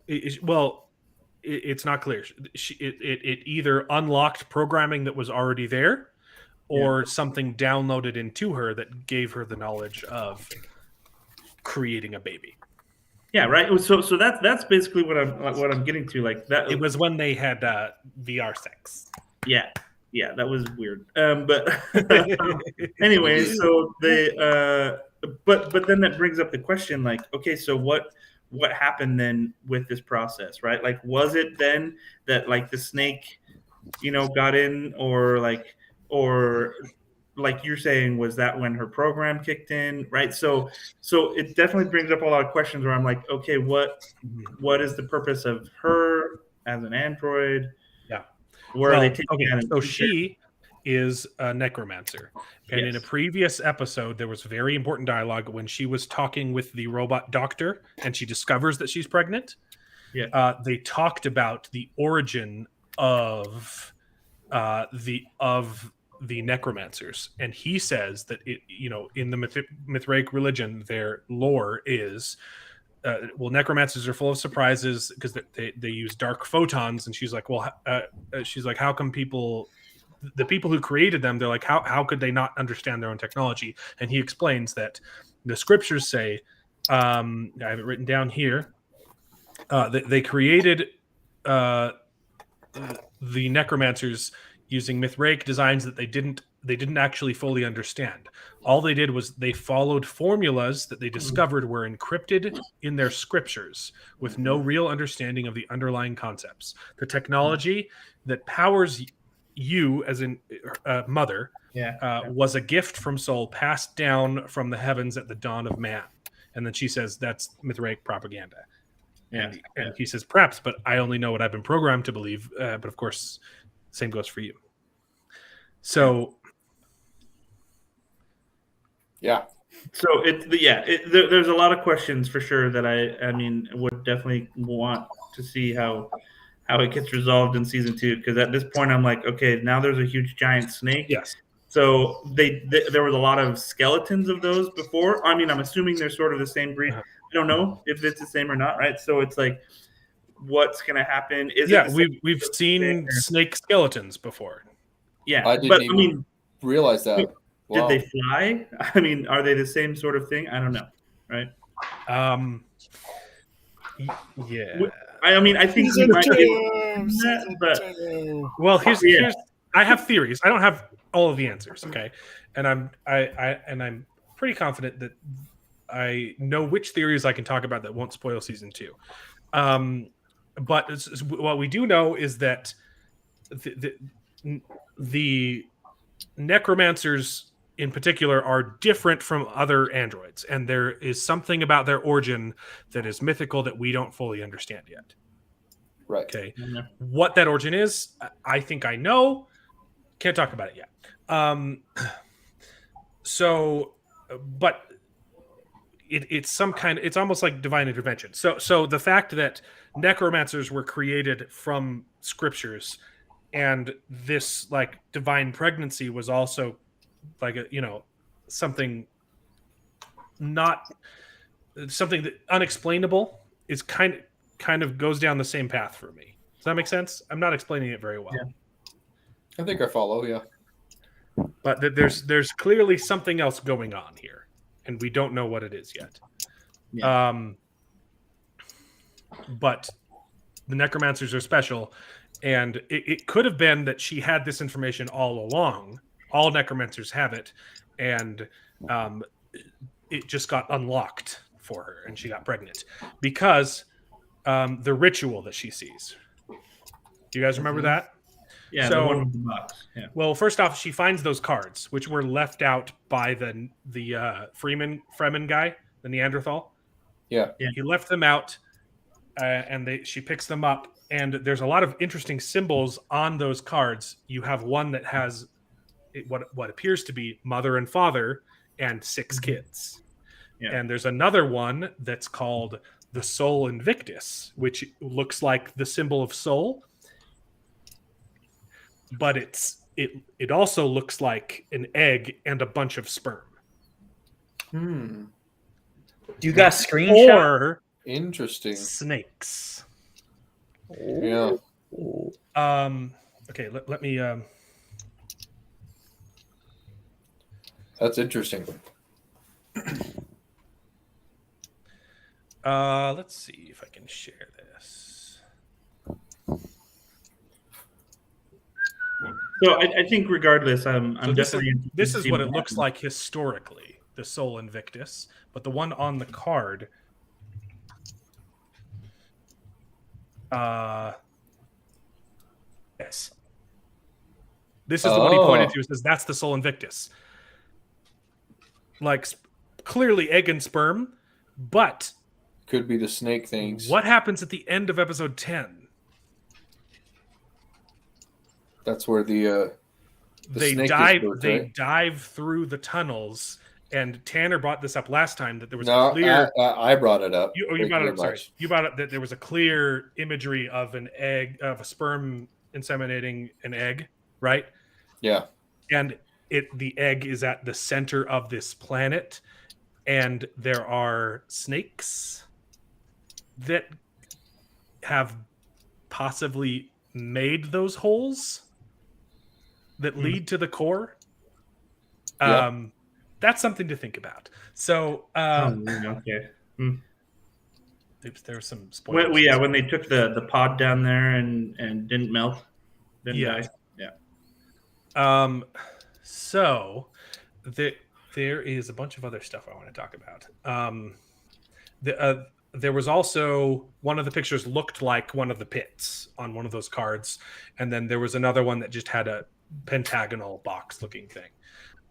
It's not clear. It either unlocked programming that was already there, or something downloaded into her that gave her the knowledge of creating a baby. Yeah, right. So that's basically what I'm getting to. Like that. It was when they had VR sex. Yeah, that was weird. But anyway, so they but then that brings up the question, like, okay, so what happened then with this process, right? Like, was it then that like the snake, got in, or like you're saying, was that when her program kicked in, right? So it definitely brings up a lot of questions where I'm like, okay, what is the purpose of her as an android? Yeah. Where are they taking that in so future? she is a necromancer. And in a Yes. previous episode, there was very important dialogue when she was talking with the robot doctor and she discovers that she's pregnant. Yeah. They talked about the origin of the necromancers, and he says that in the Mithraic religion, their lore is necromancers are full of surprises because they use dark photons. And she's like, how come the people who created them, they're like, how could they not understand their own technology? And he explains that the scriptures say, I have it written down here, that they created the necromancers using Mithraic designs that they didn't actually fully understand. All they did was they followed formulas that they discovered were encrypted in their scriptures with no real understanding of the underlying concepts. The technology that powers you as a mother was a gift from Sol passed down from the heavens at the dawn of man. And then she says that's Mithraic propaganda. And he says, perhaps, but I only know what I've been programmed to believe. But of course, same goes for you. So Yeah. So there's a lot of questions for sure that I mean would definitely want to see how it gets resolved in season 2, because at this point I'm like, okay, now there's a huge giant snake. yes, So there was a lot of skeletons of those before. I mean, I'm assuming they're sort of the same breed. Uh-huh. I don't know if it's the same or not, right? So it's like, what's gonna happen? Is yeah, it the same we've seen snake skeletons before. Yeah, I didn't but even I mean, realize that. Wow. did they fly? I mean, are they the same sort of thing? I don't know, right? Yeah. I mean, I think we might be able to do that, but Well, here's Yeah. here's I have theories. I don't have all of the answers, okay? And I'm pretty confident that I know which theories I can talk about that won't spoil season 2. But what we do know is that the necromancers in particular are different from other androids, and there is something about their origin that is mythical that we don't fully understand yet. Right. Okay. Mhm. What that origin is, I think I know. Can't talk about it yet. But it's some kind of, it's almost like divine intervention. So the fact that necromancers were created from scriptures, and this like divine pregnancy was also like something not something that unexplainable is kind of goes down the same path for me. Does that make sense? I'm not explaining it very well. Yeah. I think I follow. Yeah. But there's clearly something else going on here, and we don't know what it is yet. Yeah. But the necromancers are special, and it could have been that she had this information all along. All necromancers have it, and it just got unlocked for her, and she got pregnant because the ritual that she sees. Do you guys remember that? Yeah, So- the one with the box. Yeah. Well, first off, she finds those cards, which were left out by the Fremen guy, the Neanderthal. Yeah. Yeah. He left them out, and she picks them up. And there's a lot of interesting symbols on those cards. You have one that has what appears to be mother and father and 6 kids. Yeah. And there's another one that's called the Soul Invictus, which looks like the symbol of soul, but it also looks like an egg and a bunch of sperm. Hmm. Do you got a screenshot? Or Interesting. snakes. Yeah. Okay, let me That's interesting. let's see if I can share this. So I think regardless, I'm So definitely. this interested to is see what it happens. looks like historically, the Soul Invictus, but the one on the card yes. This is the one he pointed to. It says that's the Soul Invictus. Like clearly egg and sperm, but Could be the snake things. what happens at the end of episode 10? That's where the They snake is dive birthed, they right? dive through the tunnels, and Tanner brought this up last time that there was No, a clear I brought it up. you Thank brought it very up, sorry. much. You brought up that there was a clear imagery of an egg, of a sperm inseminating an egg, right? Yeah. And the egg is at the center of this planet, and there are snakes that have possibly made those holes that lead to the core. Yeah. That's something to think about. So Okay. oops, there was some spoilers. When they took the pod down there and didn't melt, didn't Yeah. die. Yeah. So there is a bunch of other stuff I want to talk about. There was also one of the pictures looked like one of the pits on one of those cards, and then there was another one that just had a pentagonal box looking thing.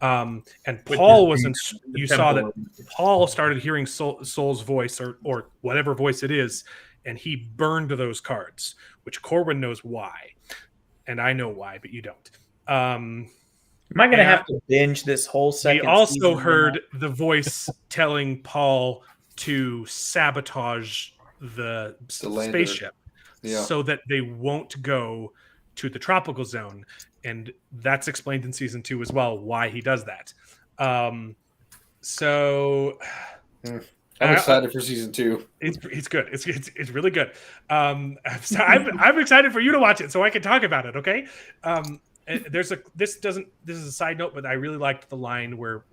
And Which Paul is was the you saw that temple. Paul started hearing Soul's voice or whatever voice it is, and he burned those cards, which Corwin knows why, and I know why, but you don't. Am I going to And have to binge this whole second We also season heard now? the voice telling Paul to sabotage the lander. spaceship Yeah. so that they won't go to the tropical zone. And that's explained in season 2 as well, why he does that. So I'm excited for season 2. it's good. It's really good. So I'm excited for you to watch it so I can talk about it. Okay. This is a side note, but I really liked the line where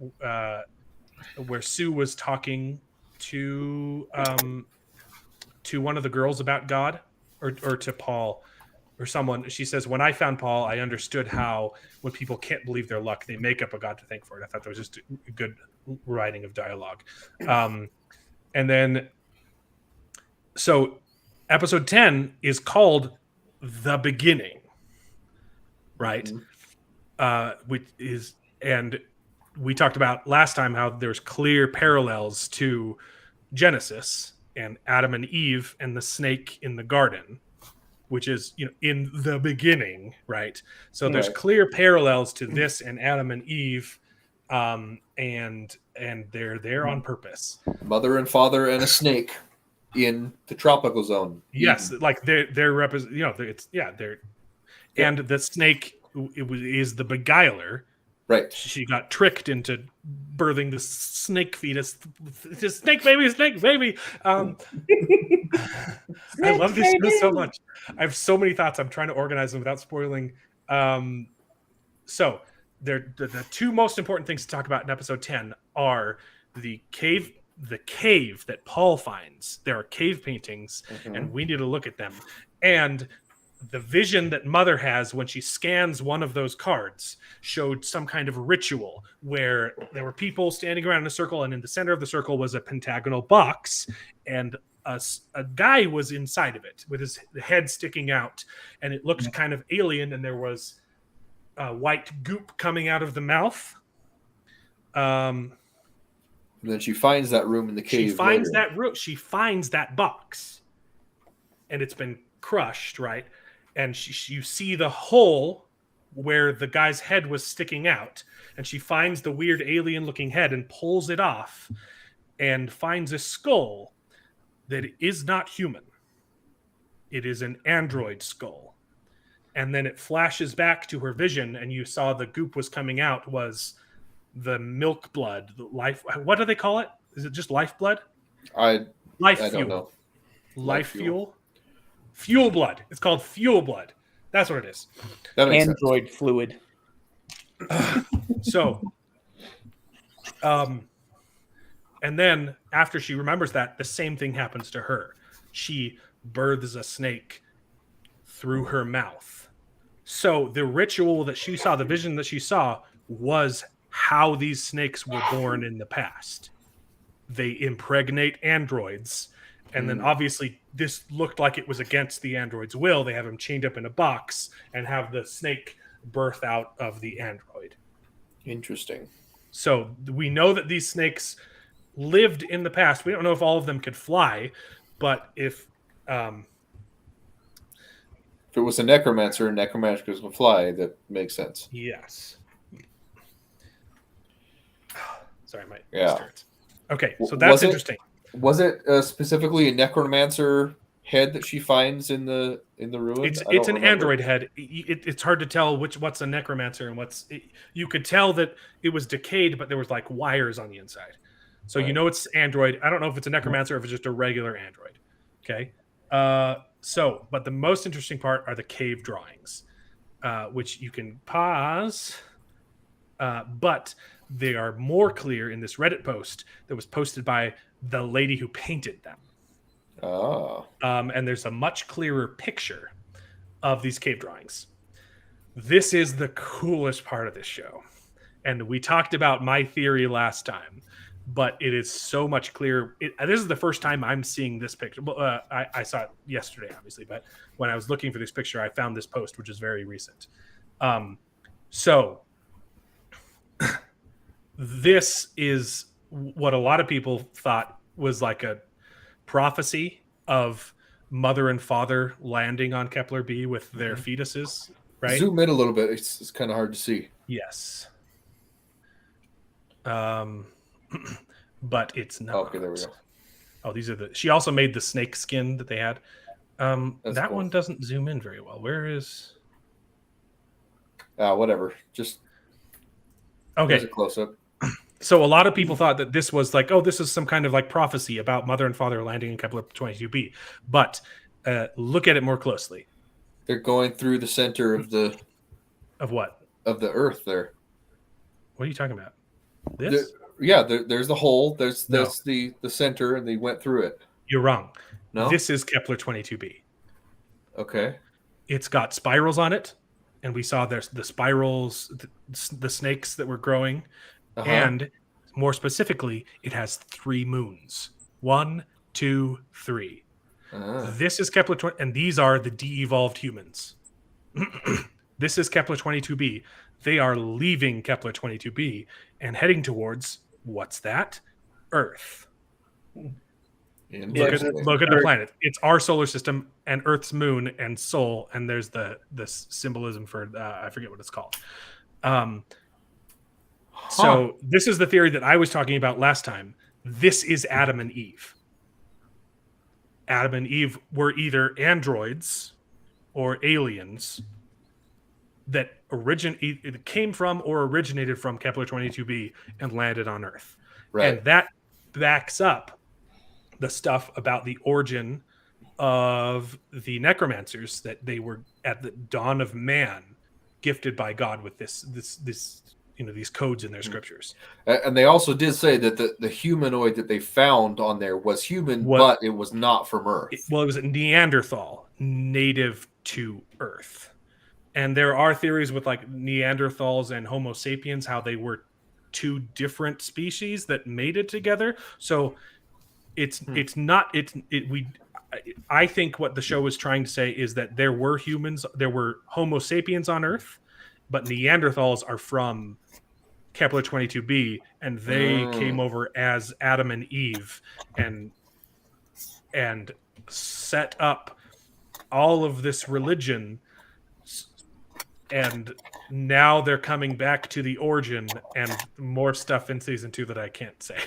Sue was talking to one of the girls about God, or to Paul or someone. She says, "When I found Paul, I understood how when people can't believe their luck, they make up a God to thank for it." I thought that was just a good writing of dialogue. And then, so episode 10 is called The Beginning, right? Which is, and we talked about last time how there's clear parallels to Genesis and Adam and Eve and the snake in the garden, which is, in the beginning, right? So there's clear parallels to this and Adam and Eve, and they're there on purpose. Mother and father and a snake in the tropical zone. Yes, like they're represent. They're, and the snake is the beguiler. Right. She got tricked into birthing the snake fetus. Snake baby. I love this show so much. I have so many thoughts. I'm trying to organize them without spoiling. So the two most important things to talk about in episode 10 are the cave that Paul finds. There are cave paintings, and we need to look at them. And the vision that Mother has when she scans one of those cards showed some kind of ritual where there were people standing around in a circle, and in the center of the circle was a pentagonal box, and a guy was inside of it with his head sticking out, and it looked kind of alien, and there was white goop coming out of the mouth. And then she finds that room in the cave. She finds that room. She finds that box, and it's been crushed, right? And you see the hole where the guy's head was sticking out, and she finds the weird alien-looking head and pulls it off, and finds a skull that is not human. It is an android skull. And then it flashes back to her vision, and you saw the goop was coming out was the milk blood, the life. What do they call it? Is it just lifeblood? I fuel. don't know. Life fuel. Fuel blood. It's called fuel blood. That's what it is. That makes Android sense. fluid. So, and then after she remembers that, the same thing happens to her. She births a snake through her mouth. So the ritual that she saw, the vision that she saw, was how these snakes were born in the past. They impregnate androids. And then obviously this looked like it was against the android's will. They have him chained up in a box and have the snake birth out of the android. Interesting. So we know that these snakes lived in the past. We don't know if all of them could fly, but if it was a necromancer and necromancers can fly, that makes sense. Yes. Sorry, my Yeah. Okay, so that's interesting. Was it specifically a necromancer head that she finds in the ruin? It's an android head. It's hard to tell what's a necromancer and what's. You could tell that it was decayed, but there was like wires on the inside, so you know it's android. I don't know if it's a necromancer or if it's just a regular android. Okay, but the most interesting part are the cave drawings, which you can pause, but they are more clear in this Reddit post that was posted by the lady who painted them. Oh. And there's a much clearer picture of these cave drawings. This is the coolest part of this show. And we talked about my theory last time, but it is so much clearer. This is the first time I'm seeing this picture. Well, I saw it yesterday, obviously, but when I was looking for this picture, I found this post, which is very recent. So this is what a lot of people thought was like a prophecy of mother and father landing on Kepler B with their fetuses, right? Zoom in a little bit. It's kind of hard to see. Yes. But it's not. Okay, there we go. Oh, these are the. She also made the snake skin that they had. That's That cool. one doesn't zoom in very well. Where is? Whatever. Just Okay. there's a close up. So a lot of people thought that this was like, oh, this is some kind of like prophecy about Mother and Father landing in Kepler 22b. But look at it more closely. They're going through the center of the what? Of the Earth. There. What are you talking about? This? There's the hole. There's the center, and they went through it. You're wrong. No, this is Kepler 22b. Okay. It's got spirals on it, and we saw there's the spirals, the snakes that were growing, and more specifically, it has 3 moons. 1, 2, 3. This is Kepler 20, and these are the de-evolved humans. This is Kepler 22b. They are leaving Kepler 22b and heading towards, what's that? Earth. Look at the planet. It's our solar system and Earth's moon and Sol, and there's the symbolism for I forget what it's called. So this is the theory that I was talking about last time. This is Adam and Eve. Adam and Eve were either androids or aliens that came from or originated from Kepler 22b and landed on Earth. Right. And that backs up the stuff about the origin of the necromancers, that they were at the dawn of man gifted by God with this these codes in their scriptures. And they also did say that the humanoid that they found on there was human, but it was not from Earth. It was a Neanderthal, native to Earth. And there are theories with like Neanderthals and Homo sapiens, how they were 2 different species that mated together. So I think what the show was trying to say is that there were humans, there were Homo sapiens on Earth, but Neanderthals are from Kepler 22b, and they came over as Adam and Eve and set up all of this religion, and now they're coming back to the origin, and more stuff in season 2 that I can't say.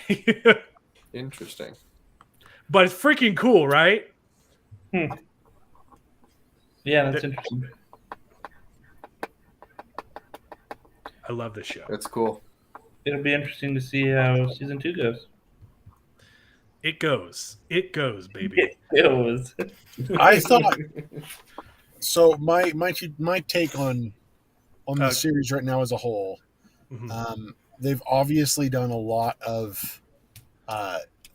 Interesting. But it's freaking cool, right? Yeah, that's interesting. I love this show. That's cool. It'll be interesting to see how season 2 goes. It goes, baby. It goes. I thought so. My take on the series right now as a whole. They've obviously done a lot of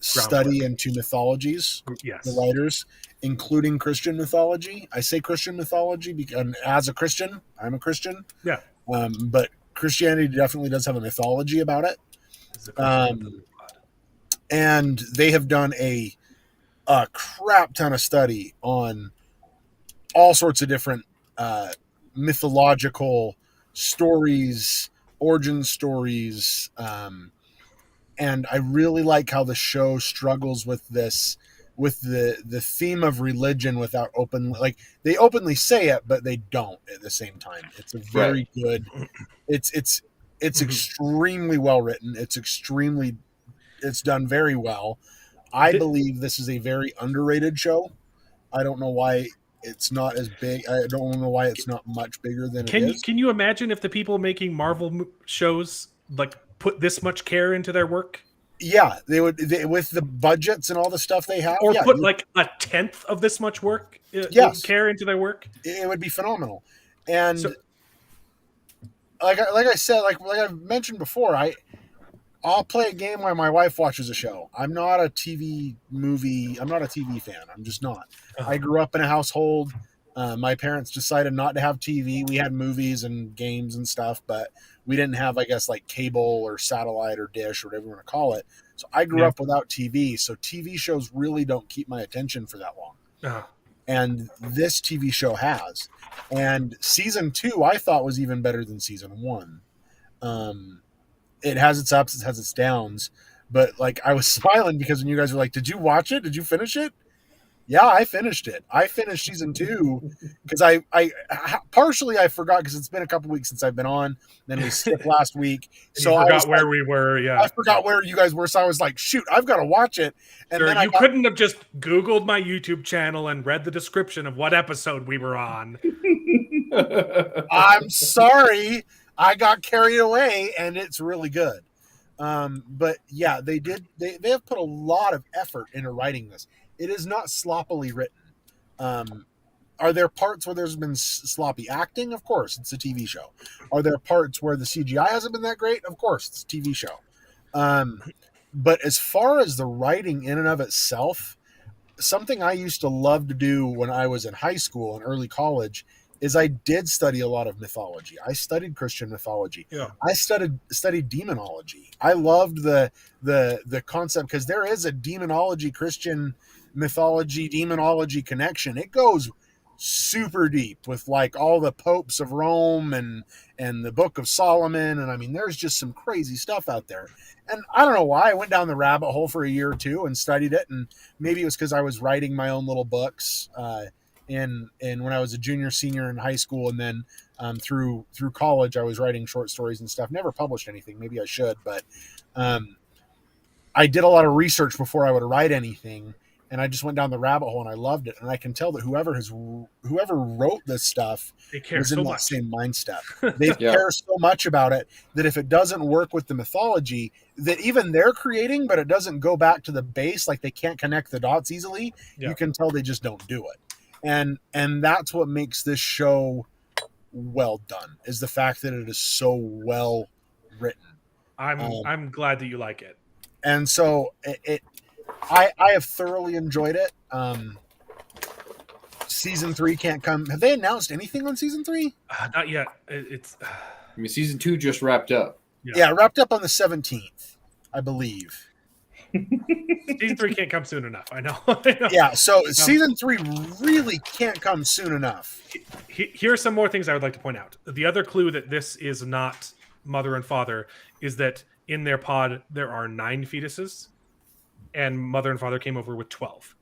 study into mythologies. Yes, the writers, including Christian mythology. I say Christian mythology because as a Christian, I'm a Christian. Yeah. But Christianity definitely does have a mythology about it. And they have done a crap ton of study on all sorts of different mythological stories, origin stories, and I really like how the show struggles with this, with the theme of religion without they openly say it, but they don't at the same time. It's a very good. It's extremely well written. It's done very well. I believe this is a very underrated show. I don't know why it's not as big. I don't know why it's not much bigger than it is. Can you imagine if the people making Marvel shows like put this much care into their work? Yeah, they would with the budgets and all the stuff they have, or put like a 1/10 of this much work, care into their work. It would be phenomenal. And like I said, like I mentioned before, I'll play a game while my wife watches a show. I'm not a TV fan. I'm just not. I grew up in a household. My parents decided not to have TV. We had movies and games and stuff, but we didn't have, I guess, like cable or satellite or dish or whatever you want to call it. So I grew up without TV. So TV shows really don't keep my attention for that long. And this TV show has. And season 2, I thought was even better than season 1. It has its ups, it has its downs. But like I was smiling because when you guys were like, "Did you watch it? Did you finish it?" Yeah, I finished it. I finished season 2 because I partially I forgot because it's been a couple weeks since I've been on. Then we skipped last week, And so you I forgot was where like, we were. Yeah. I forgot where you guys were. So I was like, shoot, I've got to watch it. And Sure, then I you got, couldn't have just Googled my YouTube channel and read the description of what episode we were on. I'm sorry, I got carried away, and it's really good. But yeah, they have put a lot of effort into writing this. It is not sloppily written. Are there parts where there's been sloppy acting? Of course, it's a TV show. Are there parts where the CGI hasn't been that great? Of course, it's a TV show. But as far as the writing in and of itself, something I used to love to do when I was in high school and early college is I did study a lot of mythology. I studied Christian mythology. Yeah. I studied demonology. I loved the concept because there is a demonology Christian mythology demonology connection. It goes super deep with like all the popes of Rome and the Book of Solomon, and I mean there's just some crazy stuff out there. And I don't know why I went down the rabbit hole for a year or two and studied it, and maybe it was because I was writing my own little books in when I was a junior, senior in high school, and then through college I was writing short stories and stuff. Never published anything. Maybe I should, but I did a lot of research before I would write anything, and I just went down the rabbit hole and I loved it. And I can tell that whoever wrote this stuff They care was so in that much. same mindset. They care so much about it that if it doesn't work with the mythology that even they're creating, but it doesn't go back to the base, like they can't connect the dots easily, Yeah. you can tell they just don't do it. And that's what makes this show well done, is the fact that it is so well written. I'm glad that you like it. And so I have thoroughly enjoyed it. Season 3 can't come. Have they announced anything on season 3? Not yet. It's I mean, season 2 just wrapped up. Yeah, wrapped up on the 17th, I believe. season 3 can't come soon enough. I know. Yeah, so season 3 really can't come soon enough. Here are some more things I would like to point out. The other clue that this is not mother and father is that in their pod there are 9 fetuses, and mother and father came over with 12.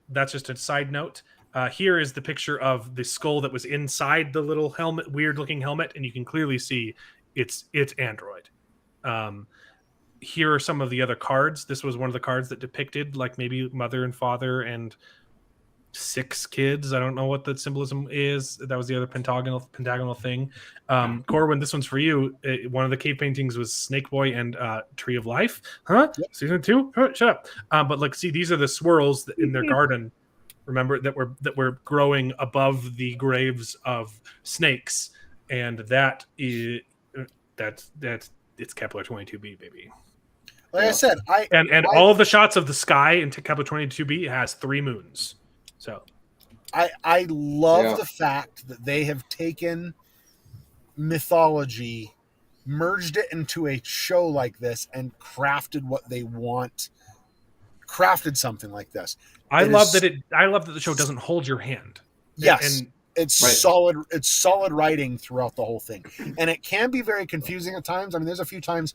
That's just a side note. Here is the picture of the skull that was inside the little helmet, weird looking helmet, and you can clearly see it's android. Here are some of the other cards. This was one of the cards that depicted like maybe mother and father and 6 kids. I don't know what the symbolism is. That was the other pentagonal thing. Corwin, this one's for you. One of the cave paintings was Snake Boy and Tree of Life. Huh? Yep. Season 2? Oh, shut up. But like, see, these are the swirls in their garden. Remember that were growing above the graves of snakes, and that's it's Kepler 22b, baby. Like I said, and all of the shots of the sky in Kepler 22b has 3 moons. So I love the fact that they have taken mythology, merged it into a show like this, and crafted what they want. Crafted something like this. I love that the show doesn't hold your hand. Yes. And it's solid. It's solid writing throughout the whole thing, and it can be very confusing at times. I mean, there's a few times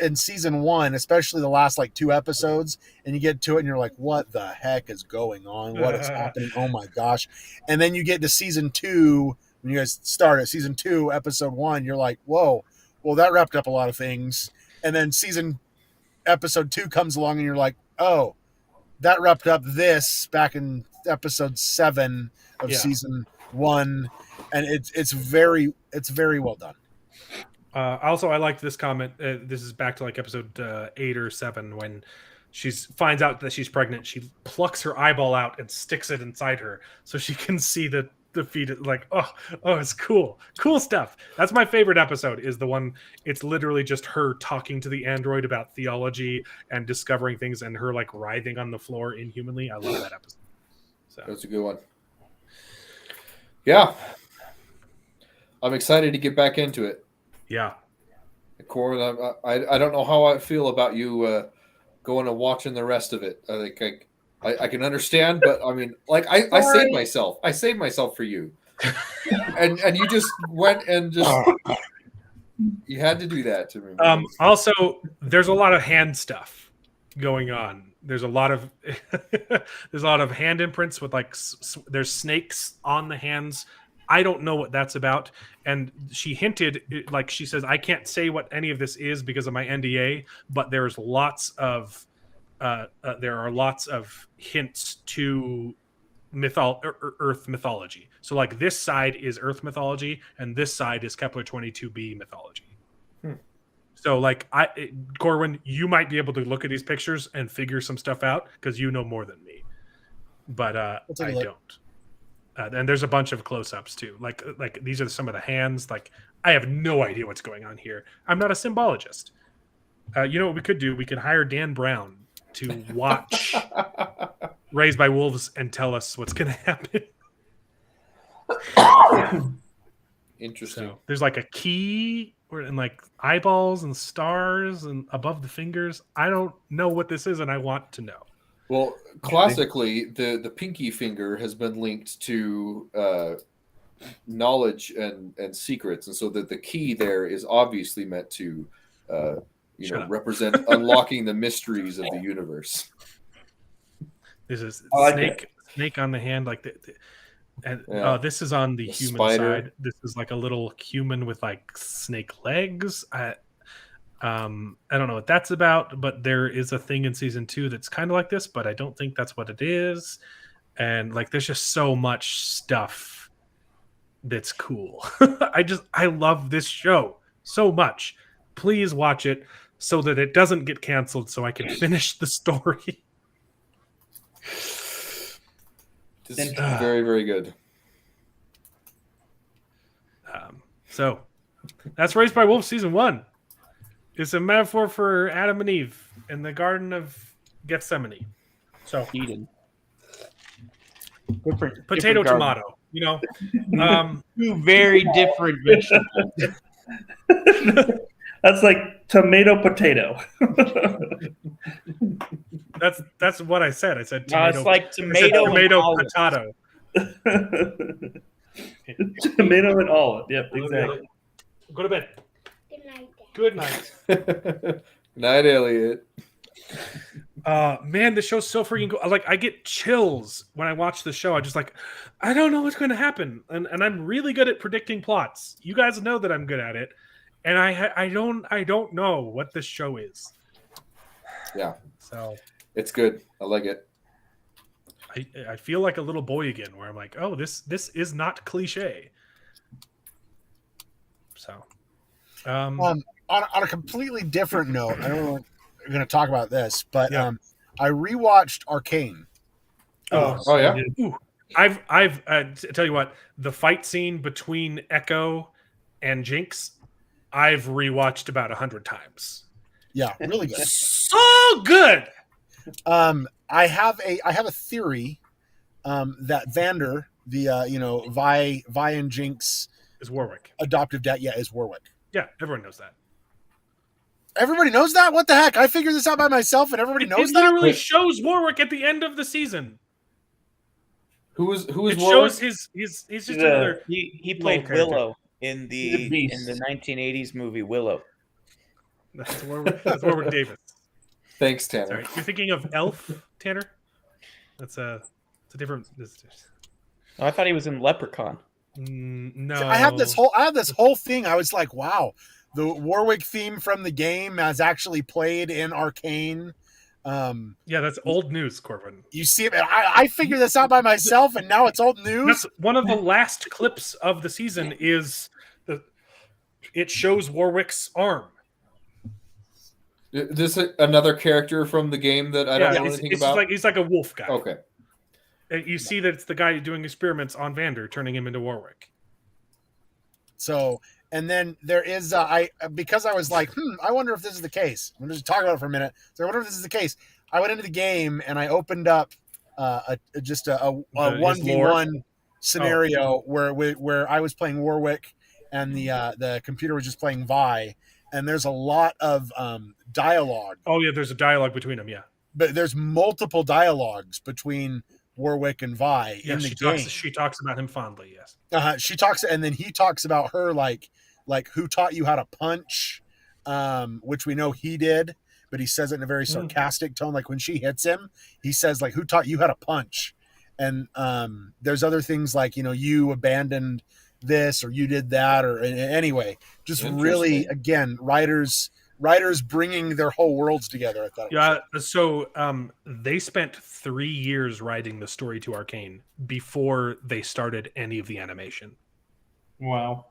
in season 1, especially the last like 2 episodes, and you get to it and you're like, "What the heck is going on? What is happening? Oh my gosh!" And then you get to season 2 when you guys start at season 2, episode 1. You're like, "Whoa, well that wrapped up a lot of things." And then episode 2 comes along and you're like, "Oh, that wrapped up this back in episode 7 of season 1," and it's very well done. Also, I liked this comment. This is back to like episode 8 or 7 when she finds out that she's pregnant. She plucks her eyeball out and sticks it inside her so she can see the feet. Like, oh, it's cool stuff. That's my favorite episode. Is the one. It's literally just her talking to the android about theology and discovering things, and her like writhing on the floor inhumanly. I love that episode. So that's a good one. Yeah, I'm excited to get back into it. Yeah, Corin, I don't know how I feel about you going and watching the rest of it. I think I can understand, but I mean, like I saved myself. I saved myself for you, and you just went and just you had to do that to me. Also, there's a lot of hand stuff. going on. There's a lot of hand imprints with like there's snakes on the hands. I don't know what that's about. And she hinted, like she says, I can't say what any of this is because of my NDA, but there's lots of there are lots of hints to Earth mythology. So like this side is Earth mythology, and this side is Kepler 22b mythology. So like Corwin, you might be able to look at these pictures and figure some stuff out because you know more than me. But I don't. And there's a bunch of close-ups too. Like these are some of the hands. Like I have no idea what's going on here. I'm not a symbologist. You know what we could do? We could hire Dan Brown to watch Raised by Wolves and tell us what's going to happen. Interesting. So, there's like a key and like eyeballs and stars and above the fingers. I don't know what this is, and I want to know. Well, classically, the pinky finger has been linked to knowledge and secrets, and so that the key there is obviously meant to, represent unlocking the mysteries of the universe. There's a like snake on the hand, like this is on the human spider. side. This is like a little human with like snake legs. I don't know what that's about, but there is a thing in season 2 that's kind of like this, but I don't think that's what it is. And like, there's just so much stuff that's cool. I love this show so much. Please watch it so that it doesn't get canceled, so I can finish the story. This is very, very good. So that's Raised by Wolves season 1. It's a metaphor for Adam and Eve in the Garden of Gethsemane. So Eden. Potato, tomato. You know, Two very different vegetables. That's like tomato potato. that's what I said. I said No, tomato. it's like tomato, tomato and potato. Tomato and olive. Yep, exactly. Go to bed. Good night, Dad. Good night. Good night, Elliot. Man, the show's so freaking cool. Like, I get chills when I watch the show. I just like, I don't know what's going to happen, and I'm really good at predicting plots. You guys know that I'm good at it, and I don't know what this show is. Yeah, so it's good. I like it. I feel like a little boy again, where I'm like, oh, this is not cliche. So, on a completely different note, I don't know if we're going to talk about this, but Yeah. I rewatched Arcane. Oh yeah. Ooh. I've tell you what, the fight scene between Echo and Jinx, I've rewatched about 100 times. Yeah, really good. So good. I have a theory that Vander, the Vi and Jinx Is Warwick. adoptive dad, is Warwick. Yeah, everyone knows that. Everybody knows that? What the heck? I figured this out by myself, and everybody knows It that. literally shows Warwick at the end of the season. Who is It Warwick? shows he's just another. He played character. Willow in the beast. 1980s movie Willow. That's Warwick Davis. Thanks, Tanner. Sorry, you're thinking of Elf, Tanner. It's a different. Oh, I thought he was in Leprechaun. No, I have this whole thing. I was like, wow, the Warwick theme from the game has actually played in Arcane. Yeah, that's old news, Corbin. You see, I figured this out by myself, and now it's old news. That's one of the last clips of the season. It shows Warwick's arm. Is this another character from the game that I don't know anything it's about? he's like a wolf guy. Okay. And you see that it's the guy doing experiments on Vander, turning him into Warwick. So, and then there is because I was like, I wonder if this is the case. I'm just talking about it for a minute. So I wonder if this is the case. I went into the game and I opened up a 1v1 scenario where I was playing Warwick and the computer was just playing Vi. And there's a lot of dialogue. Oh yeah, there's a dialogue between them. Yeah, but there's multiple dialogues between Warwick and Vi in the game. She talks about him fondly. Yes. She talks, and then he talks about her like who taught you how to punch, which we know he did. but he says it in a very sarcastic tone. Like when she hits him, he says like, "Who taught you how to punch?" And there's other things like, you abandoned this or you did that, or anyway, just really, again, writers bringing their whole worlds together. I thought. Yeah. So they spent 3 years writing the story to Arcane before they started any of the animation. Wow.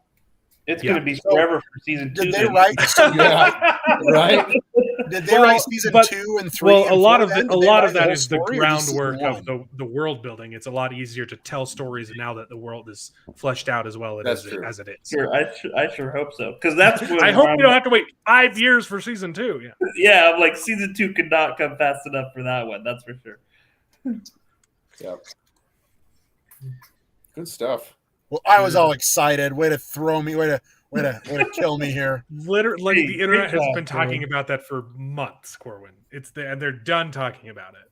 It's going to be forever for season 2. Did they write? Right? Did they write season 2 and 3? Well, and a lot 4 of then? a Did they lot write of the that whole is the story, or just season groundwork of 1? the world building. It's a lot easier to tell stories now that the world is fleshed out as well as it is. Sure, I sure hope so, because that's what I hope we don't have to wait 5 years for season 2. Yeah, yeah. I'm like, season 2 could not come fast enough for that one. That's for sure. Yeah. Good stuff. Well, I was all excited. Way to throw me. Way to kill me here. Literally, like Hey, the internet great has job, been talking Corwin. about that for months, Corwin. And they're done talking about it.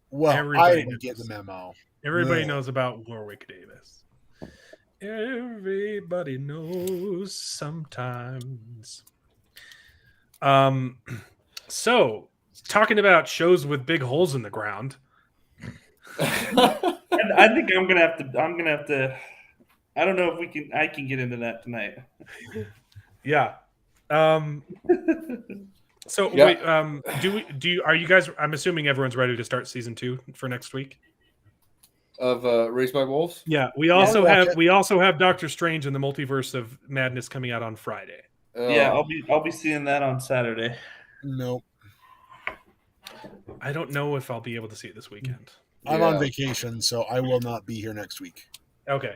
Well, Everybody I didn't knows. get the memo. Everybody Yeah. knows about Warwick Davis. Everybody knows sometimes. So talking about shows with big holes in the ground. And I think I'm gonna have to. I don't know if I can get into that tonight. Yeah. So Yeah. wait, are you guys? I'm assuming everyone's ready to start season 2 for next week. Of Raised by Wolves. Yeah, we also watch have Doctor Strange and the Multiverse of Madness coming out on Friday. Yeah, I'll be seeing that on Saturday. Nope. I don't know if I'll be able to see it this weekend. I'm on vacation, so I will not be here next week. Okay.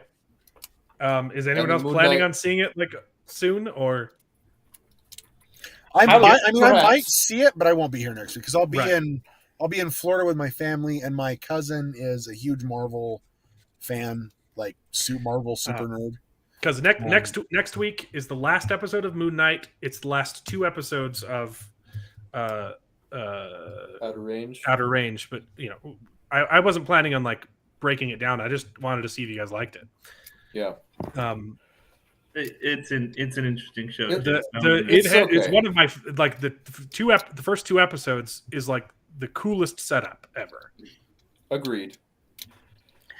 Is anyone And else Moon planning Knight- on seeing it like soon or? I Perhaps. might see it, but I won't be here next week because I'll be Right. in Florida with my family, and my cousin is a huge Marvel fan, like Marvel super nerd. Because next week is the last episode of Moon Knight. It's the last 2 episodes of Out of range. Outer Range. But I wasn't planning on like breaking it down. I just wanted to see if you guys liked it. Yeah. It's an interesting show. It's one of my the first 2 episodes is like the coolest setup ever. Agreed.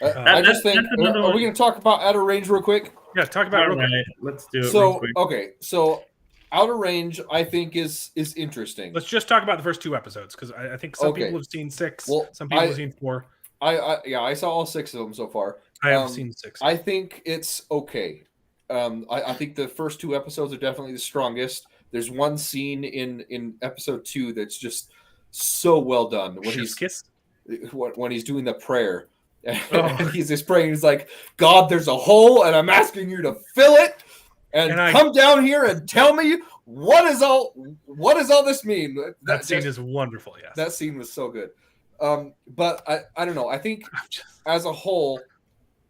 I just think. that's another Are one. we going to talk about Outer Range real quick? Yeah, talk about it real quick. Alright, let's do it. real So quick. okay, so Outer Range I think is interesting. Let's just talk about the first 2 episodes because I think some Okay. people have seen 6, Well, some people have seen 4. I saw all 6 of them so far. I have seen 6. I think it's okay. I think the first 2 episodes are definitely the strongest. There's one scene in episode 2 that's just so well done when he's doing the prayer. And he's just praying. He's like, God, there's a hole, and I'm asking you to fill it, and come down here and tell me what does all this mean? That scene is wonderful. Yes, that scene was so good. But I don't know. I think as a whole,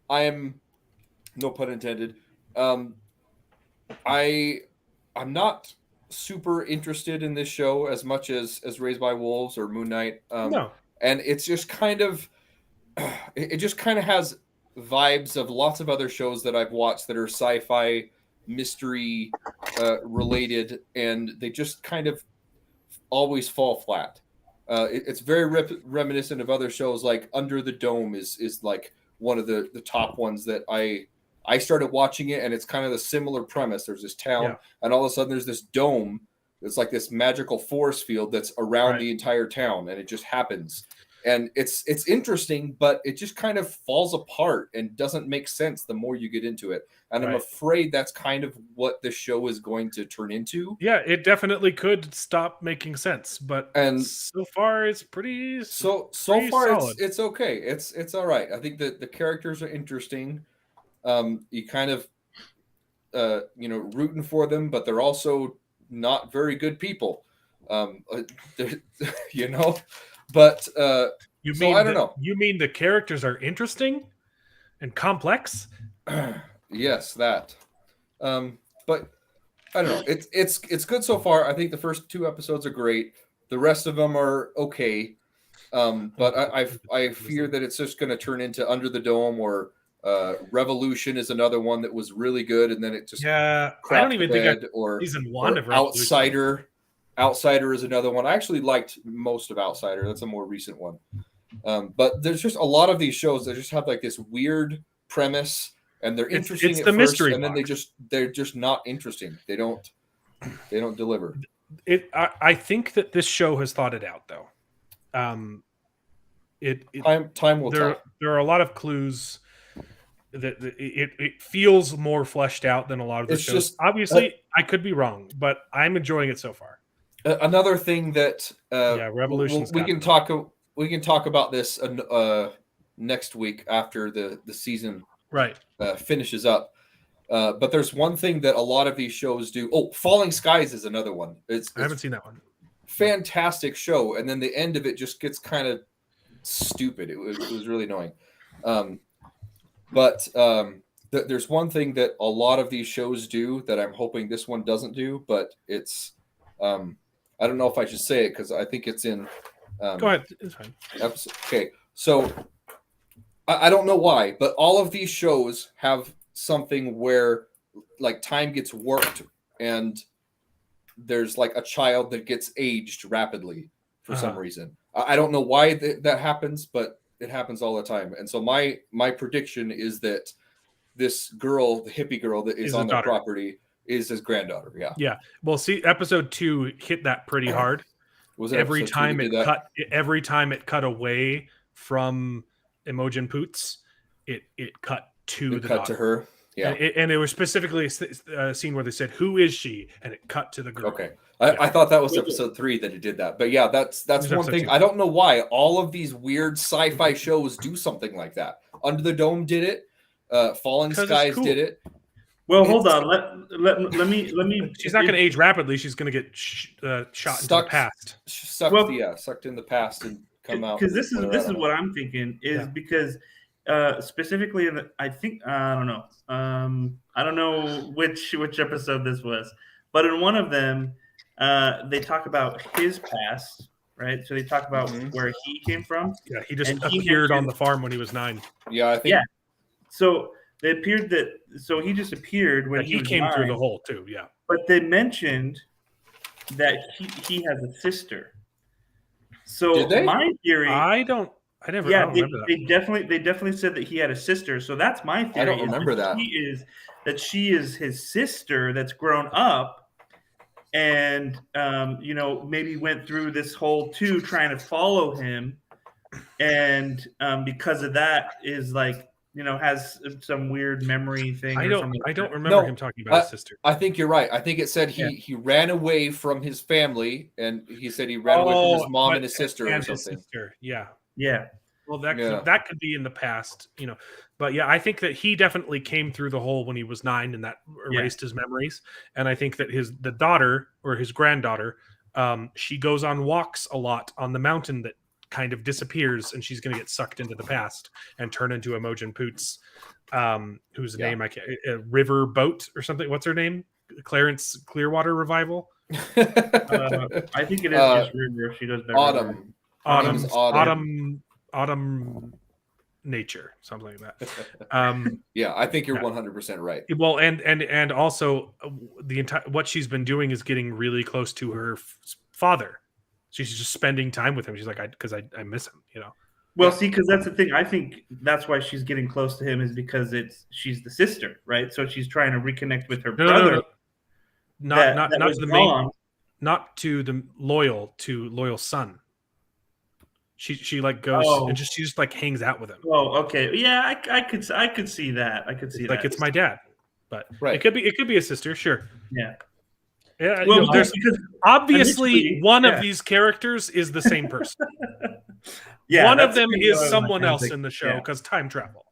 I am, no pun intended. I'm not super interested in this show as much as Raised by Wolves or Moon Knight. No, and it's just kind of. It just kind of has vibes of lots of other shows that I've watched that are sci-fi mystery related, and they just kind of always fall flat. It's very reminiscent of other shows like Under the Dome is like one of the top ones that I started watching it, and it's kind of the similar premise. There's this town, and all of a sudden there's this dome. It's like this magical force field that's around the entire town, and it just happens. And it's interesting, but it just kind of falls apart and doesn't make sense the more you get into it. And I'm afraid that's kind of what the show is going to turn into. Yeah, it definitely could stop making sense, but so far it's pretty so pretty far solid. it's okay. It's all right. I think that the characters are interesting. You kind of rooting for them, but they're also not very good people. But I don't know. You mean the characters are interesting and complex? Yes, that. But I don't know. It's good so far. I think the first 2 episodes are great. The rest of them are okay. But I fear that it's just going to turn into Under the Dome, or Revolution is another one that was really good, and then it just I don't even think or season 1 of Revolution. Outsider. Outsider is another one. I actually liked most of Outsider. That's a more recent one. But there's just a lot of these shows that just have like this weird premise, and they're interesting it's at the first, mystery and then box. they're just not interesting. They don't deliver. I think that this show has thought it out, though. Time will tell. There are a lot of clues that it feels more fleshed out than a lot of the It's shows. just Obviously, I could be wrong, but I'm enjoying it so far. another thing that Revolution's we got can them. talk about this next week after the season Right. finishes up. But there's one thing that a lot of these shows do. Oh, Falling Skies is another one. It's I haven't seen that one. fantastic show, and then the end of it just gets kind of stupid. It was really annoying. But there's one thing that a lot of these shows do that I'm hoping this one doesn't do, but it's I don't know if I should say it because I think it's in Go ahead. It's fine. episode. Okay, so I don't know why, but all of these shows have something where like time gets warped and there's like a child that gets aged rapidly for some reason. I don't know why that happens, but it happens all the time. And so my prediction is that this girl, the hippie girl that is on the property, is his granddaughter. Yeah. Yeah. Well, see, episode 2 hit that pretty hard. Was it every episode 2 time that it did that? cut away from Imogen Poots, it cut to It the cut daughter. to her. Yeah. And it was specifically a scene where they said, "Who is she?" and it cut to the girl. Okay. I thought that was episode 3 that it did that. But yeah, that's one thing. 2. I don't know why all of these weird sci-fi shows do something like that. Under the Dome did it. Falling Skies did it. Well, hold on. Let me. She's not going to age rapidly. She's going to get shot into the past. Sucked in the past and come out. Because this is what I'm thinking is because specifically in I think I don't know. I don't know which episode this was, but in one of them, they talk about his past, right? So they talk about where he came from. Yeah, he just appeared on the farm when he was 9. Yeah, I think. Yeah. So they appeared that. So he just appeared when he came 9, through the hole too. Yeah. But they mentioned that he has a sister. So my theory, I never. Yeah, they definitely said that he had a sister. So that's my theory. I don't remember that. She is his sister that's grown up, and maybe went through this whole trying to follow him, and because of that is like has some weird memory thing. I don't remember him talking about his sister. I think you're right. I think it said he ran away from his family, and he said he ran away from his mom and his sister or something. Yeah. Yeah. Well, that could be in the past, But yeah, I think that he definitely came through the hole when he was 9, and that erased his memories. And I think that the daughter or his granddaughter, she goes on walks a lot on the mountain that kind of disappears, and she's going to get sucked into the past and turn into Imogen Poots, whose name I can't. River Boat or something. What's her name? Clarence Clearwater Revival. I think it is just River. She does better. Autumn nature, something like that. Yeah, I think you're 100% right. Well, and also the entire what she's been doing is getting really close to her father. She's just spending time with him. She's like, because I miss him, Well, see, because that's the thing. I think that's why she's getting close to him is because she's the sister, right? So she's trying to reconnect with her brother. Not to the main, not to the loyal son. She like goes and she just like hangs out with him. Oh, okay, yeah, I could see that. I could see like that. it's my dad, but it could be a sister, sure. Yeah. Yeah, well, there's obviously one of these characters is the same person. One of them is someone else in the show because time travel.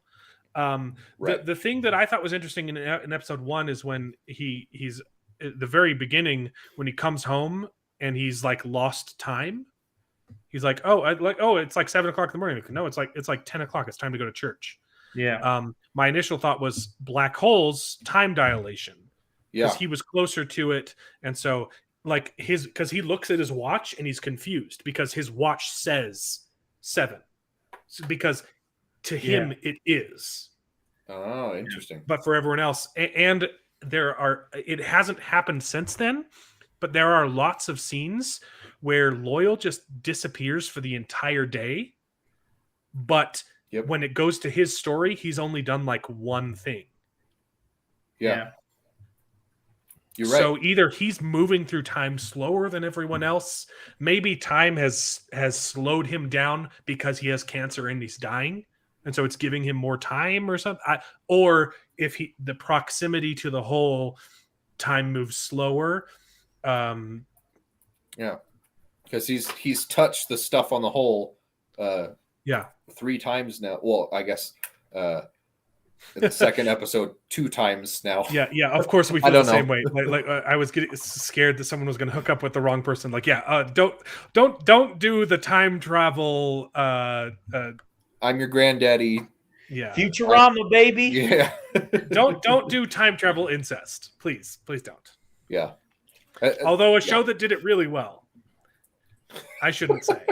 The thing that I thought was interesting in episode 1 is when he's at the very beginning when he comes home and he's like lost time. He's like, it's like 7:00 in the morning. Like, no, it's like 10:00. It's time to go to church. Yeah. My initial thought was black holes, time dilation. Because he was closer to it, and so like because he looks at his watch and he's confused because his watch says 7, because to him it is. Oh, interesting. But for everyone else, and it hasn't happened since then. but there are lots of scenes where Loyal just disappears for the entire day. But when it goes to his story, he's only done like one thing. Yeah. You're right. So either he's moving through time slower than everyone else, maybe time has slowed him down because he has cancer and he's dying, and so it's giving him more time or something. Or if the proximity to the hole, time moves slower. Yeah, because he's touched the stuff on the hole. 3 times now. Well, I guess in the second episode 2 times now. Yeah. Of course, we feel the same way. Like I was getting scared that someone was going to hook up with the wrong person. Like, don't do the time travel. I'm your granddaddy. Yeah, Futurama, baby. Yeah. don't do time travel incest, please don't. Yeah. Although a show that did it really well, I shouldn't say.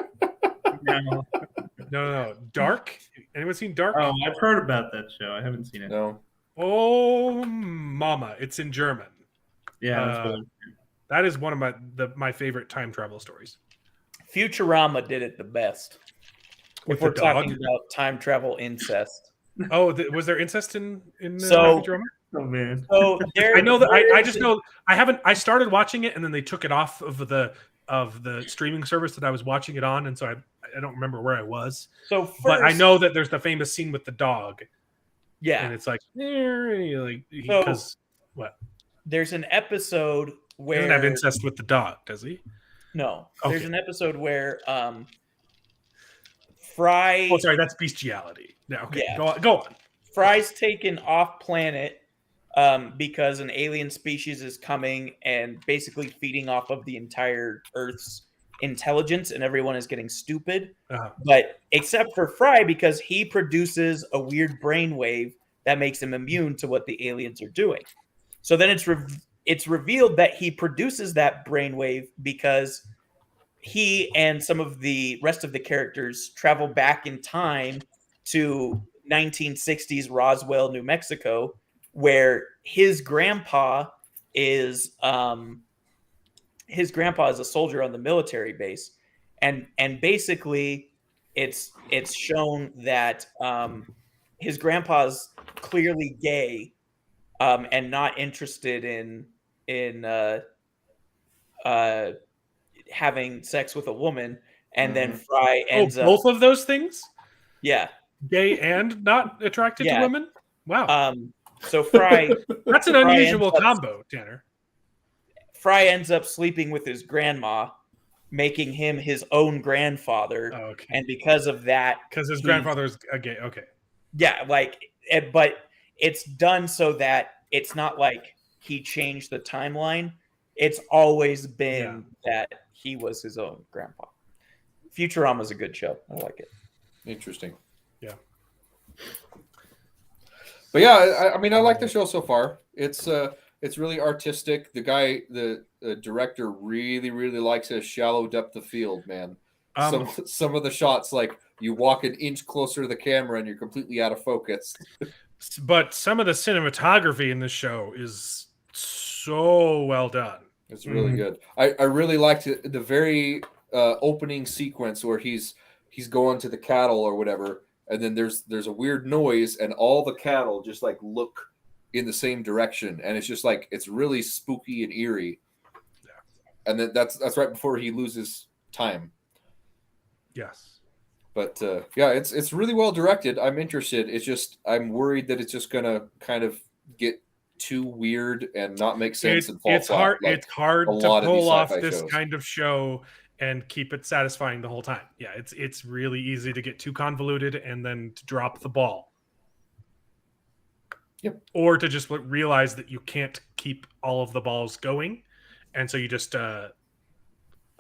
No. Dark? Anyone seen Dark? Oh, I've heard about that show. I haven't seen it. No. Oh, mama. It's in German. Yeah. That is one of my favorite time travel stories. Futurama did it the best. With if we're the dog? talking about time travel incest. Oh, was there incest in So- Futurama? Oh man. So I know that I just know I started watching it and then they took it off of the streaming service that I was watching it on, and so I don't remember where I was. So first, But I know that there's the famous scene with the dog, Yeah. and it's like because what? There's an episode He where doesn't have incest with the dog, does he? No. Okay. There's an episode where Fry Oh, sorry, that's bestiality. No, okay, Yeah. go on. Fry's taken off planet because an alien species is coming and basically feeding off of the entire Earth's intelligence, and everyone is getting stupid. Uh-huh. But except for Fry, because he produces a weird brainwave that makes him immune to what the aliens are doing. So then it's revealed that he produces that brainwave because he and some of the rest of the characters travel back in time to 1960s Roswell, New Mexico, where his grandpa is a soldier on the military base, and basically it's shown that his grandpa's clearly gay and not interested in having sex with a woman, and then Fry ends up both of those things? Yeah. Gay and not attracted to Yeah. women? Wow. So Fry That's an Fry unusual ends up- combo, Tanner. Fry ends up sleeping with his grandma, making him his own grandfather. Oh, okay. And because of that, Because his grandfather is a gay. Okay. yeah, but it's done so that it's not like he changed the timeline. It's always been that he was his own grandpa. Futurama's a good show. I like it. Interesting. Yeah. But yeah, I mean, I like the show so far. It's really artistic. The guy, the director, really likes a shallow depth of field, man. Some of the shots, like you walk an inch closer to the camera and you're completely out of focus. But some of the cinematography in this show is so well done. It's really good. I really liked it, the very opening sequence where he's going to the cattle or whatever, and then there's a weird noise and all the cattle just like look in the same direction, and it's just like it's really spooky and eerie. Yeah. And then that's right before he loses time. Yes. But yeah, it's really well directed. I'm interested. It's just I'm worried that it's just gonna kind of get too weird and not make sense and fall it's flat. hard. Like it's hard a to lot of these pull off sci-fi this shows. kind of show and keep it satisfying the whole time. Yeah, it's really easy to get too convoluted and then to drop the ball. Yep. Or to just realize that you can't keep all of the balls going, and so you just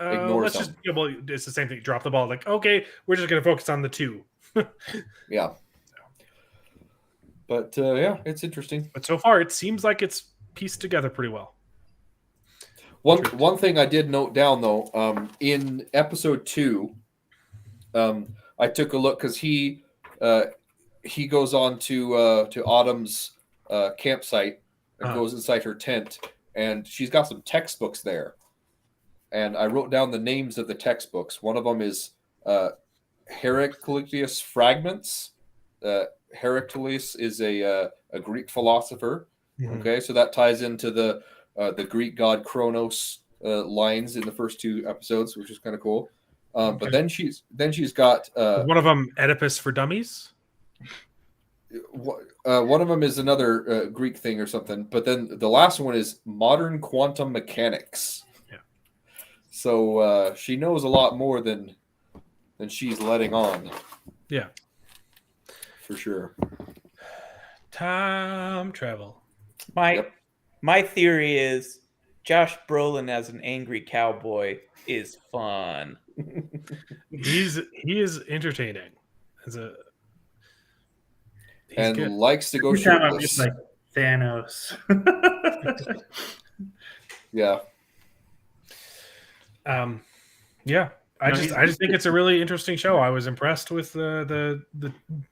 Ignore some. well, it's the same thing. Drop the ball. Like, okay, we're just going to focus on the two. Yeah. But yeah, it's interesting. But so far, it seems like it's pieced together pretty well. One thing I did note down though, in episode 2, I took a look because he goes on to Autumn's campsite and goes inside her tent, and she's got some textbooks there. and I wrote down the names of the textbooks. One of them is Heraclitus Fragments. Heraclitus is a Greek philosopher. Mhm. Okay, so that ties into the Greek god Kronos lines in the first 2 episodes, which is kind of cool. But then she's got One of them, Oedipus for Dummies. one of them is another Greek thing or something. But then the last one is modern quantum mechanics. Yeah. So she knows a lot more than she's letting on. Yeah. For sure. Time travel. My theory is Josh Brolin as an angry cowboy is fun. He is entertaining. And good. likes to go Every time I'm shirtless. just like Thanos. Yeah. Yeah. I just think it's a really interesting show. I was impressed with the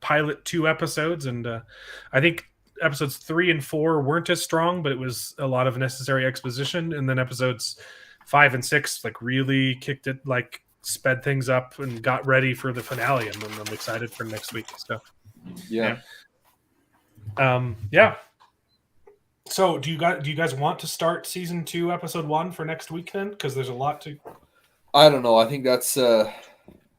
pilot 2 episodes, and I think episodes 3 and 4 weren't as strong, but it was a lot of necessary exposition. And then episodes 5 and 6 like really kicked it, like sped things up and got ready for the finale. And I'm excited for next week. So Yeah. yeah. So do you guys want to start season 2, episode 1 for next week then? Because there's a lot to. I don't know. I think that's. I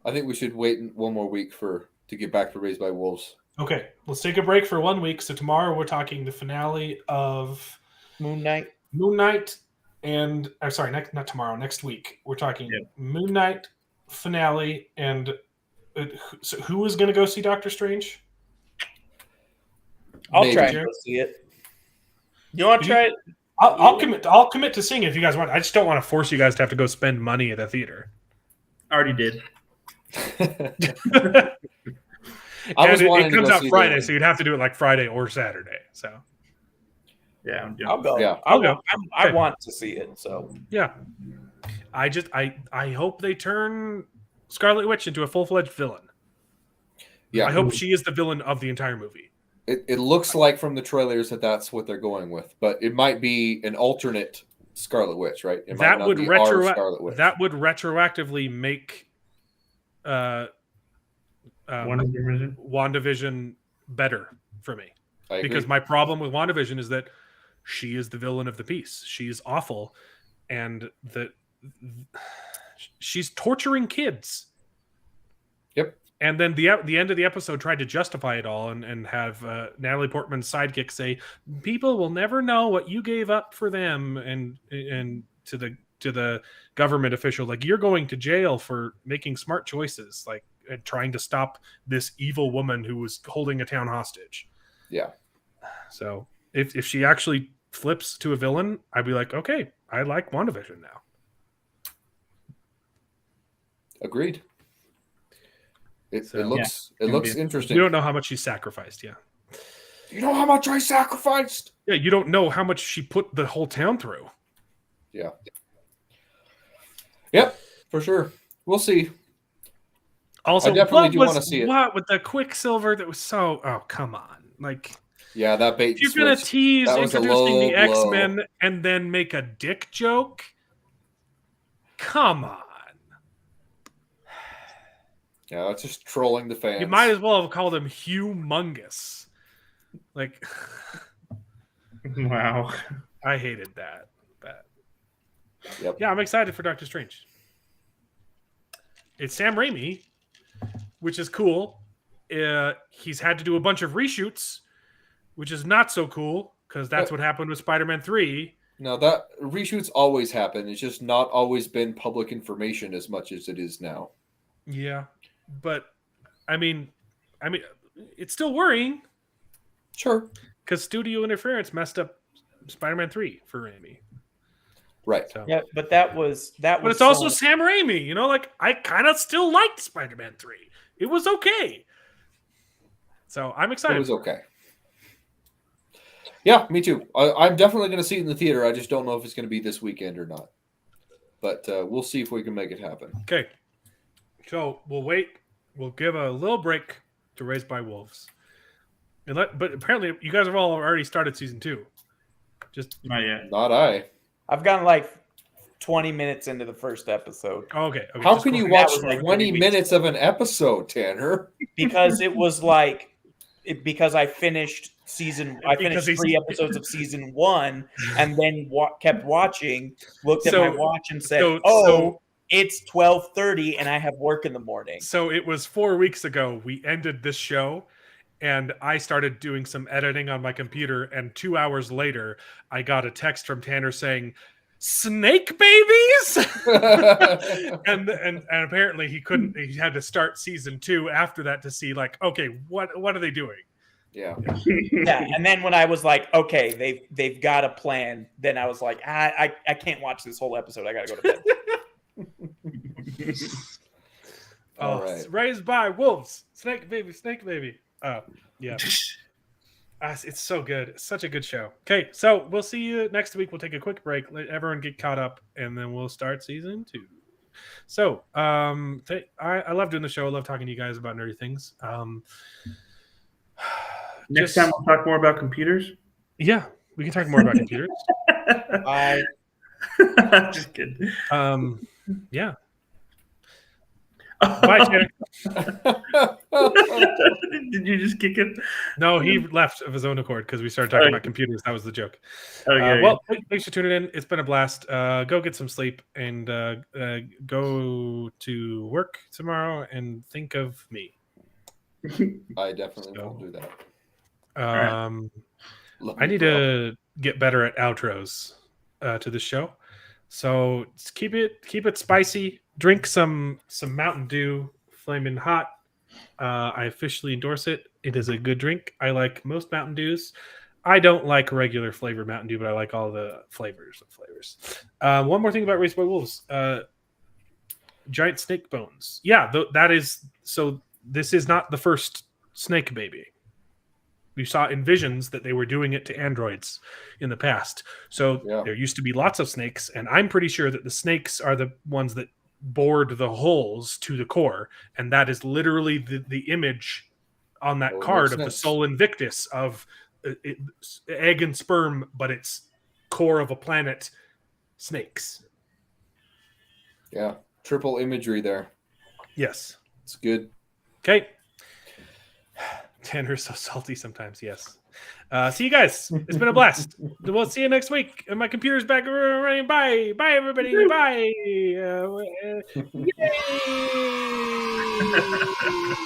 think we should wait 1 more week to get back to Raised by Wolves. Okay, let's take a break for 1 week. So tomorrow we're talking the finale of Moon Knight. And I'm sorry, not tomorrow. Next week we're talking Moon Knight finale, and so who is going to go see Doctor Strange? I'll try and go see it. You want to try it? I'll commit to seeing it if you guys want. I just don't want to force you guys to have to go spend money at a theater. Already did. It comes out Friday, so you'd have to do it like Friday or Saturday. So yeah, I'll go. Yeah, I'll go. I want to see it. So yeah, I hope they turn Scarlet Witch into a full-fledged villain. Yeah, I hope she is the villain of the entire movie. It looks like from the trailers that's what they're going with, but it might be an alternate Scarlet Witch, right? It might That not would be our Scarlet Witch. retroactively make WandaVision better for me. I agree. Because my problem with WandaVision is that she is the villain of the piece. She's awful, and she's torturing kids. Yep. And then the end of the episode tried to justify it all and have Natalie Portman's sidekick say, "People will never know what you gave up for them," and to the government official, like, you're going to jail for making smart choices, like and trying to stop this evil woman who was holding a town hostage. Yeah. So if she actually flips to a villain, I'd be like, okay, I like WandaVision now. Agreed. It looks interesting. You don't know how much she sacrificed, yeah. You know how much I sacrificed? Yeah, you don't know how much she put the whole town through. Yeah. Yep, for sure. We'll see. Also, I definitely do want to see it. What with the Quicksilver that was so? Oh, come on! Like, yeah, that bait. If you're gonna tease introducing the blow. X-Men and then make a dick joke, come on. Yeah, that's just trolling the fans. You might as well have called him humongous. Like, wow, I hated that. But yep. Yeah, I'm excited for Doctor Strange. It's Sam Raimi, which is cool. He's had to do a bunch of reshoots, which is not so cool because that's what happened with Spider-Man 3. No, that reshoots always happen. It's just not always been public information as much as it is now. Yeah, but I mean, it's still worrying. Sure. Because studio interference messed up Spider-Man 3 for Raimi. Right. So. Yeah, but that was. But it's also Sam Raimi. You know, like, I kind of still liked Spider-Man 3. It was okay. So I'm excited. It was okay. Yeah, me too. I'm definitely going to see it in the theater. I just don't know if it's going to be this weekend or not. But we'll see if we can make it happen. Okay. So we'll wait. We'll give a little break to Raised by Wolves. But apparently you guys have all already started season 2. Just not yet. Not I. I've gotten like 20 minutes into the first episode. Okay. How just can go you ahead. watch was like 20 3 weeks minutes of an episode, Tanner? Because it was like because I finished Because he's- 3 episodes of season 1 and then kept watching, looked at my watch and said, it's 12:30 and I have work in the morning. So it was 4 weeks ago we ended this show, and I started doing some editing on my computer, and 2 hours later I got a text from Tanner saying, "Snake babies?" and apparently he had to start season 2 after that to see, like, okay, what are they doing? Yeah. And then when I was like, okay, they've got a plan, then I was like, I can't watch this whole episode. I gotta go to bed. All right. Raised by wolves, snake baby. Yeah. It's so good. It's such a good show. Okay, so we'll see you next week. We'll take a quick break, let everyone get caught up, and then we'll start season 2. So I love doing the show. I love talking to you guys about nerdy things. Next time we'll talk more about computers. Yeah, we can talk more about computers. Just kidding. Yeah. Bye, Tanner. Did you just kick him? No, he left of his own accord because we started talking about computers. That was the joke. Thanks for tuning in. It's been a blast. Go get some sleep and go to work tomorrow and think of me. I definitely won't do that. I need to get better at outros to the show. So keep it spicy. Drink some Mountain Dew Flamin' Hot. I officially endorse it. It is a good drink. I like most Mountain Dews. I don't like regular flavor Mountain Dew, but I like all the flavors of flavors. One more thing about Raised by Wolves. Giant snake bones. Yeah, that is... So this is not the first snake baby. We saw in Visions that they were doing it to androids in the past. So there used to be lots of snakes, and I'm pretty sure that the snakes are the ones that bored the holes to the core, and that is literally the image on that card of the Sol Invictus of egg and sperm, but it's core of a planet snakes. Yeah, triple imagery there. Yes, it's good. Okay. Tanner's so salty sometimes. Yes. See you guys. It's been a blast. We'll see you next week. And my computer's back running. Bye. Bye, everybody. Bye. Yay.